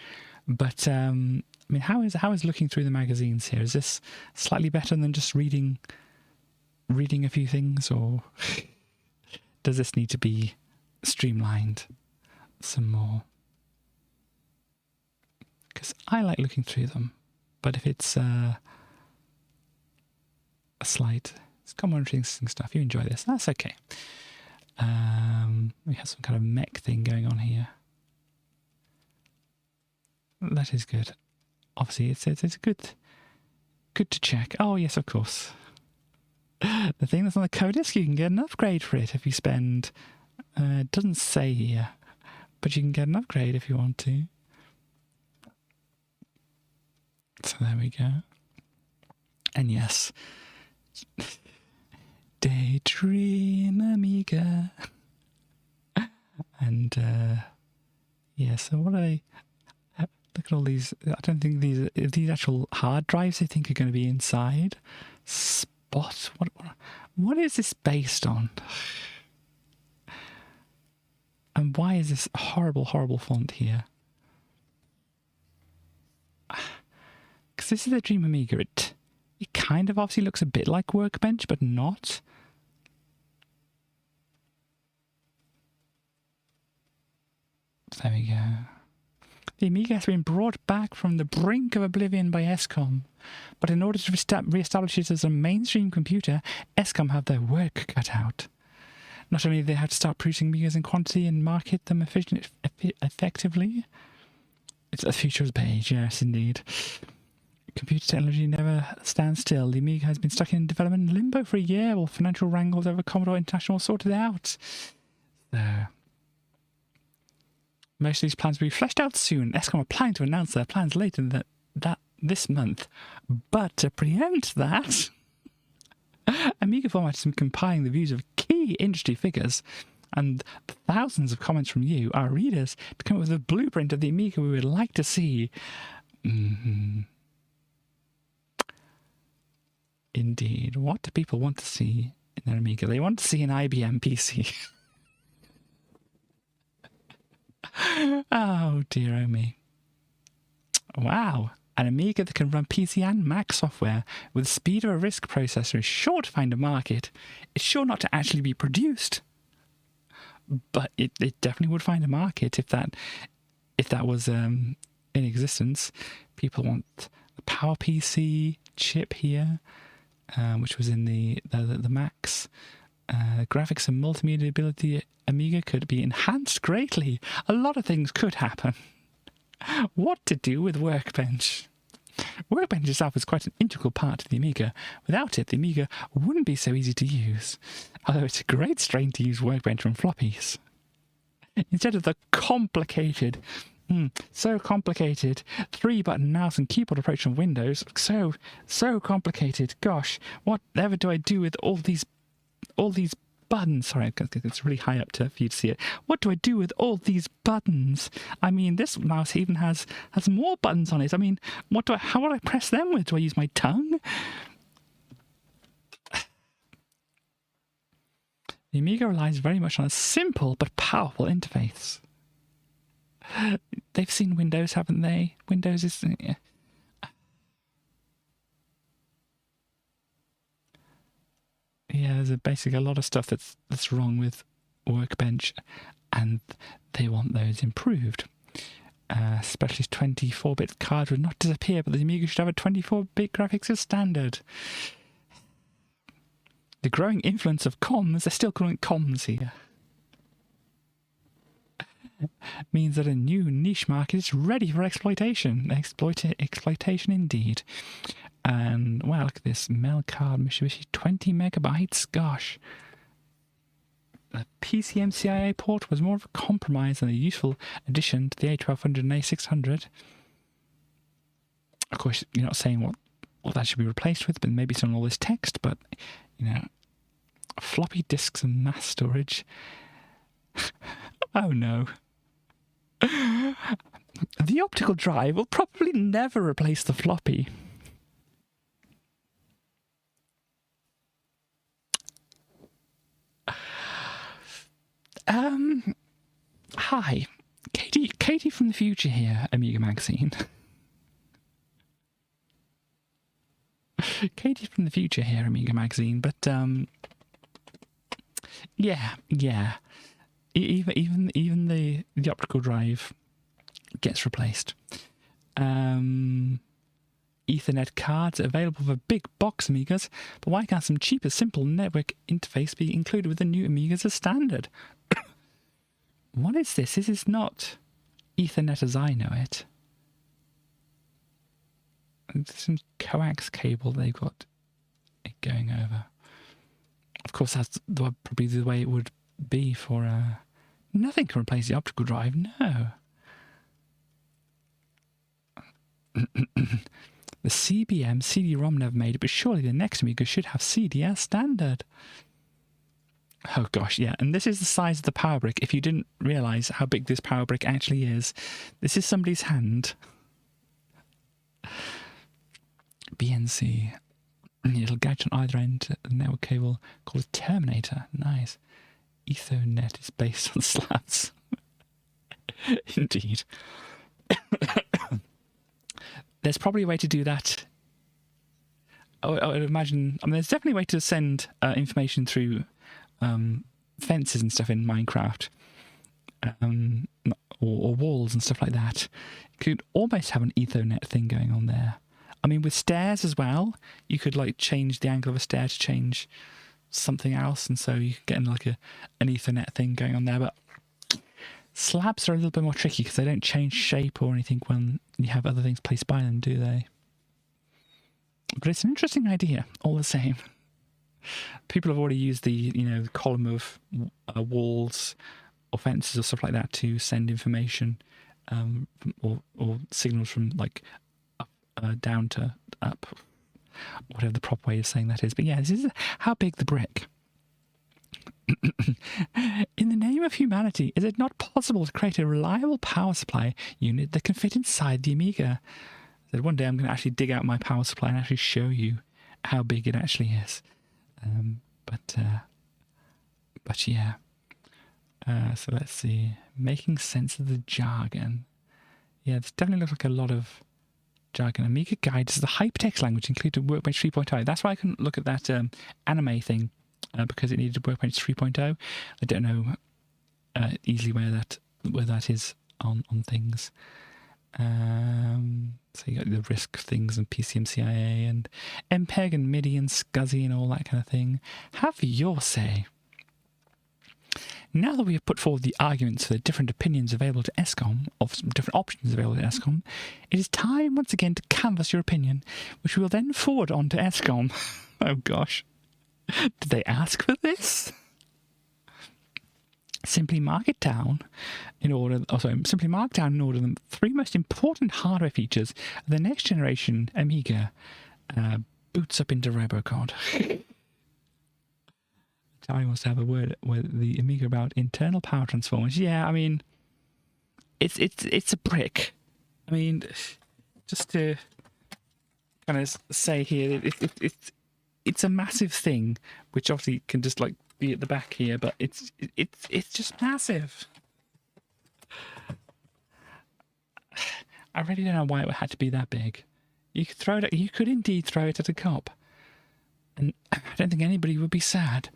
But I mean, how is looking through the magazines here? Is this slightly better than just reading a few things, or does this need to be streamlined some more? Because I like looking through them, but if it's a slight, it's common interesting stuff, you enjoy this, that's okay. We have some kind of mech thing going on here. That is good. Obviously, it's good to check. Oh yes, of course. The thing that's on the coverdisks, you can get an upgrade for it if you spend. It doesn't say here, but you can get an upgrade if you want to. So there we go. And yes, Daydream Amiga. And yeah, so what are they? Look at all these. I don't think these actual hard drives they think are going to be inside. Spot. What is this based on? And why is this horrible font here? Because this is the Dream Amiga. It kind of obviously looks a bit like Workbench, but not. There we go. The Amiga has been brought back from the brink of oblivion by ESCOM, but in order to re-establish it as a mainstream computer, ESCOM have their work cut out. Not only do they have to start producing Amigas in quantity and market them effectively, it's the future of the page, yes indeed. Computer technology never stands still. The Amiga has been stuck in development limbo for a year while financial wrangles over Commodore International sorted out. So, most of these plans will be fleshed out soon. ESCOM are planning to announce their plans later this month. But to preempt that, Amiga Format has been compiling the views of key industry figures and the thousands of comments from you, our readers, to come up with a blueprint of the Amiga we would like to see. Indeed. What do people want to see in their Amiga? They want to see an IBM PC. Oh dear, oh me. Wow. An Amiga that can run PC and Mac software with the speed of a RISC processor is sure to find a market. It's sure not to actually be produced. But it definitely would find a market if that was in existence. People want the PowerPC chip here, which was in the Macs. Graphics and multimedia ability Amiga could be enhanced greatly. A lot of things could happen. What to do with Workbench? Workbench itself is quite an integral part of the Amiga. Without it, the Amiga wouldn't be so easy to use. Although it's a great strain to use Workbench on floppies. Instead of the complicated, so complicated 3-button mouse and keyboard approach on Windows, so complicated. Gosh, whatever do I do with all these buttons? Sorry, it's really high up for you to see it. What do I do with all these buttons? I mean, this mouse even has more buttons on it. I mean, how would I press them with? Do I use my tongue? The Amiga relies very much on a simple but powerful interface. They've seen Windows, haven't they? Windows is... Yeah, there's basically a lot of stuff that's wrong with Workbench, and they want those improved. Especially 24-bit cards would not disappear, but the Amiga should have a 24-bit graphics as standard. The growing influence of comms, they're still calling it comms here, means that a new niche market is ready for exploitation. Exploitation indeed. And, wow, look at this. Mel card, Mitsubishi, 20 megabytes. Gosh. The PCMCIA port was more of a compromise than a useful addition to the A1200 and A600. Of course, you're not saying what that should be replaced with, but maybe it's on all this text, but, floppy disks and mass storage. Oh, no. The optical drive will probably never replace the floppy. Hi, Katie from the future here, Amiga Magazine. Katie from the future here, Amiga Magazine, but yeah. Even the optical drive gets replaced. Ethernet cards are available for big box Amigas, but why can't some cheaper, simple network interface be included with the new Amigas as standard? What is this? This is not Ethernet as I know it. There's some coax cable they've got it going over. Of course, that's probably the way it would be for... nothing can replace the optical drive, no. The CBM CD-ROM never made it, but surely the next Amiga should have CD as standard. Oh gosh, yeah, and this is the size of the power brick. If you didn't realise how big this power brick actually is, this is somebody's hand. BNC. Little gadget on either end of the network cable called a terminator. Nice. Ethernet is based on slabs. Indeed. There's probably a way to do that. I would imagine... there's definitely a way to send information through fences and stuff in Minecraft. Or walls and stuff like that. You could almost have an Ethernet thing going on there. I mean, with stairs as well, you could change the angle of a stair to change something else, and so you could get an Ethernet thing going on there. But slabs are a little bit more tricky because they don't change shape or anything when you have other things placed by them, do they? But it's an interesting idea, all the same. People have already used the column of walls or fences or stuff like that to send information or signals from down to up, whatever the proper way of saying that is. But yeah, this is how big the brick. In the name of humanity, is it not possible to create a reliable power supply unit that can fit inside the Amiga? So one day I'm going to actually dig out my power supply and actually show you how big it actually is. But yeah. So let's see. Making sense of the jargon. Yeah, this definitely looks like a lot of jargon. Amiga Guide is the hypertext language included in Workbench 3.0. That's why I couldn't look at that anime thing, because it needed Workbench 3.0. I don't know easily where that is on things. So you got the RISC things and PCMCIA and MPEG and MIDI and SCSI and all that kind of thing. Have your say. Now that we have put forward the arguments for the different opinions available to ESCOM, of some different options available to ESCOM, it is time once again to canvass your opinion, which we will then forward on to ESCOM. Oh gosh. Did they ask for this? Simply mark down in order the three most important hardware features of the next generation Amiga boots up into RoboCod. Charlie wants to have a word with the Amiga about internal power transformers. Yeah, I mean, it's a brick. I mean, just to kind of say here, it's a massive thing, which obviously can just like be at the back here, but it's just massive. I really don't know why it had to be that big. You could throw it. You could indeed throw it at a cop, and I don't think anybody would be sad.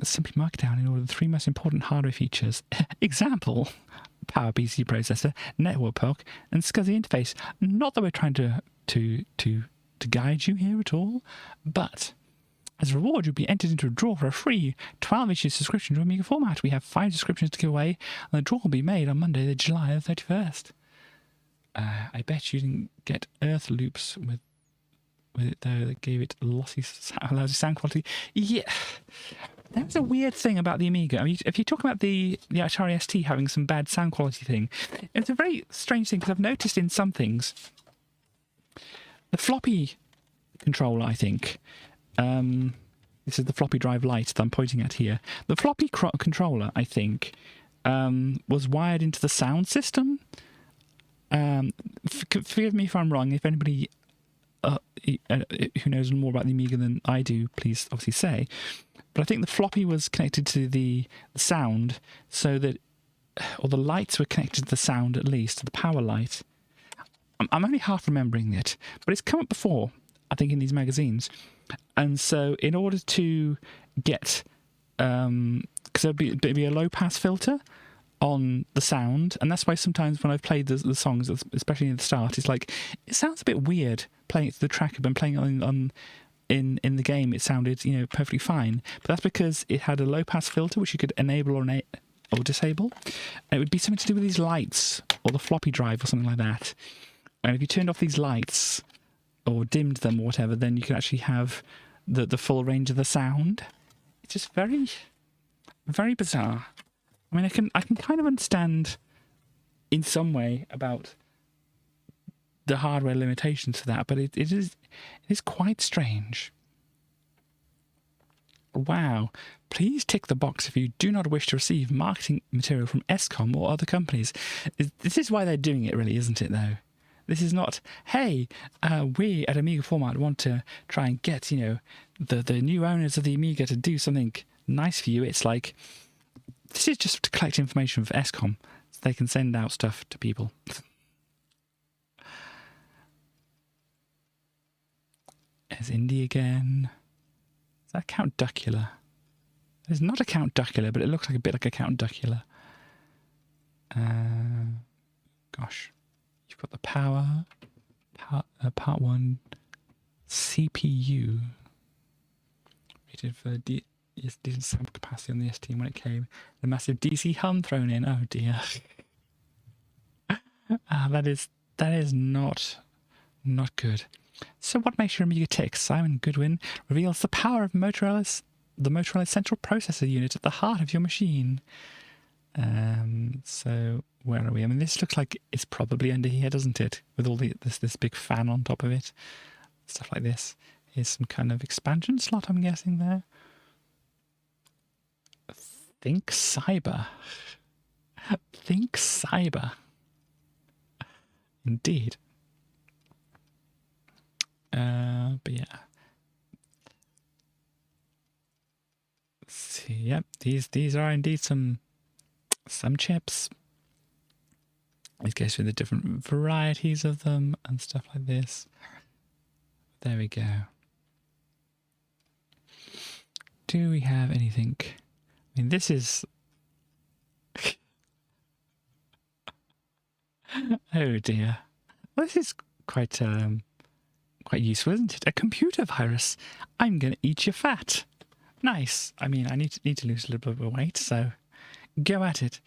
Simply mark down in order the three most important hardware features. Example: Power PC processor, network POC, and SCSI interface. Not that we're trying to guide you here at all, but as a reward, you'll be entered into a draw for a free 12-issue subscription to Amiga Format. We have 5 subscriptions to give away, and the draw will be made on Monday, July the 31st. I bet you didn't get Earth Loops with it though, that gave it lousy sound quality. Yeah, that was a weird thing about the Amiga. I mean, if you talk about the Atari ST having some bad sound quality thing, it's a very strange thing, because I've noticed in some things, the floppy controller, I think, this is the floppy drive Lite that I'm pointing at here. The floppy controller, I think, was wired into the sound system. Forgive me if I'm wrong. If anybody who knows more about the Amiga than I do, please obviously say. But I think the floppy was connected to the sound, so that, or the lights were connected to the sound at least, to the power light. I'm only half remembering it, but it's come up before, I think, in these magazines. And so in order to get, because there'd be a low pass filter on the sound, and that's why sometimes when I've played the songs, especially at the start, it's like, it sounds a bit weird playing it to the tracker, but playing it in the game, it sounded, perfectly fine. But that's because it had a low pass filter which you could enable or disable. And it would be something to do with these lights or the floppy drive or something like that. And if you turned off these lights or dimmed them or whatever, then you could actually have the full range of the sound. It's just very, very bizarre. I mean, I can kind of understand in some way about the hardware limitations to that, but it is quite strange. Wow. Please tick the box if you do not wish to receive marketing material from ESCOM or other companies. This is why they're doing it, really, isn't it, though? This is not, hey, we at Amiga Format want to try and get, the new owners of the Amiga to do something nice for you. It's like, this is just to collect information for ESCOM so they can send out stuff to people. There's Indie again. Is that Count Duckula? It's not a Count Duckula, but it looks like a bit like a Count Duckula. Gosh. You've got the power, part 1, CPU. Rated for decent sample capacity on the ST when it came. The massive DC hum thrown in. Oh dear. That is not good. So what makes your Amiga tick? Simon Goodwin reveals the power of the Motorola Central Processor Unit at the heart of your machine. So where are we? I mean, this looks like it's probably under here, doesn't it? With all this big fan on top of it, stuff like this. Here's some kind of expansion slot, I'm guessing there. Think Cyber. Think Cyber. Indeed. But yeah. Let's see. Yep, these are indeed some chips. It goes through the different varieties of them and stuff like this. There we go. Do we have anything? I mean, this is... oh dear. Well, this is quite useful, isn't it? A computer virus. I'm going to eat your fat. Nice. I mean, I need to lose a little bit of weight, so go at it.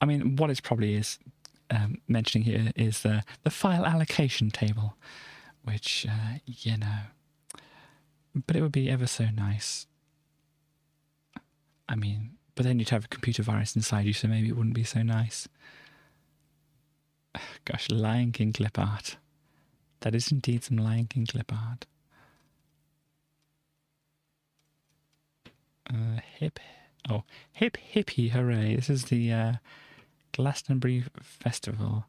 I mean, what it probably is mentioning here is the file allocation table, which, you know, but it would be ever so nice. I mean, but then you'd have a computer virus inside you, so maybe it wouldn't be so nice. Gosh, Lion King clip art. That is indeed some Lion King clip art. Hip hippie hooray. This is the Glastonbury Festival.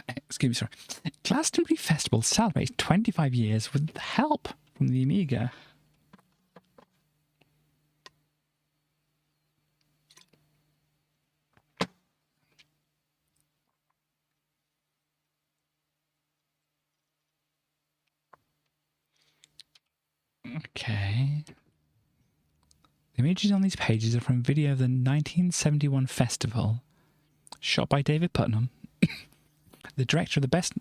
Excuse me, sorry. Glastonbury Festival celebrates 25 years with help from the Amiga. Okay. The images on these pages are from video of the 1971 festival, shot by David Putnam, the director of the best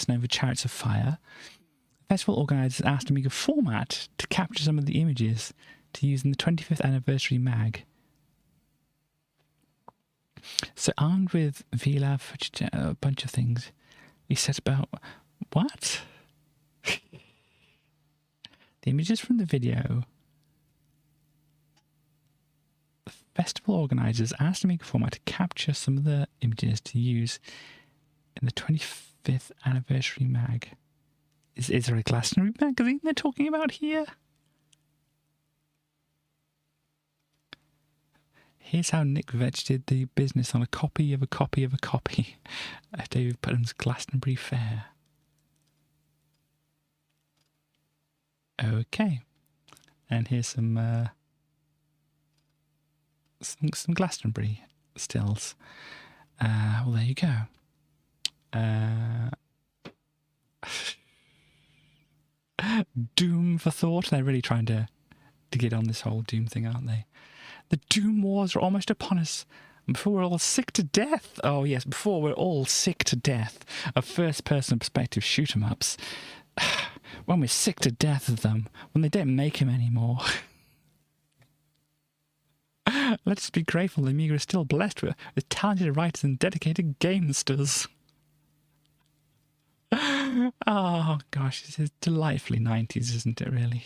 known for Chariots of Fire. The festival organisers asked Amiga Format to capture some of the images to use in the 25th anniversary mag. So armed with VLAV, a bunch of things, he set about... What? The images from the video... The festival organisers asked Amiga Format to capture some of the images to use in the 25th anniversary mag. Is there a Glastonbury magazine they're talking about here? Here's how Nick Vetch did the business on a copy of a copy of a copy of David Putnam's Glastonbury Fair. Okay. And here's some Glastonbury stills. Well, there you go. Doom for thought. They're really trying to get on this whole Doom thing, aren't they? The Doom Wars are almost upon us. Before we're all sick to death. Oh, yes, before we're all sick to death of first-person perspective shoot-em-ups. When we're sick to death of them. When they don't make them anymore. Let's be grateful the Amiga is still blessed with talented writers and dedicated gamesters. Oh, gosh, this is delightfully 90s, isn't it, really?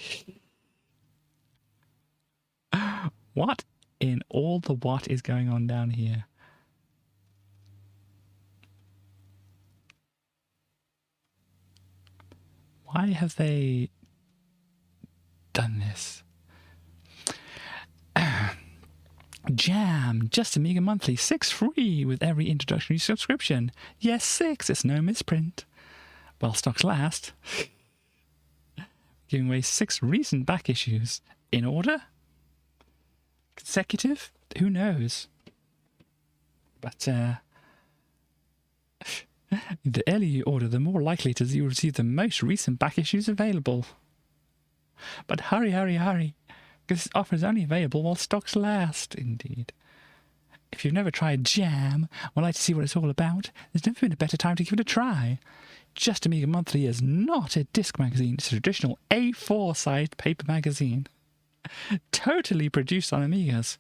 What in all the what is going on down here? Why have they done this? Jam, just Amiga Monthly, 6 free with every introductory subscription. Yes, 6, it's no misprint. While stocks last. Giving away 6 recent back issues. In order? Consecutive? Who knows? But, the earlier you order, the more likely it is you receive the most recent back issues available. But hurry, hurry, hurry. Because this offer is only available while stocks last, indeed. If you've never tried Jam, or would like to see what it's all about, there's never been a better time to give it a try. Just Amiga Monthly is not a disc magazine, it's a traditional A4-sized paper magazine. Totally produced on Amigas.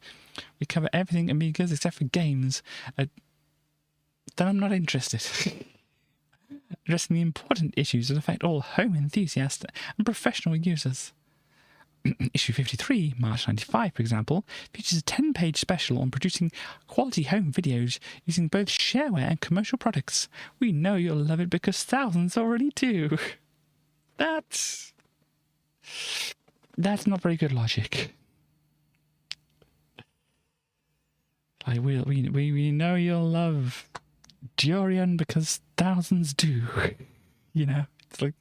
We cover everything Amigas except for games. Then I'm not interested. Addressing the important issues that affect all home enthusiasts and professional users. Issue 53, March 95, for example, features a 10-page special on producing quality home videos using both shareware and commercial products. We know you'll love it because thousands already do. That's not very good logic. Like we know you'll love Durian because thousands do. You know, it's like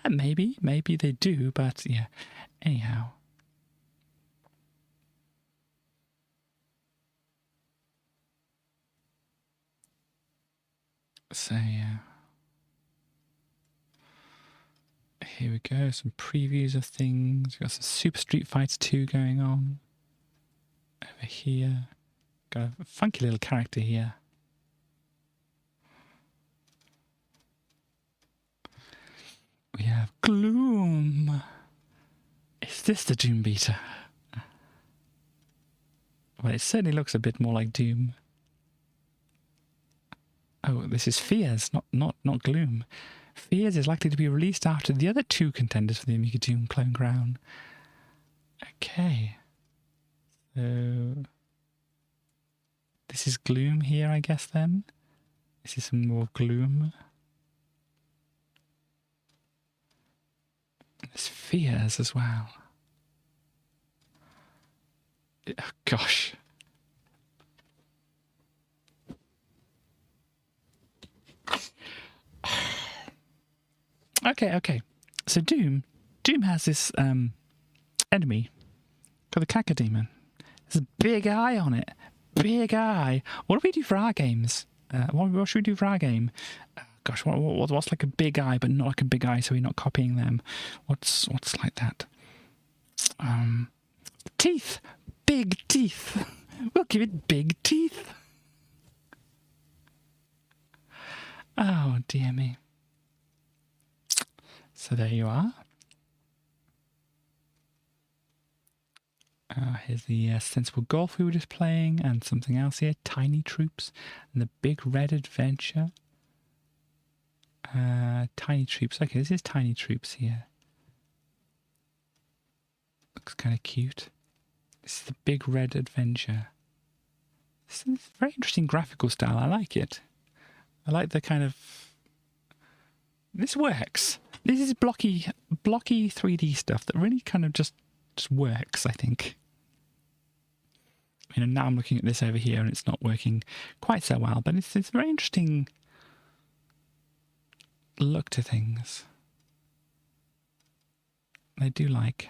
maybe they do, but yeah. Anyhow. So yeah. Here we go, some previews of things. We've got some Super Street Fighter 2 going on. Over here. Got a funky little character here. We have Gloom. Is this the Doom beta? Well, it certainly looks a bit more like Doom. Oh, this is Fears, not Gloom. Fears is likely to be released after the other two contenders for the Amiga Doom Clone Crown. Okay. So this is Gloom here, I guess, then. This is some more Gloom. There's Fears as well. Oh, gosh. Okay. So Doom has this enemy called the Caca Demon. There's a big eye on it. Big eye. What do we do for our games? What should we do for our game? Gosh, what's like a big eye, but not like a big eye, so we're not copying them? What's like that? Teeth. Big teeth. We'll give it big teeth. Oh, dear me. So there you are. Here's the Sensible Golf we were just playing, and something else here, Tiny Troops, and the Big Red Adventure. Tiny Troops, okay, this is Tiny Troops here. Looks kind of cute. This is the Big Red Adventure. This is a very interesting graphical style, I like it. I like the kind of... This works. This is blocky 3D stuff that really kind of just works, I think. You know, now I'm looking at this over here and it's not working quite so well, but it's a very interesting look to things. I do like.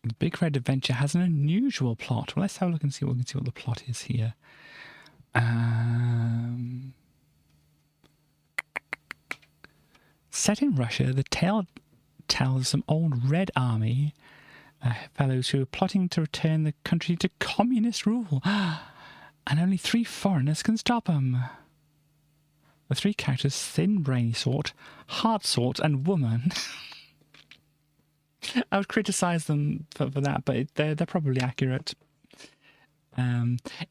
The Big Red Adventure has an unusual plot. Well, let's have a look and see what the plot is here. Set in Russia, the tale tells some old Red Army fellows who are plotting to return the country to communist rule. And only 3 foreigners can stop them. The 3 characters, thin, brainy sort, hard sort, and woman. I would criticise them for that, but they're probably accurate.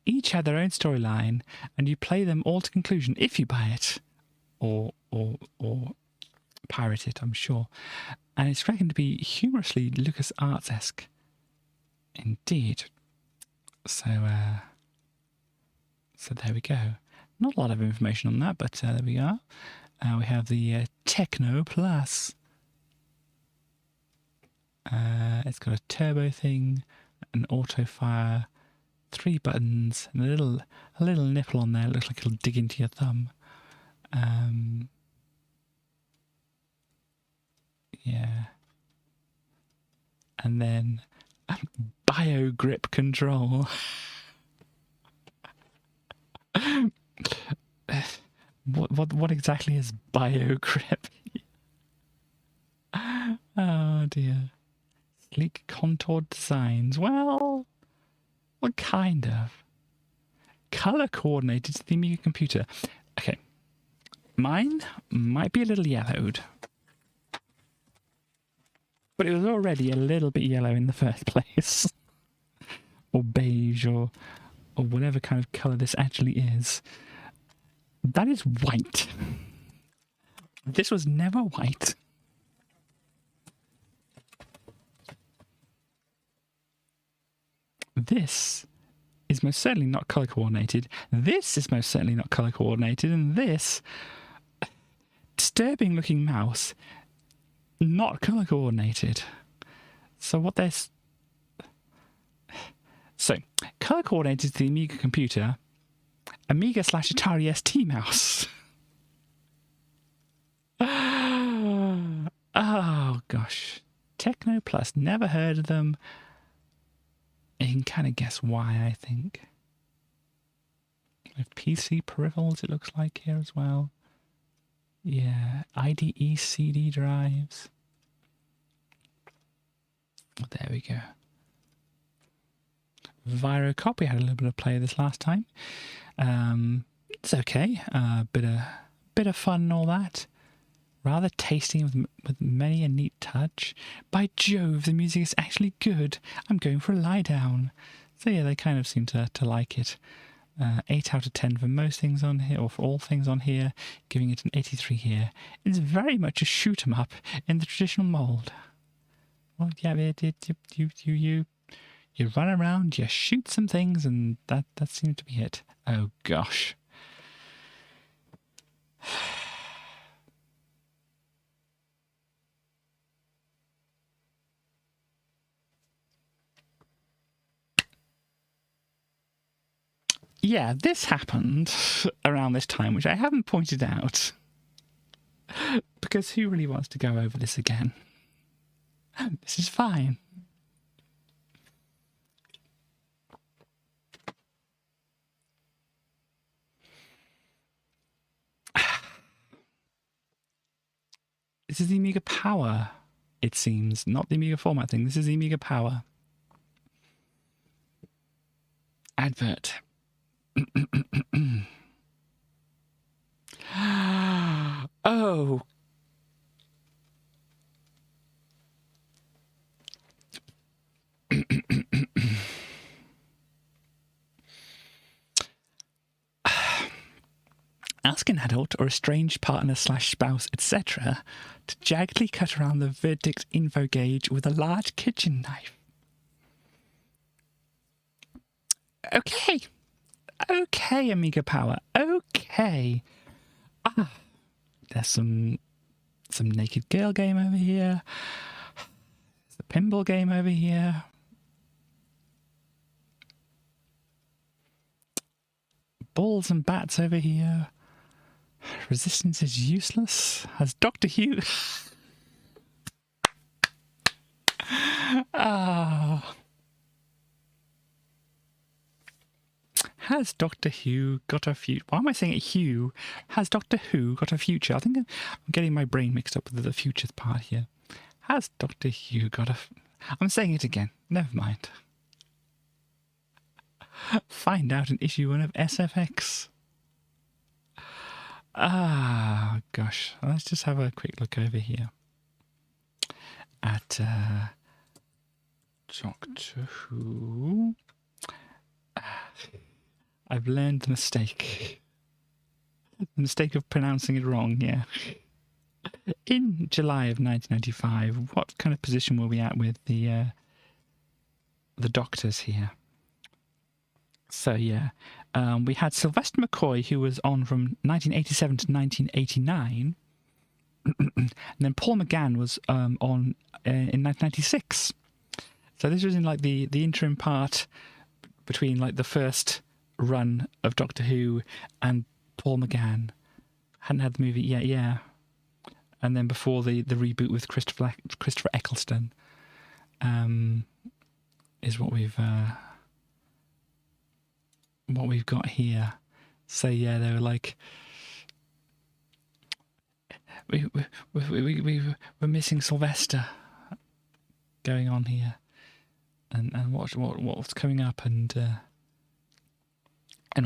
Each had their own storyline, and you play them all to conclusion if you buy it, or pirate it, I'm sure. And it's reckoned to be humorously LucasArts-esque. Indeed. So there we go. Not a lot of information on that, but there we are. We have the Techno Plus. It's got a turbo thing, an auto fire, 3 buttons, and a little nipple on there. It looks like it'll dig into your thumb. Yeah. And then bio grip control. What exactly is bio grip? Oh dear. Sleek contoured designs. Well, what kind of? Color coordinated to the Amiga computer. Okay. Mine might be a little yellowed. But it was already a little bit yellow in the first place. Or beige, or whatever kind of colour this actually is. That is white. This was never white. This is most certainly not colour coordinated. This is most certainly not colour coordinated. And this disturbing looking mouse, not colour coordinated. So what there's... So, colour coordinated to the Amiga computer, Amiga/Atari ST mouse. Oh gosh. Techno Plus, never heard of them. You can kind of guess why, I think. With PC peripherals, it looks like here as well. Yeah, IDE CD drives. There we go. Virocop, we had a little bit of play this last time. It's okay. Bit of fun and all that. Rather tasty with many a neat touch. By Jove, the music is actually good. I'm going for a lie down. So yeah, they kind of seem to like it. 8 out of 10 for most things on here, or for all things on here, giving it an 83 here. It's very much a shoot 'em up in the traditional mould. Well, yeah, you run around, you shoot some things, and that seemed to be it. Oh gosh. Yeah, this happened around this time, which I haven't pointed out. Because who really wants to go over this again? This is fine. This is the Amiga Power, it seems. Not the Amiga Format thing. This is the Amiga Power. Advert. Oh. Ask an adult or estranged partner / spouse, etc., to jaggedly cut around the verdict info gauge with a large kitchen knife. Okay. Okay, Amiga Power. Okay. There's some naked girl game over here. There's a pinball game over here. Balls and bats over here. Resistance is useless. Has Doctor Who... Has Doctor Who got a future? Why am I saying it Hugh? Has Doctor Who got a future? I think I'm getting my brain mixed up with the futures part here. Has Doctor Who got a... I'm saying it again. Never mind. Find out in issue 1 of SFX. Gosh. Let's just have a quick look over here at Doctor Who. I've learned the mistake. The mistake of pronouncing it wrong, yeah. In July of 1995, what kind of position were we at with the doctors here? So, yeah, we had Sylvester McCoy, who was on from 1987 to 1989. And then Paul McGann was on in 1996. So this was in, like, the interim part between, like, the first run of Doctor Who and Paul McGann. Hadn't had the movie yet, yeah. And then before the reboot with Christopher Eccleston is what we've got here. So yeah, they were like, we're missing Sylvester going on here, and what's coming up and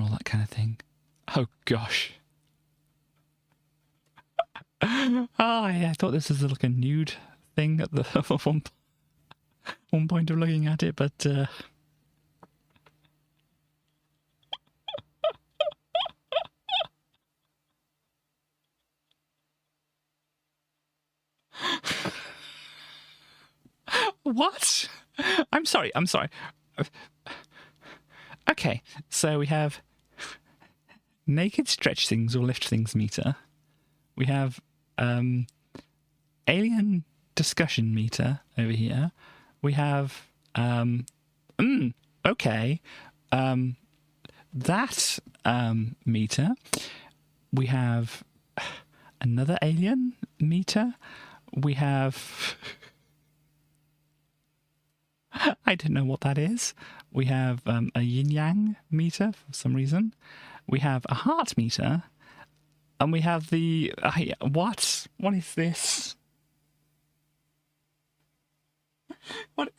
all that kind of thing. Oh gosh. Yeah, I thought this was like a nude thing at the one point of looking at it, but what? I'm sorry. Okay, so we have naked stretch things or lift things meter. We have alien discussion meter over here. We have that meter. We have another alien meter. We have I don't know what that is. We have a yin-yang meter for some reason. We have a heart meter. And we have the... what? What is this? What?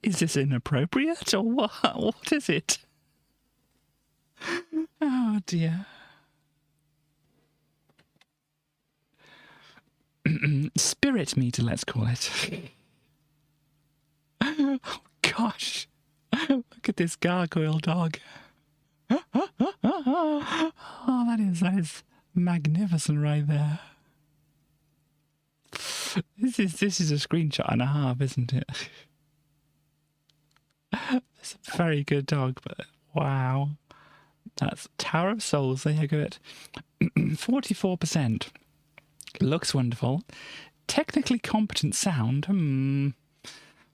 Is this inappropriate or what? What is it? Oh dear. Spirit meter, let's call it. Oh gosh. Look at this gargoyle dog. Oh, that is magnificent right there. This is a screenshot and a half, isn't it? It's a very good dog, but wow. That's Tower of Souls, there you go. 44%. Looks wonderful. Technically competent sound. I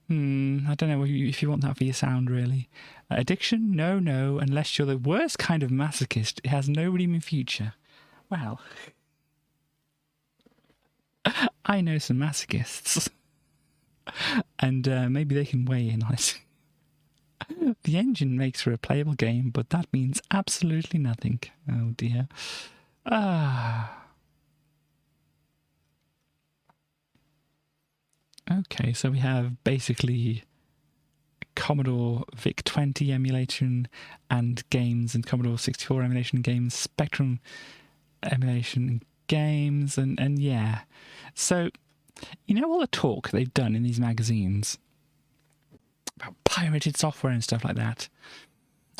don't know if you want that for your sound, really. Addiction? No, unless you're the worst kind of masochist. It has no redeeming future. Well, I know some masochists. And maybe they can weigh in on it. The engine makes for a playable game, but that means absolutely nothing. Oh dear. Okay, so we have basically Commodore VIC-20 emulation and games, and Commodore 64 emulation games, Spectrum emulation games, and yeah. So, you know all the talk they've done in these magazines about pirated software and stuff like that?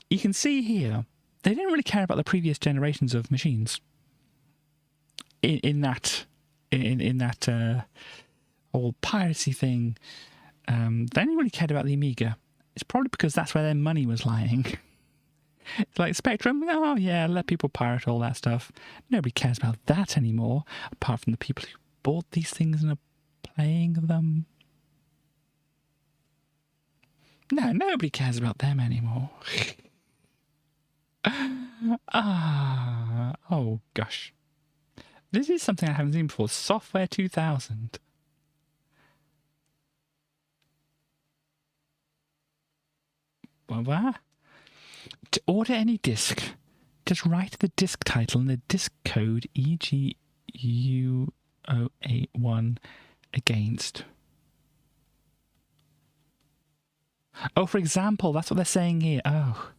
You can see here, they didn't really care about the previous generations of machines. In that whole piracy thing, they only really cared about the Amiga. It's probably because that's where their money was lying. It's like Spectrum, oh yeah, let people pirate all that stuff. Nobody cares about that anymore, apart from the people who bought these things and are playing them. No, nobody cares about them anymore. Oh gosh. This is something I haven't seen before. Software 2000. What? To order any disc, just write the disc title and the disc code EGU081 against. Oh, for example, that's what they're saying here. Oh,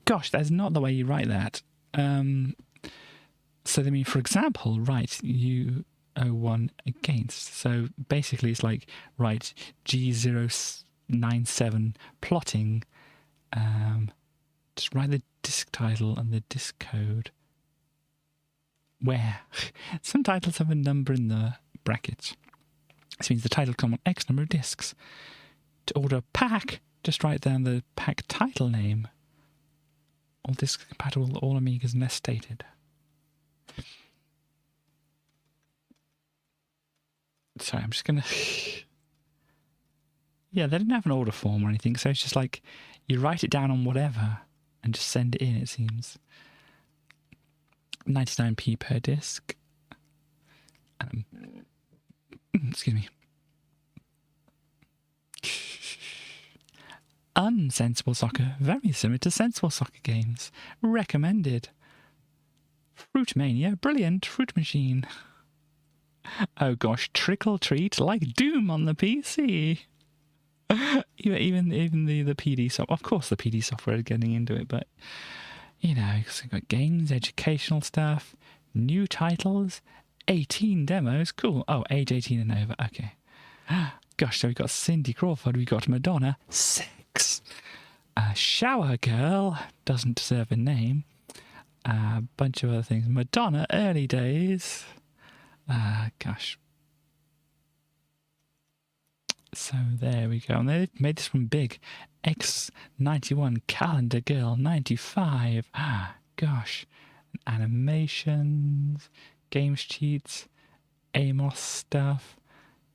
gosh, that's not the way you write that. So they mean, for example, write U01 against. So basically it's like, write G097 plotting. Just write the disk title and the disk code. Where? Some titles have a number in the brackets. This means the title comes on X number of discs. To order a pack, just write down the pack title name. All discs compatible, all Amigas unless stated. Sorry, I'm just going to... Yeah, they didn't have an order form or anything, so it's just like you write it down on whatever and just send it in, it seems. 99p per disc. Excuse me. Unsensible Soccer, very similar to Sensible Soccer games. Recommended. Fruit Mania, brilliant. Fruit Machine. Oh gosh, Trickle Treat, like Doom on the PC. even the PD software. Of course, the PD software is getting into it, but you know, because we've got games, educational stuff, new titles, 18 demos. Cool. Oh, age 18 and over. Okay. Gosh, so we've got Cindy Crawford, we've got Madonna, Sex, Shower Girl, doesn't deserve a name, a bunch of other things. Madonna, Early Days. Gosh. So there we go. And they made this one big. X91, Calendar Girl, 95. Gosh. Animations, games cheats, Amos stuff,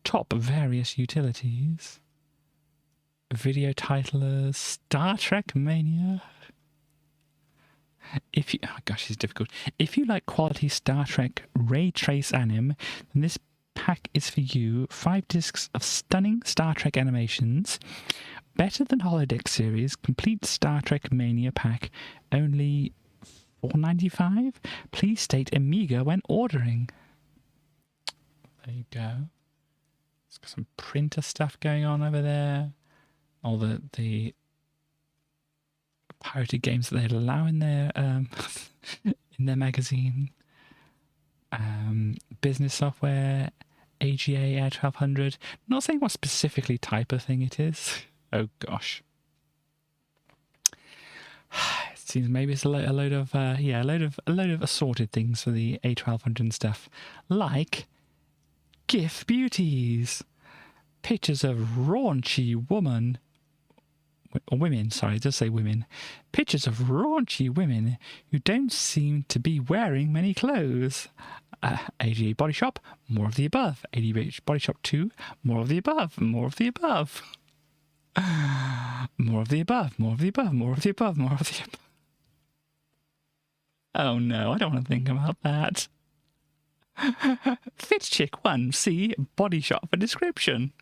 top various utilities, video titlers, Star Trek Mania. If you, oh gosh, this is difficult. If you like quality Star Trek ray trace anim, then this pack is for you. 5 discs of stunning Star Trek animations, better than holodeck series, complete Star Trek Mania pack, only $4.95. Please state Amiga when ordering. There you go. It's got some printer stuff going on over there. All the pirated games that they allow in their in their magazine. Business software, AGA Air 1200. Not saying what specifically type of thing it is. Oh gosh. It seems maybe it's a load of assorted things for the A1200 and stuff, like GIF beauties, pictures of raunchy women, sorry, it does say women, pictures of raunchy women who don't seem to be wearing many clothes. AGA Body Shop, more of the above. AGA Body Shop 2, more of the above, more of the above. More of the above, more of the above, more of the above, more of the above. Oh no, I don't want to think about that. Fit Chick 1, see Body Shop for description.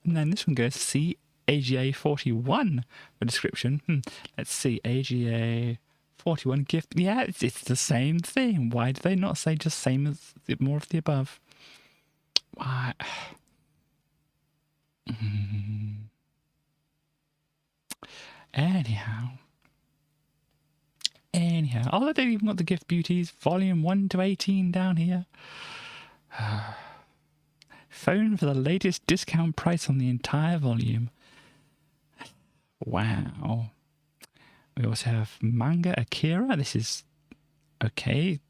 And then this one goes, see AGA 41 for description. Let's see, AGA 41 gift. Yeah, it's the same thing. Why do they not say just same as more of the above? Why? Anyhow. Oh, they've even got the gift beauties, volume 1 to 18 down here. Phone for the latest discount price on the entire volume. Wow. We also have Manga Akira. This is okay.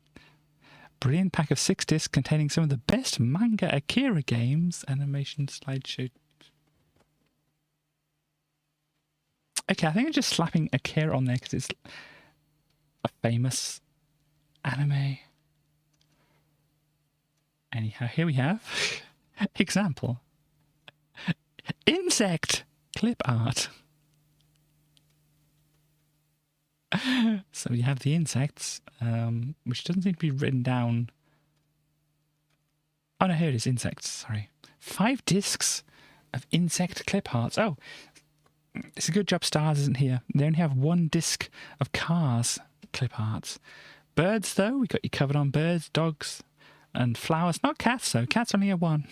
Brilliant pack of 6 discs containing some of the best Manga Akira games. Animation slideshow. Okay, I think I'm just slapping Akira on there because it's a famous anime. Anyhow, here we have example. Insect clip art. So you have the insects, which doesn't seem to be written down. Oh no, here it is, insects, sorry. 5 discs of insect clip arts. Oh, it's a good job Stars isn't here. They only have 1 disc of cars clip arts. Birds, though, we got you covered on birds, dogs, and flowers. Not cats, though. Cats only have 1.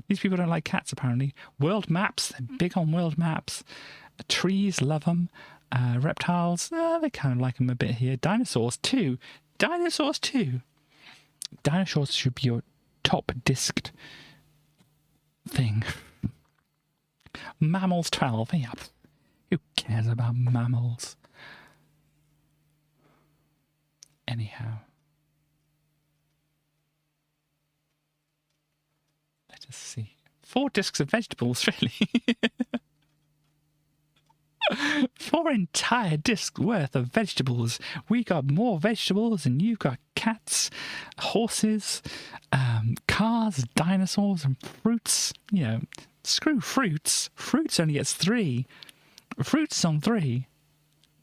These people don't like cats, apparently. World maps, they're big on world maps. Trees, love them. Reptiles, they kind of like them a bit here. Dinosaurs, 2. Dinosaurs, 2. Dinosaurs should be your top disced thing. Mammals, 12. Yeah. Who cares about mammals? Anyhow. Let us see. 4 discs of vegetables, really. 4 entire discs worth of vegetables. We got more vegetables than you've got cats, horses, cars, dinosaurs, and fruits. You know, screw fruits. Fruits only gets 3. Fruits is on 3.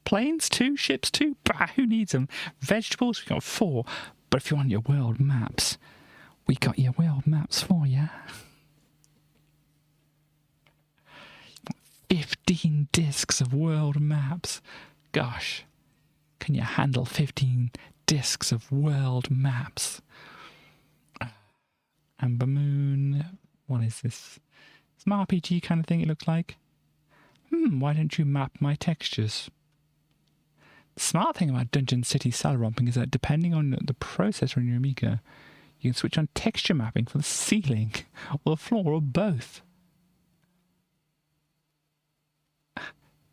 Planes 2, ships 2. Bah, who needs them? Vegetables, we got 4. But if you want your world maps, we got your world maps for you. 15 discs of world maps. Gosh, can you handle 15 discs of world maps? Amber Moon. What is this? It's an RPG kind of thing, it looks like. Why don't you map my textures? The smart thing about Dungeon City Cell Romping is that depending on the processor in your Amiga, you can switch on texture mapping for the ceiling, or the floor, or both.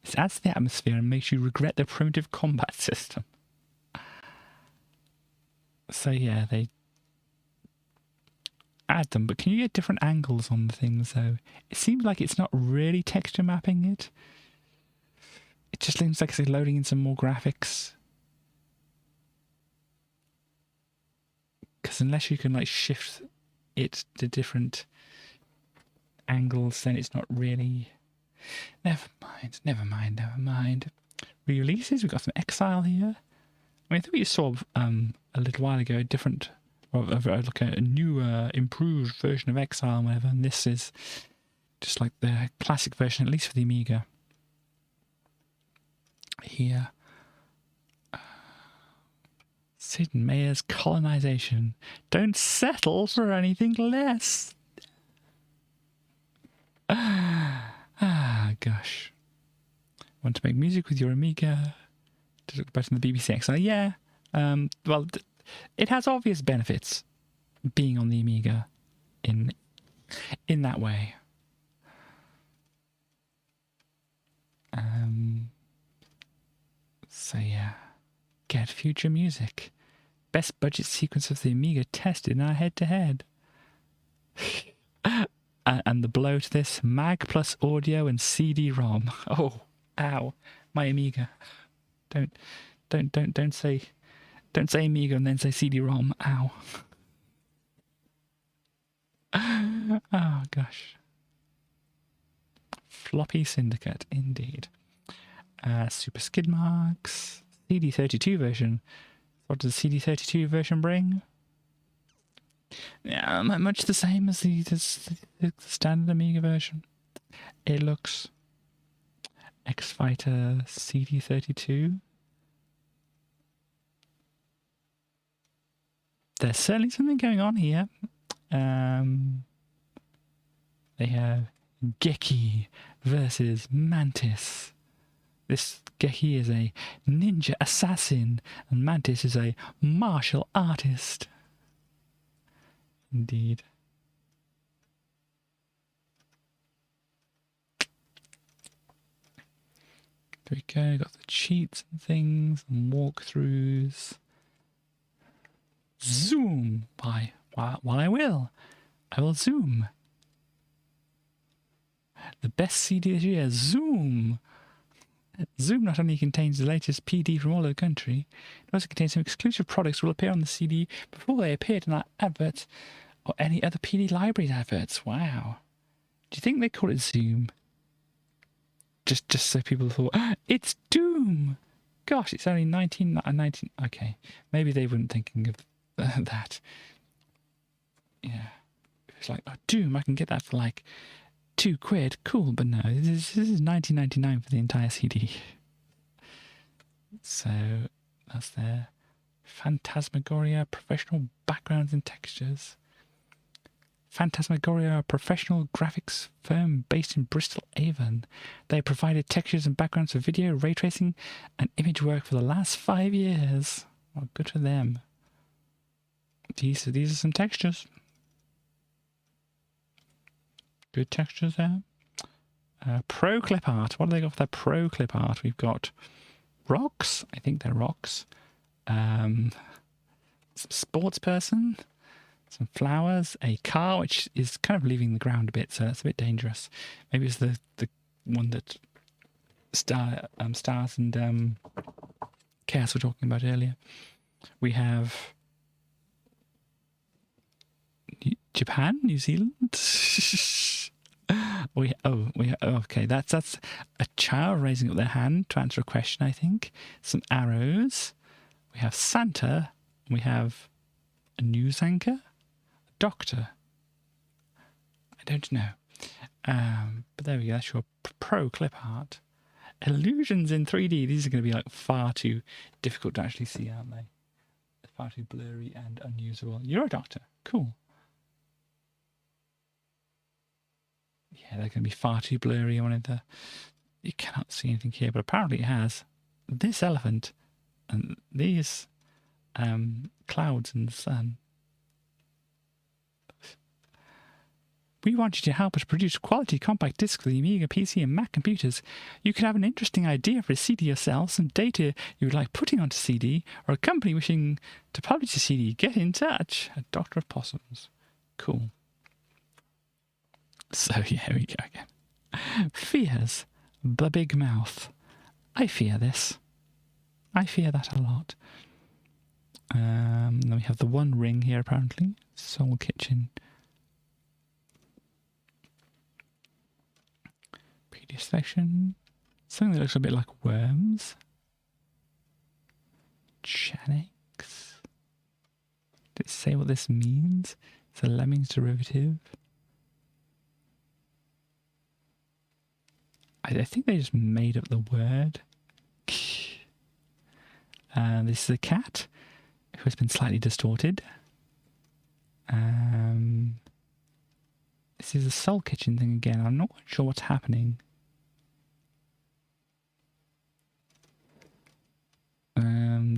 This adds to the atmosphere and makes you regret the primitive combat system. So yeah, they add them, but can you get different angles on the things though? It seems like it's not really texture mapping it. It just seems like it's loading in some more graphics. Because unless you can like shift it to different angles, then it's not really... Never mind. Re-releases, we've got some Exile here. I mean, I think we saw a little while ago like a new, improved version of Exile and whatever, and this is just like the classic version, at least for the Amiga. Here. Sid Meier's Colonization. Don't settle for anything less. Gosh. Want to make music with your Amiga to look better than the BBC XL? Yeah. Well, it has obvious benefits being on the Amiga in that way. So yeah, get future music. Best budget sequence of the Amiga tested in our head-to-head. And the blow to this, mag plus audio and CD-ROM. Oh, ow, my Amiga. Don't say Amiga and then say CD-ROM. Ow. Oh gosh. Floppy Syndicate, indeed. Super Skid Marks, CD32 version. What does the CD32 version bring? Yeah, much the same as the standard Amiga version. It looks X-Fighter CD32. There's certainly something going on here. They have Geki versus Mantis. This Geki is a ninja assassin, and Mantis is a martial artist. Indeed. There we go, got the cheats and things, and walkthroughs. Zoom! While I will zoom. The best CD this year, Zoom! Zoom not only contains the latest PD from all over the country, it also contains some exclusive products that will appear on the CD before they appeared in our adverts or any other PD libraries adverts. Wow. Do you think they call it Zoom? Just so people thought, it's Doom! Gosh, it's only 19... Okay, maybe they weren't thinking of that. Yeah. It's like, oh, Doom, I can get that for like £2. Cool, but no, this is $19.99 for the entire CD. So that's their Phantasmagoria Professional Backgrounds and Textures. Phantasmagoria, a professional graphics firm based in Bristol, Avon. They provided textures and backgrounds for video, ray tracing, and image work for the last 5 years. Well, good for them. These are some textures. Good textures there. Pro clip art. What do they got for their pro clip art? We've got rocks. I think they're rocks. Some sports person. Some flowers. A car, which is kind of leaving the ground a bit, so that's a bit dangerous. Maybe it's the one that Stars and Chaos were talking about earlier. We have Japan, New Zealand. Okay, that's a child raising up their hand to answer a question, I think. Some arrows. We have Santa. We have a news anchor, a doctor. I don't know. But there we go. That's your pro clip art. Illusions in 3D. These are going to be like far too difficult to actually see, aren't they? Far too blurry and unusable. You're a doctor. Cool. Yeah, they're going to be far too blurry. You cannot see anything here, but apparently it has this elephant and these clouds in the sun. We want you to help us produce quality compact discs for the Amiga, PC and Mac computers. You could have an interesting idea for a CD yourself, some data you would like putting onto CD, or a company wishing to publish a CD. Get in touch. A Doctor of Possums. Cool. So yeah, here we go again. Fears. The Big Mouth. I fear this. I fear that a lot. Then we have the One Ring here apparently. Soul Kitchen. media selection. Something that looks a bit like worms. Channix. Did it say what this means? It's a Lemmings derivative. I think they just made up the word. This is a cat who has been slightly distorted. This is a Soul Kitchen thing again. I'm not quite sure what's happening.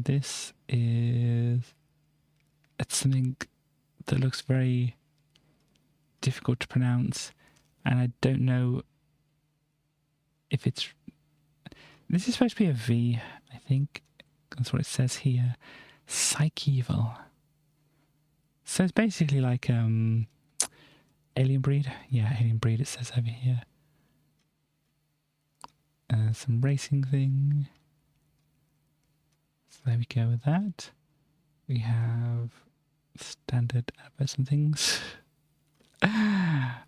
This is... It's something that looks very difficult to pronounce, and I don't know if it's... This is supposed to be a V, I think. That's what it says here. Psych-Evil. So it's basically like Alien Breed. Yeah, Alien Breed it says over here. Some racing thing. So there we go with that. We have standard adverts and things.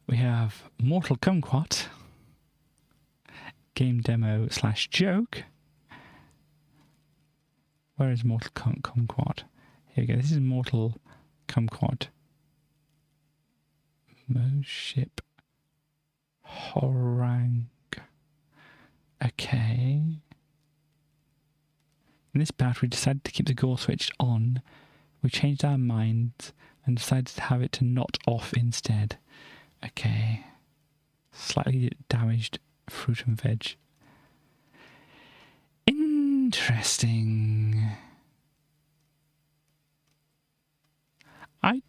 We have Mortal Kumquat. Game demo / joke. Where is Mortal Kumquat? Here we go. This is Mortal Kumquat. Moship. Horang. Okay. In this bout, we decided to keep the gore switch on. We changed our minds and decided to have it to not off instead. Okay. Slightly damaged fruit and veg. Interesting. I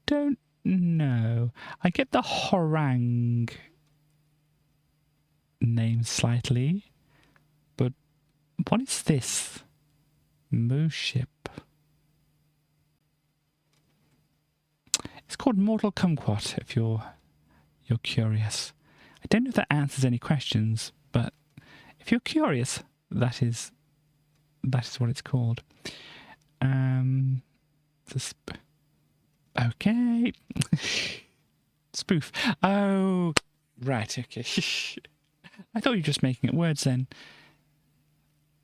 don't know. I get the Horang name slightly, but what is this? Moship. It's called Mortal Kumquat, if you're curious. I don't know if that answers any questions, but if you're curious, that is what it's called. Okay. Spoof. Oh, right, okay. I thought you were just making up words then.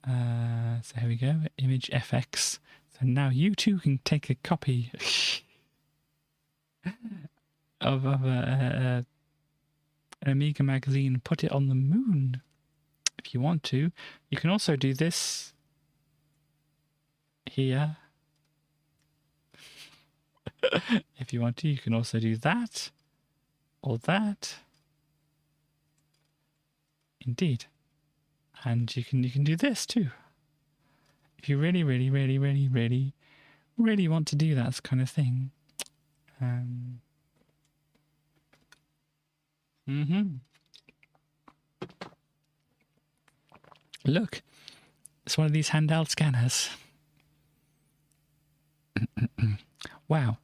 So here we go, image FX. So now you too can take a copy of an Amiga magazine and put it on the moon if you want to. You can also do this here. If you want to, you can also do that or that. Indeed. And you can do this too. If you really want to do that kind of thing. Look, it's one of these handheld scanners. Wow.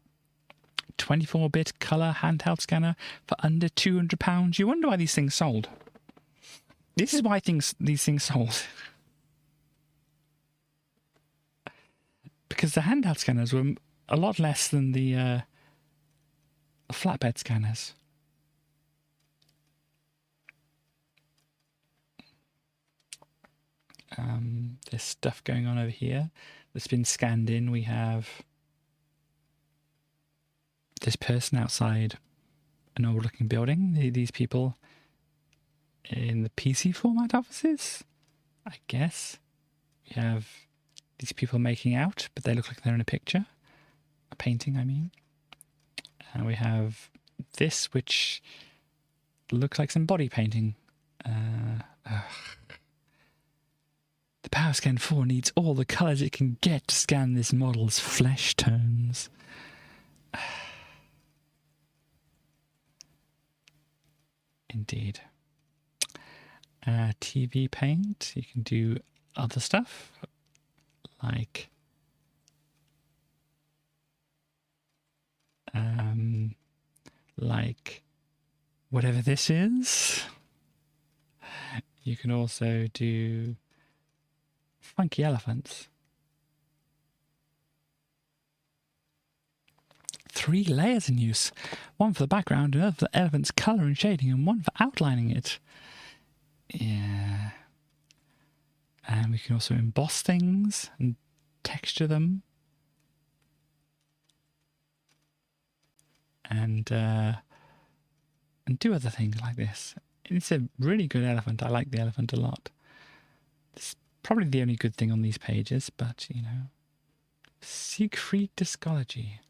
24-bit colour handheld scanner for under £200. You wonder why these things sold. This is why these things sold. Because the handheld scanners were a lot less than the flatbed scanners. There's stuff going on over here that's been scanned in. We have this person outside an old-looking building. These people in the PC format offices, I guess. We have these people making out, but they look like they're in a picture. A painting, I mean. And we have this, which looks like some body painting. The PowerScan 4 needs all the colours it can get to scan this model's flesh tones. Indeed. TV paint, you can do other stuff like whatever this is. You can also do funky elephants. 3 layers in use. One for the background, another for the elephant's colour and shading, and one for outlining it. Yeah. And we can also emboss things and texture them. And do other things like this. It's a really good elephant. I like the elephant a lot. It's probably the only good thing on these pages, but, you know. Siegfried Discology.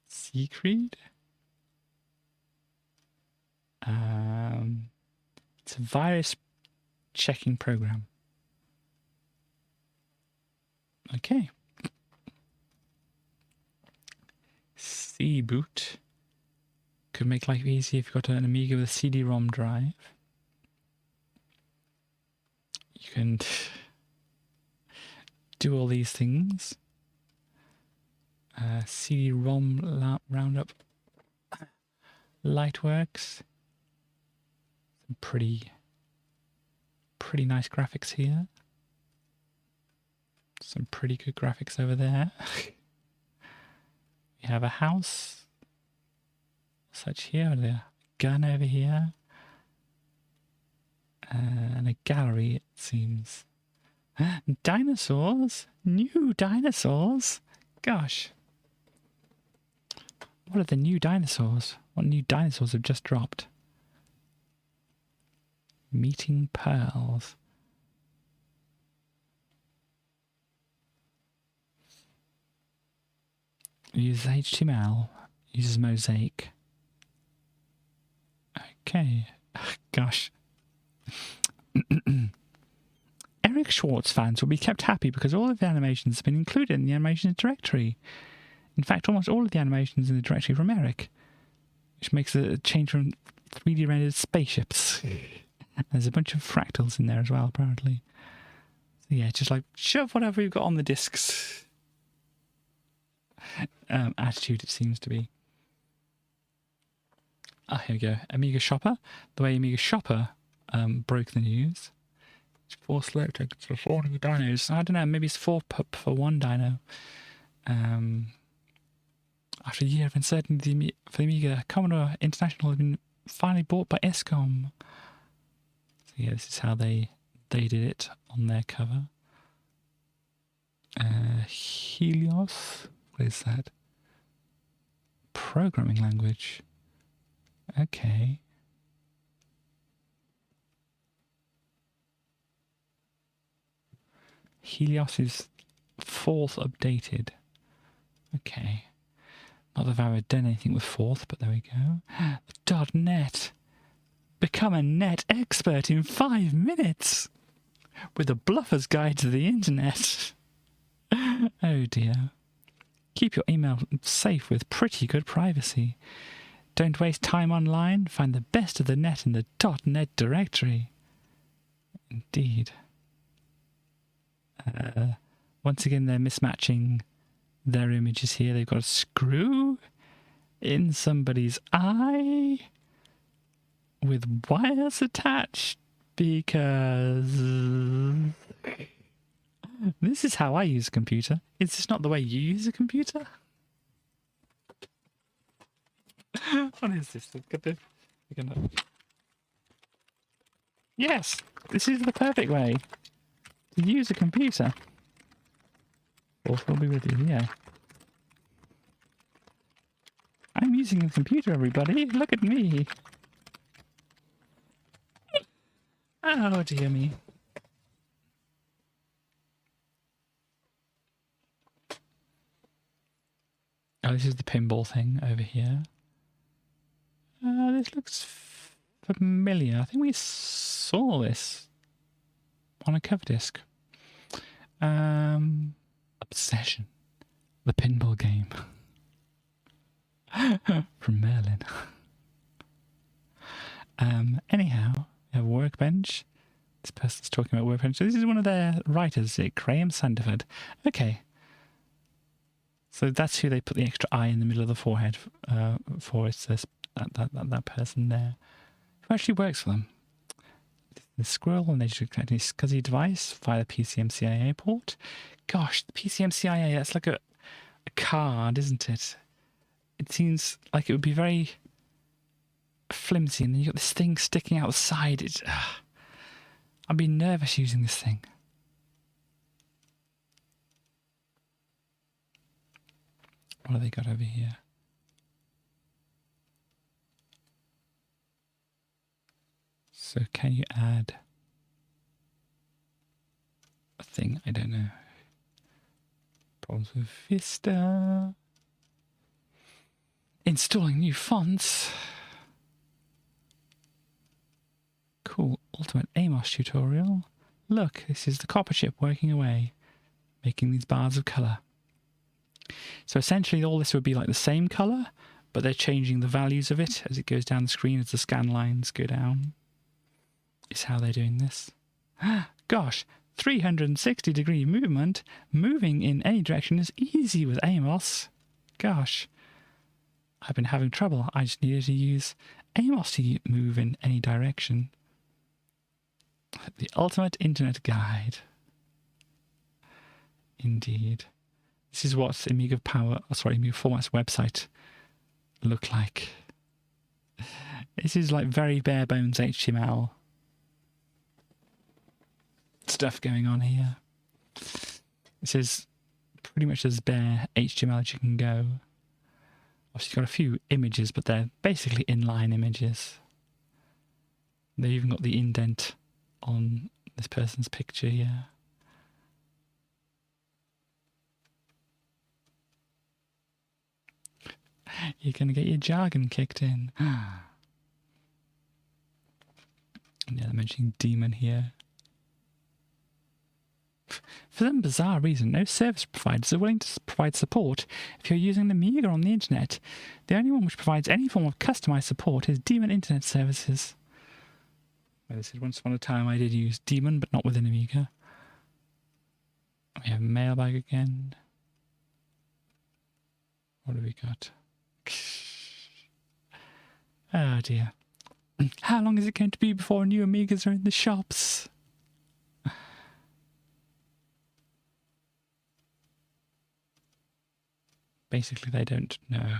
Siegfried? It's a virus checking program. Okay. C-boot. Could make life easy if you've got an Amiga with a CD-ROM drive. You can do all these things. CD-ROM roundup. Lightworks. Some pretty nice graphics here. Some pretty good graphics over there. We have a house. Such here, the gun over here. And a gallery, it seems. Dinosaurs? New dinosaurs? Gosh. What are the new dinosaurs? What new dinosaurs have just dropped? Meeting pearls. Uses HTML. Uses mosaic. Okay. Gosh. Eric Schwartz fans will be kept happy because all of the animations have been included in the animations directory. In fact, almost all of the animations in the directory from Eric, which makes a change from 3D rendered spaceships. There's a bunch of fractals in there as well, apparently. So yeah, just like shove whatever you've got on the discs. Attitude, it seems to be. Ah, here we go. Amiga Shopper. The way Amiga Shopper broke the news. It's 4 select tokens for 4 new dinos. I don't know, maybe it's 4 pup for 1 dino. After a year of uncertainty for the Amiga, Commodore International has been finally bought by ESCOM. So yeah, this is how they did it on their cover. Helios. What is that? Programming language. Okay. Helios is 4th updated. Okay. Not that I've ever done anything with 4th, but there we go. The .NET. Become a net expert in 5 minutes. With a bluffer's guide to the internet. Oh dear. Keep your email safe with pretty good privacy. Don't waste time online. Find the best of the net in the .NET directory. Indeed. Once again, they're mismatching their images here. They've got a screw in somebody's eye with wires attached because this is how I use a computer. Is this not the way you use a computer? What is this? Yes, this is the perfect way to use a computer. Fourth will be with you, yeah. I'm using a computer, everybody. Look at me. Oh, dear me. Oh, this is the pinball thing over here. This looks familiar. I think we saw this on a cover disc. Obsession. The pinball game. From Merlin. Anyhow, we have a workbench. This person's talking about workbench. So this is one of their writers, Graham Sandiford. Okay. So that's who they put the extra eye in the middle of the forehead for. It's that person there who actually works for them. The squirrel, and they should connect a SCSI device via the PCMCIA port. Gosh, the PCMCIA, that's like a card, isn't it? it seems like it would be very flimsy, and then you've got this thing sticking out the side. I'd be nervous using this thing. What have they got over here? So can you add a thing? I don't know. Problems with Vista. Installing new fonts. Cool. Ultimate Amos tutorial. Look, this is the copper chip working away, making these bars of colour. So essentially all this would be like the same colour, but they're changing the values of it as it goes down the screen as the scan lines go down. Is how they're doing this. Gosh, 360-degree movement. Moving in any direction is easy with Amos. Gosh, I've been having trouble. I just needed to use Amos to move in any direction. The ultimate internet guide. Indeed. This is what Amiga Format's website looked like. This is like very bare bones HTML stuff going on here. This is pretty much as bare HTML as you can go. Obviously, you've got a few images, but they're basically inline images. They've even got the indent on this person's picture here. You're going to get your jargon kicked in. Yeah, they're mentioning daemon here. For some bizarre reason, no service providers are willing to provide support if you're using an Amiga on the internet. The only one which provides any form of customized support is Daemon Internet Services. Well, this is once upon a time I did use Daemon, but not within Amiga. We have mailbag again. What have we got? Oh dear. How long is it going to be before new Amigas are in the shops? Basically, they don't know.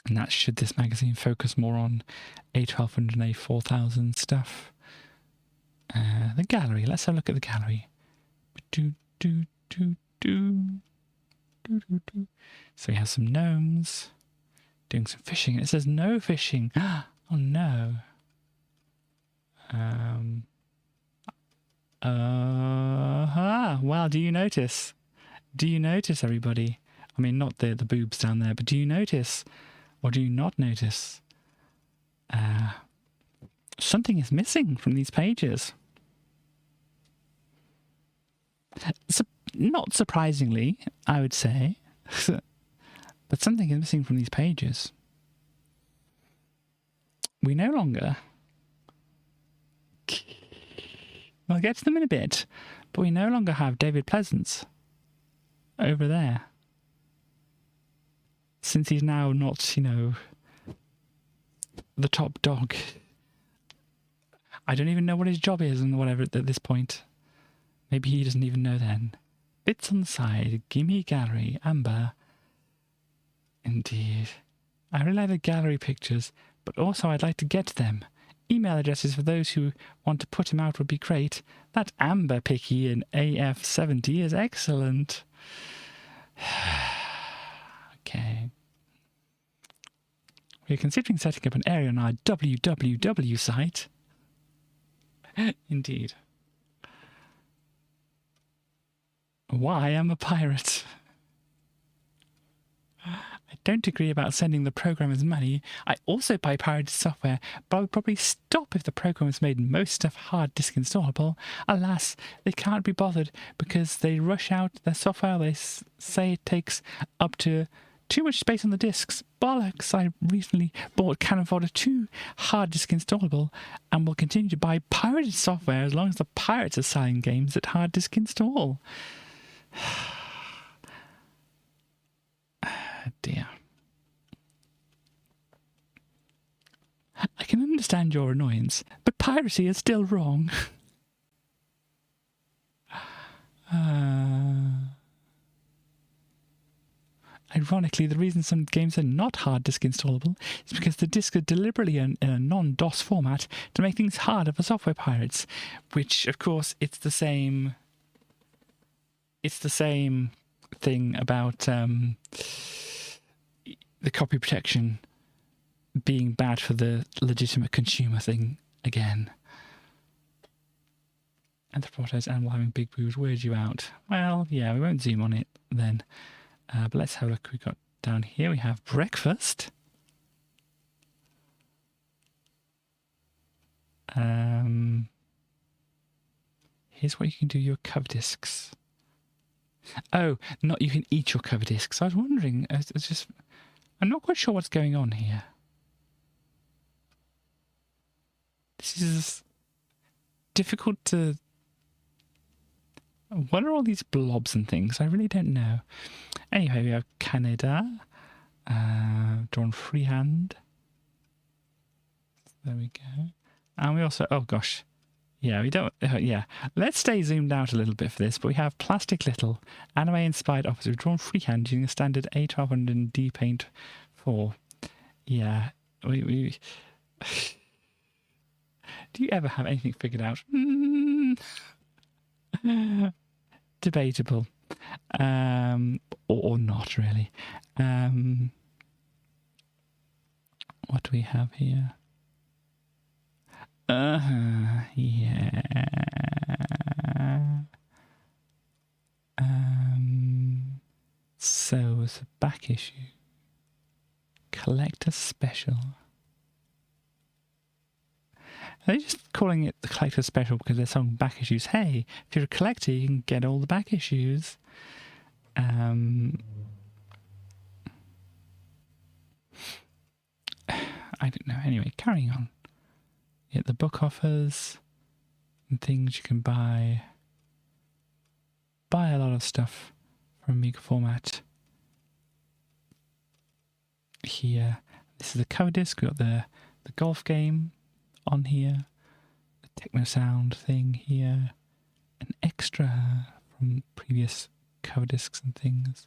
And that should this magazine focus more on A1200 and A4000 stuff. The gallery. Let's have a look at the gallery. So we have some gnomes doing some fishing. It says no fishing. Oh no. Well, do you notice? Do you notice, everybody? I mean, not the boobs down there, but do you notice? Or do you not notice? Something is missing from these pages. Not surprisingly, I would say, but something is missing from these pages. We no longer... I'll get to them in a bit, but we no longer have David Pleasance over there. Since he's now not, you know, the top dog. I don't even know what his job is and whatever at this point. Maybe he doesn't even know then. Bits on the side, gimme gallery, amber. Indeed. I really like the gallery pictures, but also I'd like to get them. Email addresses for those who want to put him out would be great. That amber picky in AF70 is excellent. Okay. We're considering setting up an area on our www site. Indeed. Why I'm a pirate. I don't agree about sending the programmers money. I also buy pirated software, but I would probably stop if the programmers made most stuff hard disk installable. Alas, they can't be bothered because they rush out their software. They say it takes up to too much space on the disks. Bollocks! I recently bought Cannon Fodder 2 hard disk installable and will continue to buy pirated software as long as the pirates are selling games at hard disk install. Dear. I can understand your annoyance, but piracy is still wrong. Ironically, the reason some games are not hard disk installable is because the disks are deliberately in a non-DOS format to make things harder for software pirates, which, of course, it's the same thing about the copy protection being bad for the legitimate consumer thing again. Anthropophotos animal having big boobs weird you out. Well, yeah, we won't zoom on it then. But let's have a look. We've got down here, we have breakfast. Here's what you can do your cover disks. Oh, not you can eat your cover disks. I was wondering, I'm not quite sure what's going on here. This is difficult to... What are all these blobs and things? I really don't know. Anyway, we have Canada, drawn freehand. There we go. And we also, oh gosh. Yeah, we don't, yeah. Let's stay zoomed out a little bit for this, but we have Plastic Little, anime-inspired officer, drawn freehand using a standard A1200 and D Paint 4. Yeah, we do you ever have anything figured out? Debatable. Or not really. What do we have here? Yeah. So it's a back issue. Collector Special. They're just calling it the Collector Special because they're selling back issues. Hey, if you're a collector, you can get all the back issues. I don't know. Anyway, carrying on. Yeah, the book offers and things you can buy. Buy a lot of stuff from Amiga Format. Here, this is the cover disc. We've got the golf game on here, the techno sound thing here, an extra from previous cover discs and things.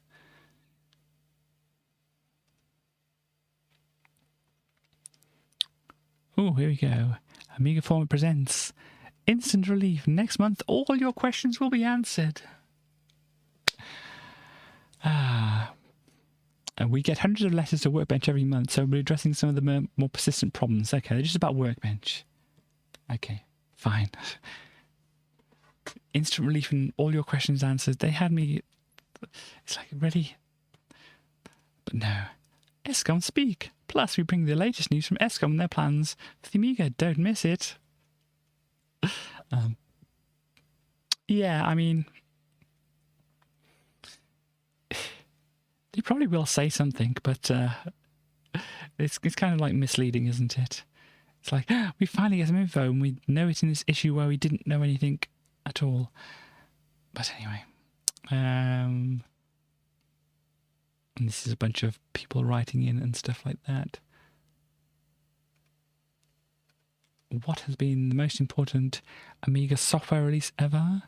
Oh, here we go. Amiga Format presents Instant Relief. Next month, all your questions will be answered. And we get hundreds of letters to Workbench every month, so we're addressing some of the more persistent problems. Okay, they're just about Workbench. Okay, fine. Instant Relief and all your questions answered. They had me... It's like, ready? But no. ESCOM speak. Plus, we bring the latest news from ESCOM and their plans for the Amiga. Don't miss it. Yeah, I mean... They probably will say something, but it's kind of like misleading, isn't it? It's like, we finally get some info and we know it's in this issue where we didn't know anything at all. But anyway. And this is a bunch of people writing in and stuff like that. What has been the most important Amiga software release ever?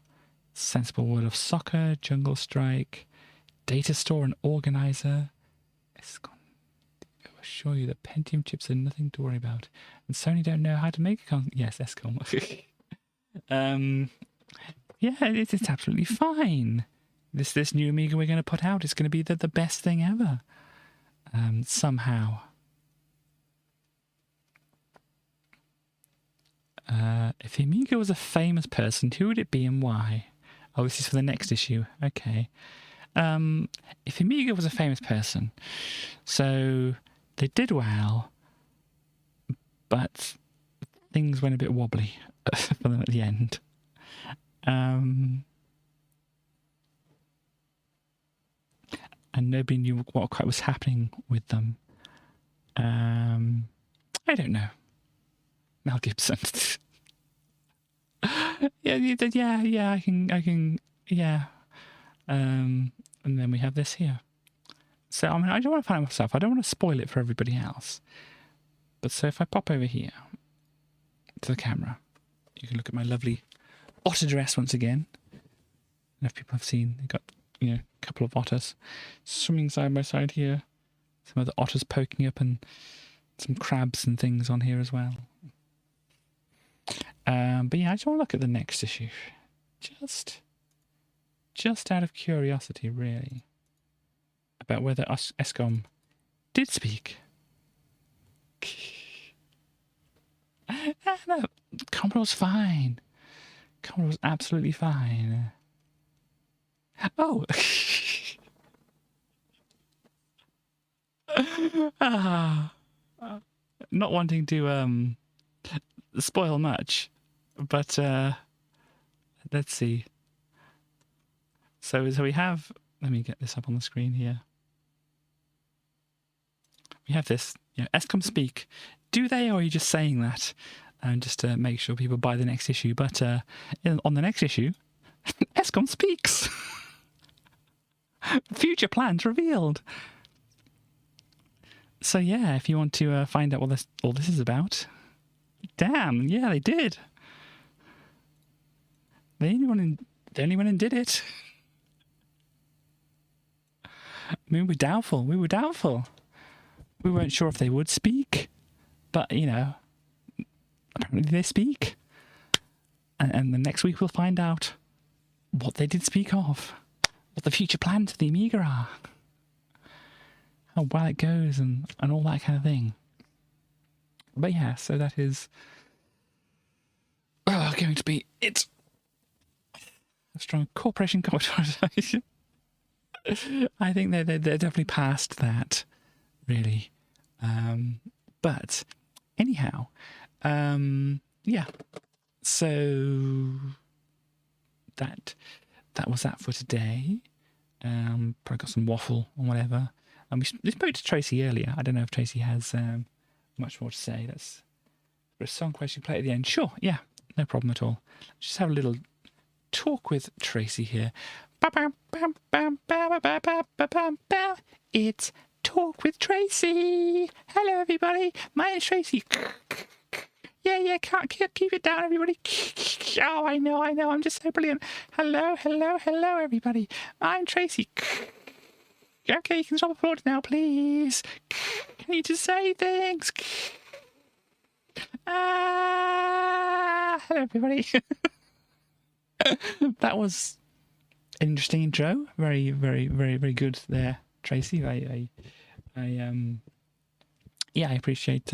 Sensible World of Soccer, Jungle Strike... Data Store and Organizer. ESCOM. I assure you that Pentium chips are nothing to worry about. And Sony don't know how to make a yes, ESCOM. Yeah, it's absolutely fine. This new Amiga we're going to put out is going to be the best thing ever. Somehow. If the Amiga was a famous person, who would it be and why? Oh, this is for the next issue. Okay. If Amiga was a famous person, so they did well, but things went a bit wobbly for them at the end. And nobody knew what quite was happening with them. I don't know. Mel Gibson. yeah, I can, yeah. And then we have this here. So, I mean, I don't want to find it myself. I don't want to spoil it for everybody else. But so if I pop over here to the camera, you can look at my lovely otter dress once again. if people have seen, they've got, you know, a couple of otters swimming side by side here. Some other otters poking up and some crabs and things on here as well. But yeah, I just want to look at the next issue. Just out of curiosity, really, about whether ESCOM did speak. No, Commodore's fine. Commodore's absolutely fine. Oh! Not wanting to spoil much, but let's see. So we have, let me get this up on the screen here. We have this, you know, ESCOM speak. Do they, or are you just saying that? And just to make sure people buy the next issue. But on the next issue, ESCOM speaks. Future plans revealed. So yeah, if you want to find out what all this is about, damn, yeah, they did. The only one who did it. I mean, we were doubtful. We weren't sure if they would speak, but you know, apparently they speak. And the next week we'll find out what they did speak of, what the future plans for the Amiga are, how well it goes, and all that kind of thing. But yeah, so that is going to be it. A strong corporation conversation. I think they're definitely past that, really. But anyhow, yeah. So that was that for today. Probably got some waffle or whatever. And we spoke to Tracy earlier. I don't know if Tracy has much more to say. That's for a song question play at the end. Sure, yeah, no problem at all. Let's just have a little talk with Tracy here. It's Talk with Tracy. Hello, everybody. My name's Tracy. Yeah, can't keep it down, everybody. Oh, I know. I'm just so brilliant. Hello, everybody. I'm Tracy. Okay, you can stop applauding now, please. I need to say things. Hello, everybody. That was an interesting intro. Very, very, very, very good there, Tracy. I appreciate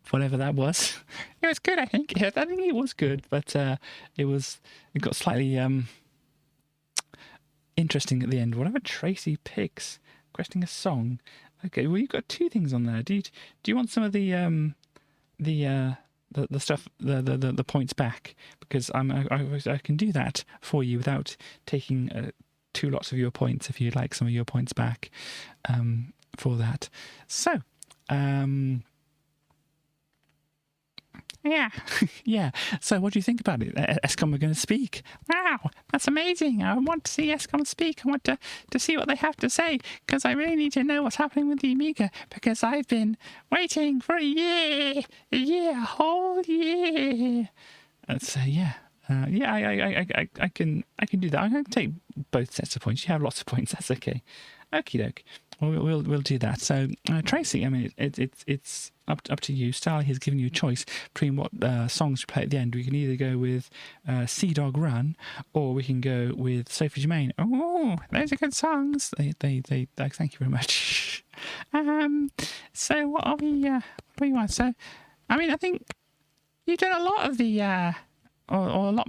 whatever that was. It was good, I think. Yeah, I think it was good, but it got slightly interesting at the end. Whatever Tracy picks, requesting a song. Okay, well, you've got two things on there. Do you want some of the stuff, the points back? Because I can do that for you without taking two lots of your points if you'd like some of your points back for that. So, yeah. So what do you think about it? ESCOM are going to speak. Wow, that's amazing. I want to see ESCOM speak. I want to see what they have to say, because I really need to know what's happening with the Amiga, because I've been waiting for a whole year. So yeah. I can do that. I'm going to take both sets of points. You have lots of points. That's okay. Okie doke. We'll do that. So Tracy, I mean, it's up to you. Starley has given you a choice between what songs to play at the end. We can either go with Sea Dog Run, or we can go with Sophie Germain. Oh, those are good songs. They thank you very much. So what are we? What do we want? So, I mean, I think you've done a lot of the, or a lot,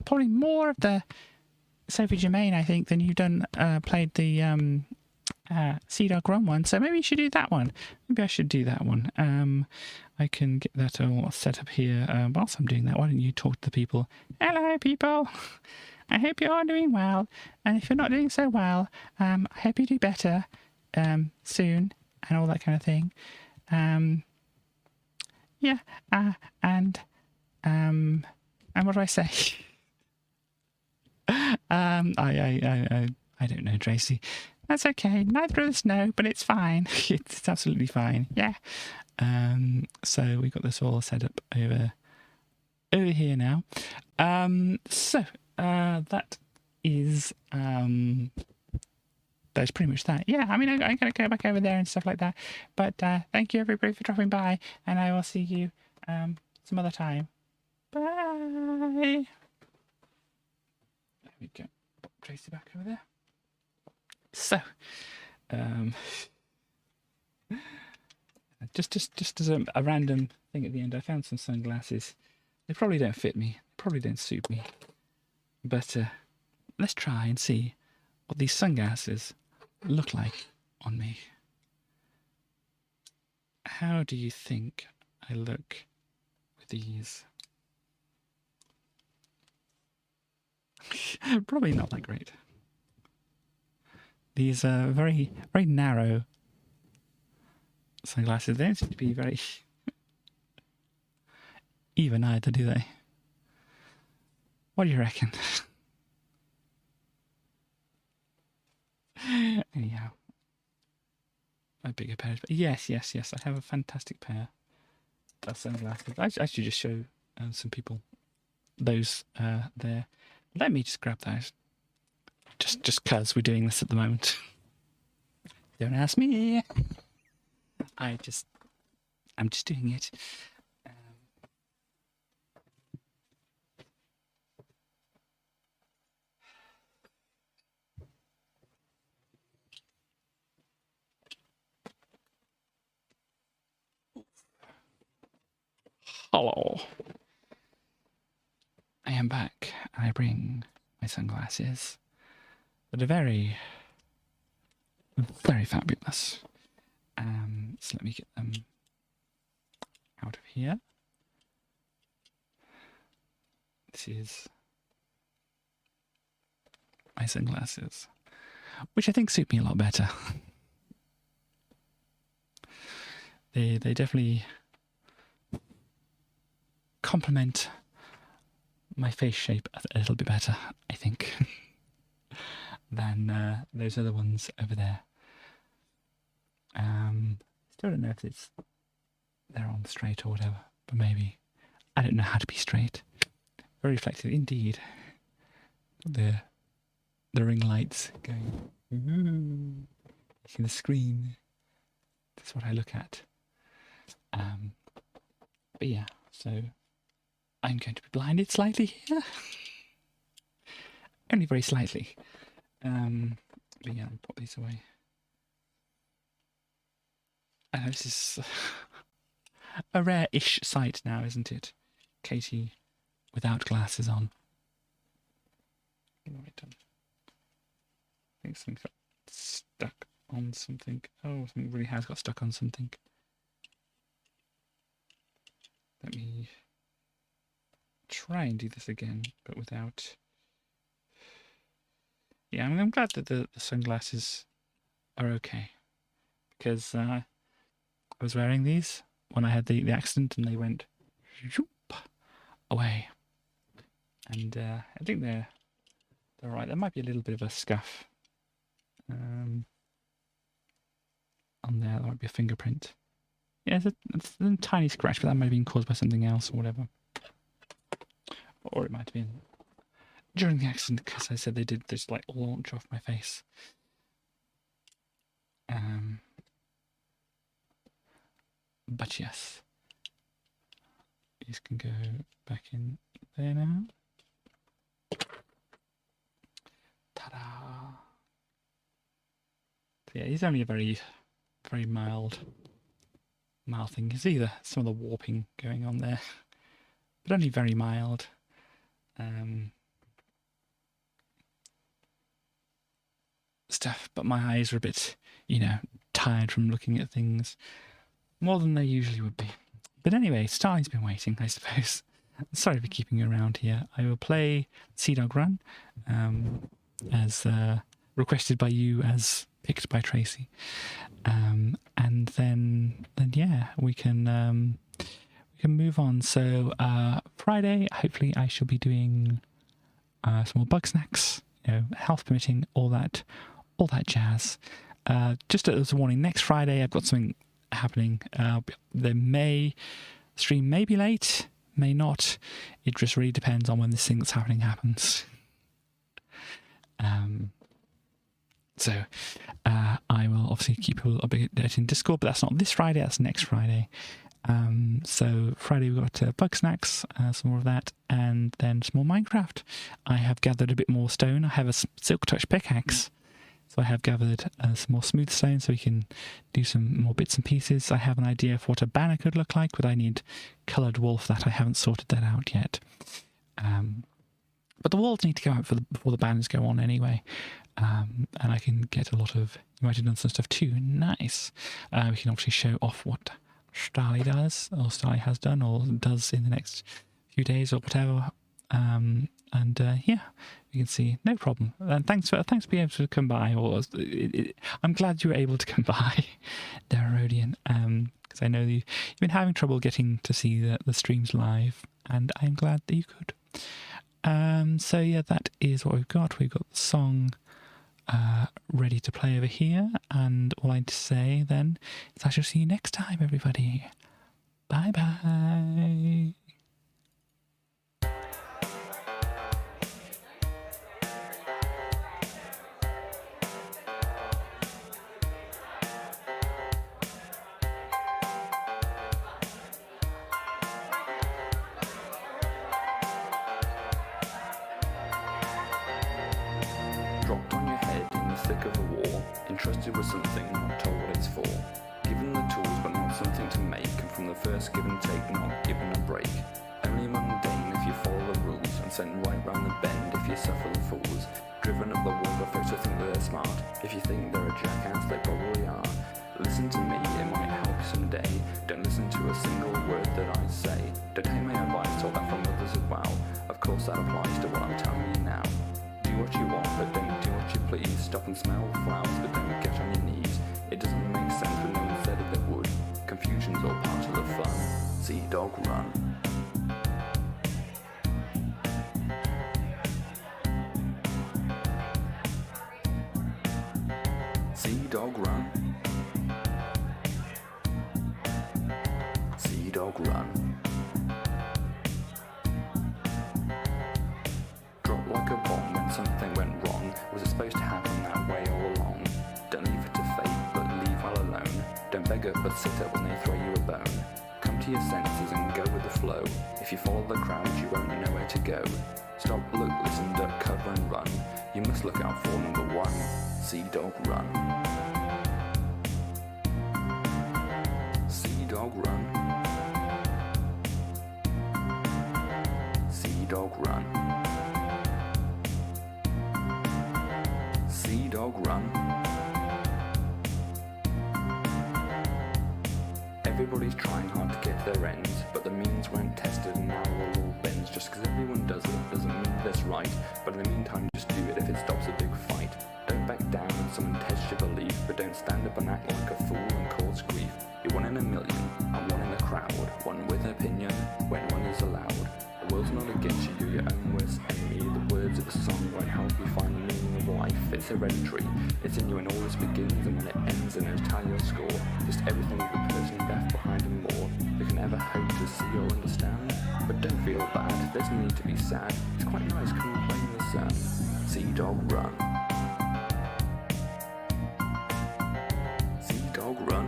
probably more of the Sophie Germain, I think, than you've done played the Sea Dog Run one. So maybe you should do that one. Maybe I should do that one. I can get that all set up here. Whilst I'm doing that, why don't you talk to the people? Hello, people. I hope you're all doing well. And if you're not doing so well, I hope you do better soon, and all that kind of thing. And what do I say? I don't know, Tracy. That's okay. Neither of us know, but it's fine. It's absolutely fine. Yeah. So we got this all set up over here now. So that is that's pretty much that. Yeah, I mean, I'm going to go back over there and stuff like that. But thank you, everybody, for dropping by, and I will see you some other time. Bye. There we go. Tracy back over there. So, just as a random thing at the end, I found some sunglasses. They probably don't fit me. They probably don't suit me. But let's try and see what these sunglasses look like on me. How do you think I look with these? Probably not that great. These are very, very narrow sunglasses. They don't seem to be very even either, do they? What do you reckon? Anyhow, a bigger pair. Yes. I have a fantastic pair of sunglasses. I should just show some people those there. Let me just grab those. Just because we're doing this at the moment. Don't ask me. I'm just doing it. Hello. I am back, and I bring my sunglasses that are very, very fabulous. So let me get them out of here. This is my sunglasses, which I think suit me a lot better. They definitely complement my face shape a little bit better, I think, than those other ones over there. Still don't know if they're on straight or whatever, but maybe. I don't know how to be straight. Very reflective indeed. The ring lights going. Ooh, see the screen. That's what I look at. But yeah, so I'm going to be blinded slightly here. Only very slightly. But yeah, I'll put these away. I know this is a rare-ish sight now, isn't it? Katie without glasses on. What have I done? I think something got stuck on something. Oh, something really has got stuck on something. Let me try and do this again, but without... Yeah, I mean, I'm glad that the sunglasses are okay. Because I was wearing these when I had the accident and they went away. And I think they're right. There might be a little bit of a scuff on there. There might be a fingerprint. Yeah, it's a tiny scratch, but that might have been caused by something else or whatever. Or it might have been during the accident, because I said they did this like launch off my face. But yes, these can go back in there now. Ta-da! So yeah, he's only a very, very mild thing. You can see some of the warping going on there, but only very mild. Stuff, but my eyes are a bit, tired from looking at things more than they usually would be. But anyway, Starling's been waiting, I suppose. Sorry for keeping you around here. I will play Sea Dog Run, as requested by you, as picked by Tracy, and then yeah, we can move on. So Friday, hopefully, I shall be doing some more bug snacks. Health permitting, all that jazz. Just as a warning, next Friday I've got something happening. The stream may be late, may not. It just really depends on when this thing that's happening happens. So I will obviously keep a update in Discord, but that's not this Friday, that's next Friday. So Friday we've got Bug Snacks, some more of that, and then some more Minecraft. I have gathered a bit more stone. I have a Silk Touch pickaxe, so I have gathered some more smooth stone so we can do some more bits and pieces. I have an idea of what a banner could look like, but I need coloured wool for that. I haven't sorted that out yet. But the walls need to go out before the banners go on anyway. And I can get a lot of... You might have done some stuff too. Nice. We can obviously show off what Starly does, or Starly has done, or does in the next few days, or whatever. Yeah, you can see, no problem. And thanks for being able to come by. I'm glad you were able to come by, Darrodian, because I know you've been having trouble getting to see the streams live, and I'm glad that you could. So yeah, that is what we've got. We've got the song ready to play over here, and all I'd say then is I shall see you next time, everybody. Bye bye. Dropped on your head in the thick of a war, entrusted with something, not told what it's for. Given the tools but not something to make, and from the first give and take not given a break. Only mundane if you follow the rules, and sent right round the bend if you suffer the fools. Driven up the wall by folks who think that they're smart. If you think they're a jackass, they probably are. Listen to me, it might help someday. Don't listen to a single word that I say. Don't take my advice, told that from others as well. Of course that applies to what I'm telling you now. Do what you want, but don't do what you please. Stop and smell flowers, but don't get on your knees. It doesn't make sense when no one said it would. Confusion's all part of the fun. See dog run. See dog run. See dog run. Drop like a bomb when something went wrong. Was it supposed to happen that way all along? Don't leave it to fate, but leave well alone. Don't beg up, but sit up when they throw you a bone. Come to your senses and go with the flow. If you follow the crowd, you won't know where to go. Stop, look, listen, duck, cover and run. You must look out for number one. See dog run. See dog run. See dog run. See dog run. Everybody's trying hard to get their ends, but the means weren't tested and now we're all bends. Just because everyone does it doesn't mean that's right, but in the meantime just do it if it stops a big fight. Don't back down when someone tests your belief, but don't stand up and act like a fool and cause grief. You're one in a million, and one in the crowd, one with opinion when one is allowed. The world's not against you, you're your own worst enemy. The words of a song won't help you find the meaning of life. It's hereditary, it's in you and all this begins, and when it ends and knows tally your score. Just everything with the person left behind and more. You can never hope to see or understand, but don't feel bad, there's no need to be sad. It's quite nice, come and play in the sun. See dog run. See dog run.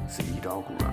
See dog run.